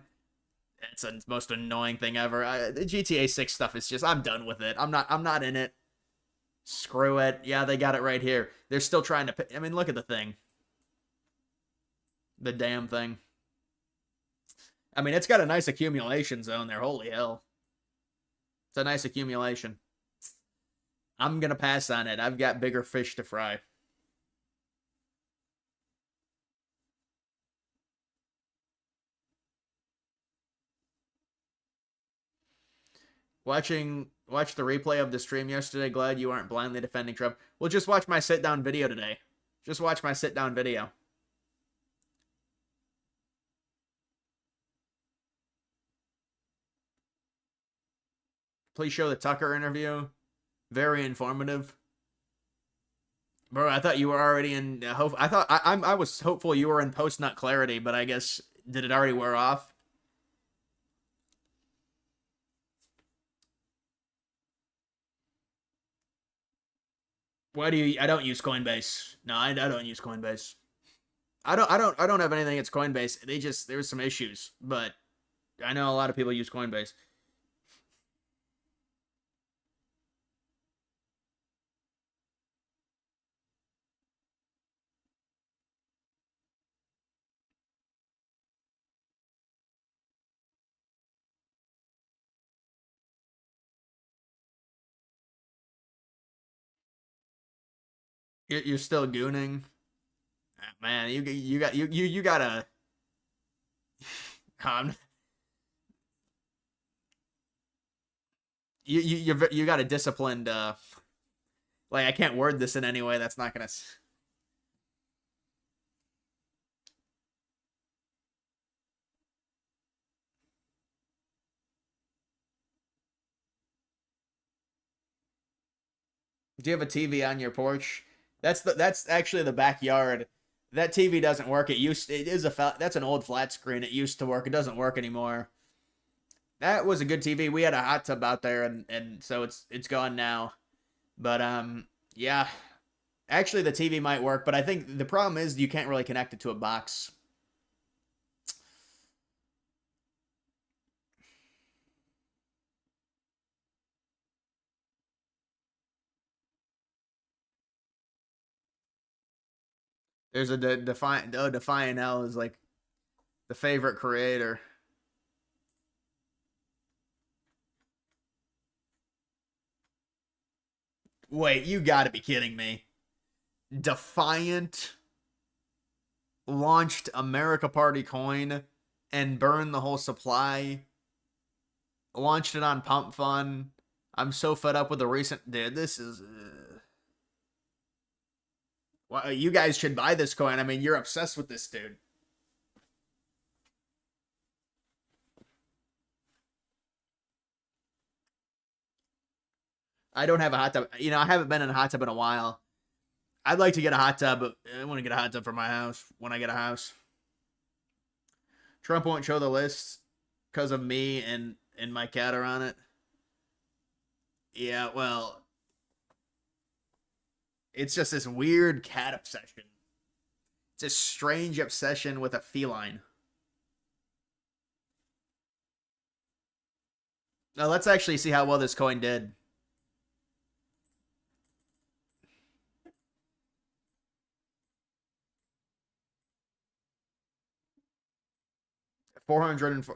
Speaker 1: It's the most annoying thing ever. The GTA 6 stuff is just I'm done with it. I'm not in it. Screw it. Yeah, they got it right here. They're still trying to I mean, look at the thing. The damn thing. I mean, it's got a nice accumulation zone there. Holy hell. It's a nice accumulation. I'm going to pass on it. I've got bigger fish to fry. Watch the replay of the stream yesterday. Glad you aren't blindly defending Trump. Well, just watch my sit-down video today. Just watch my sit-down video. Please show the Tucker interview. Very informative. Bro, I thought you were already in. I was hopeful you were in post-nut clarity, but I guess did it already wear off? Why do you? I don't use Coinbase. No, I don't use Coinbase. I don't have anything against Coinbase. There's some issues, but I know a lot of people use Coinbase. You're still gooning, man. You gotta. You got a disciplined. Like I can't word this in any way that's not gonna. Do you have a TV on your porch? That's actually the backyard. That TV doesn't work. That's an old flat screen. It used to work. It doesn't work anymore. That was a good TV. We had a hot tub out there, and so it's gone now. But yeah. Actually, the TV might work, but I think the problem is you can't really connect it to a box. There's a Defiant. Oh, Defiant L is like the favorite creator. Wait, you gotta be kidding me. Defiant launched America Party coin and burned the whole supply. Launched it on Pump Fun. I'm so fed up with the recent. Dude, this is. Well, you guys should buy this coin. I mean, you're obsessed with this dude. I don't have a hot tub. I haven't been in a hot tub in a while. I'd like to get a hot tub, but I want to get a hot tub for my house when I get a house. Trump won't show the list because of me and my cat are on it. Yeah, well, it's just this weird cat obsession. It's a strange obsession with a feline. Now, let's actually see how well this coin did. $404.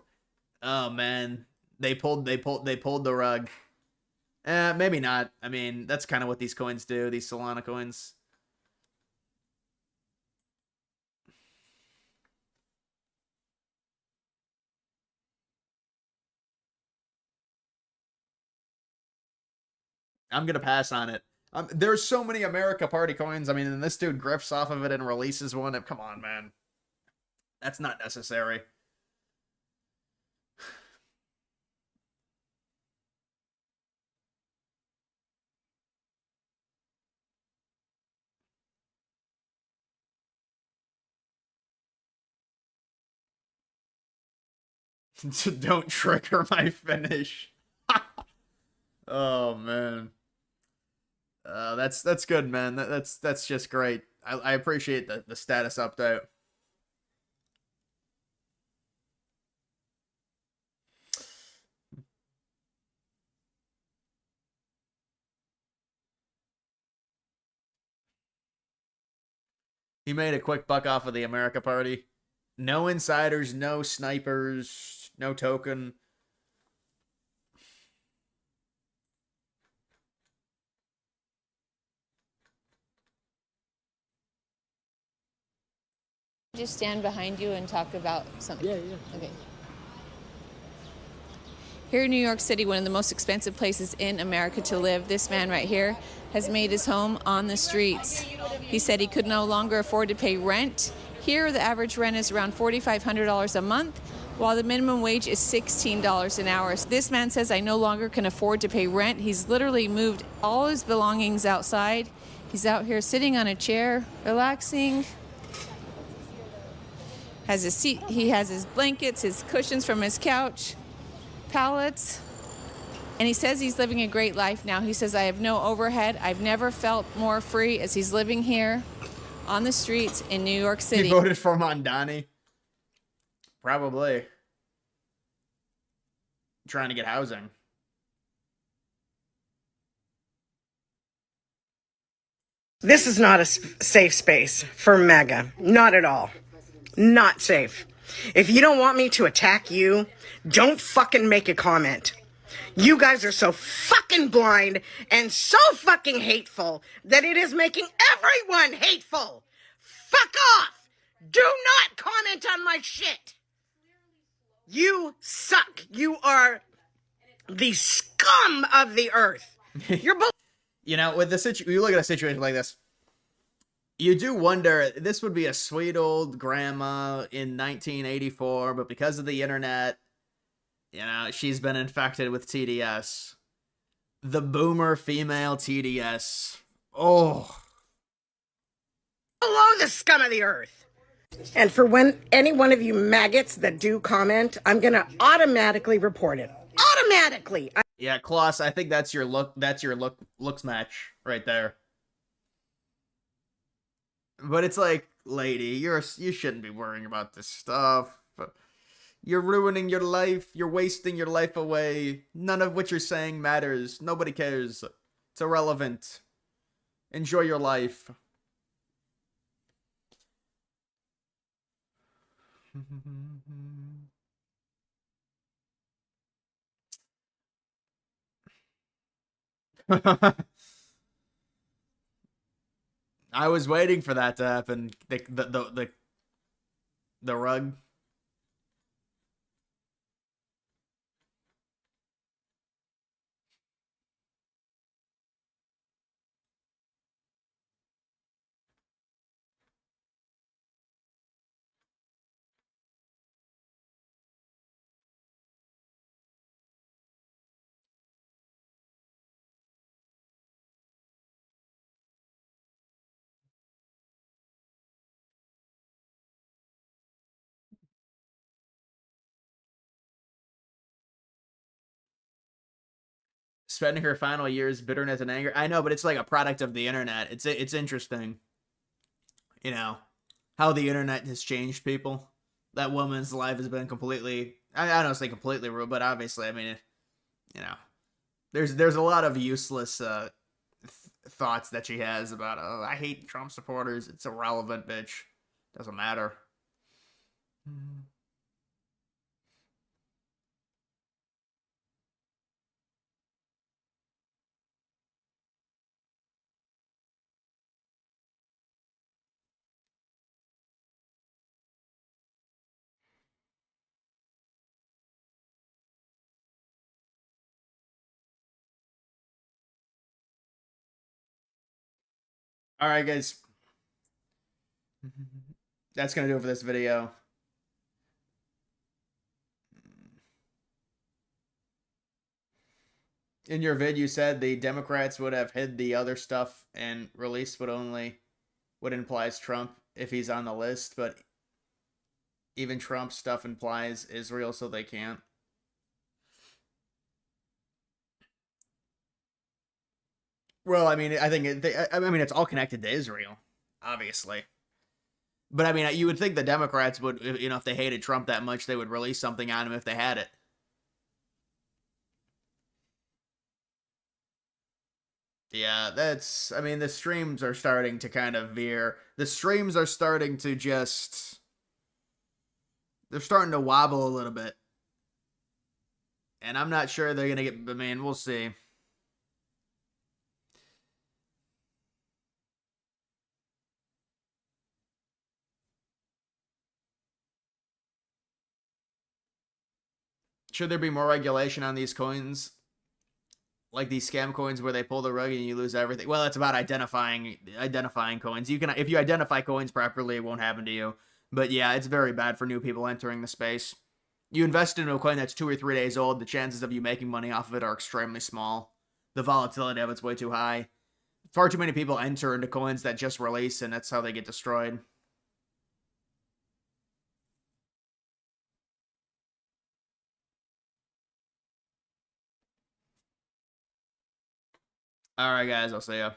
Speaker 1: Oh, man. They pulled the rug. Maybe not. I mean, that's kind of what these coins do, these Solana coins. I'm gonna pass on it. There's so many America Party coins. I mean, and this dude grifts off of it and releases one. Come on, man. That's not necessary. Don't trigger my finish. Oh man. That's good, man. That's just great. I appreciate the status update. He made a quick buck off of the America Party. No insiders, no snipers, no token.
Speaker 12: Just stand behind you and talk about something.
Speaker 13: Yeah, yeah.
Speaker 12: Okay. Here in New York City, one of the most expensive places in America to live, this man right here has made his home on the streets. He said he could no longer afford to pay rent. Here, the average rent is around $4,500 a month, while the minimum wage is $16 an hour. This man says, I no longer can afford to pay rent. He's literally moved all his belongings outside. He's out here sitting on a chair, relaxing. Has his seat, he has his blankets, his cushions from his couch, pallets, and he says he's living a great life now. He says, I have no overhead. I've never felt more free as he's living here on the streets in New York City.
Speaker 1: He voted for Mondani. Probably. Trying to get housing.
Speaker 13: This is not a safe space for MAGA. Not at all. Not safe. If you don't want me to attack you, don't fucking make a comment. You guys are so fucking blind and so fucking hateful that it is making everyone hateful. Fuck off. Do not comment on my shit. You suck. You are the scum of the earth. You're
Speaker 1: You know, with you look at a situation like this, you do wonder, this would be a sweet old grandma in 1984, but because of the internet, you know, she's been infected with TDS. The boomer female TDS. Oh.
Speaker 13: Below the scum of the earth. And for when any one of you maggots that do comment, I'm going to automatically report it. Automatically.
Speaker 1: Yeah, Klaus, I think that's your looks match right there. But it's like, lady, you shouldn't be worrying about this stuff. You're ruining your life. You're wasting your life away. None of what you're saying matters. Nobody cares. It's irrelevant. Enjoy your life. I was waiting for that to happen. The rug. Spending her final years bitterness and anger. I know, but it's like a product of the internet. It's interesting, you know, how the internet has changed people. That woman's life has been completely, I don't say completely ruined, but obviously, I mean, you know, there's a lot of useless thoughts that she has about, oh, I hate Trump supporters. It's irrelevant, bitch. Doesn't matter. All right, guys. That's going to do it for this video. In your vid, you said the Democrats would have hid the other stuff and released what implies Trump if he's on the list, but even Trump stuff implies Israel, so they can't. Well, I mean, I think it's all connected to Israel, obviously. But I mean, you would think the Democrats would, if they hated Trump that much, they would release something on him if they had it. Yeah, the streams are starting to kind of veer. The streams are starting to they're starting to wobble a little bit. And I'm not sure they're going to get, we'll see. Should there be more regulation on these coins? Like these scam coins where they pull the rug and you lose everything. Well, it's about identifying coins. If you identify coins properly, it won't happen to you. But yeah, it's very bad for new people entering the space. You invest in a coin that's 2 or 3 days old, the chances of you making money off of it are extremely small. The volatility of it's way too high. Far too many people enter into coins that just release, and that's how they get destroyed. All right, guys, I'll see ya.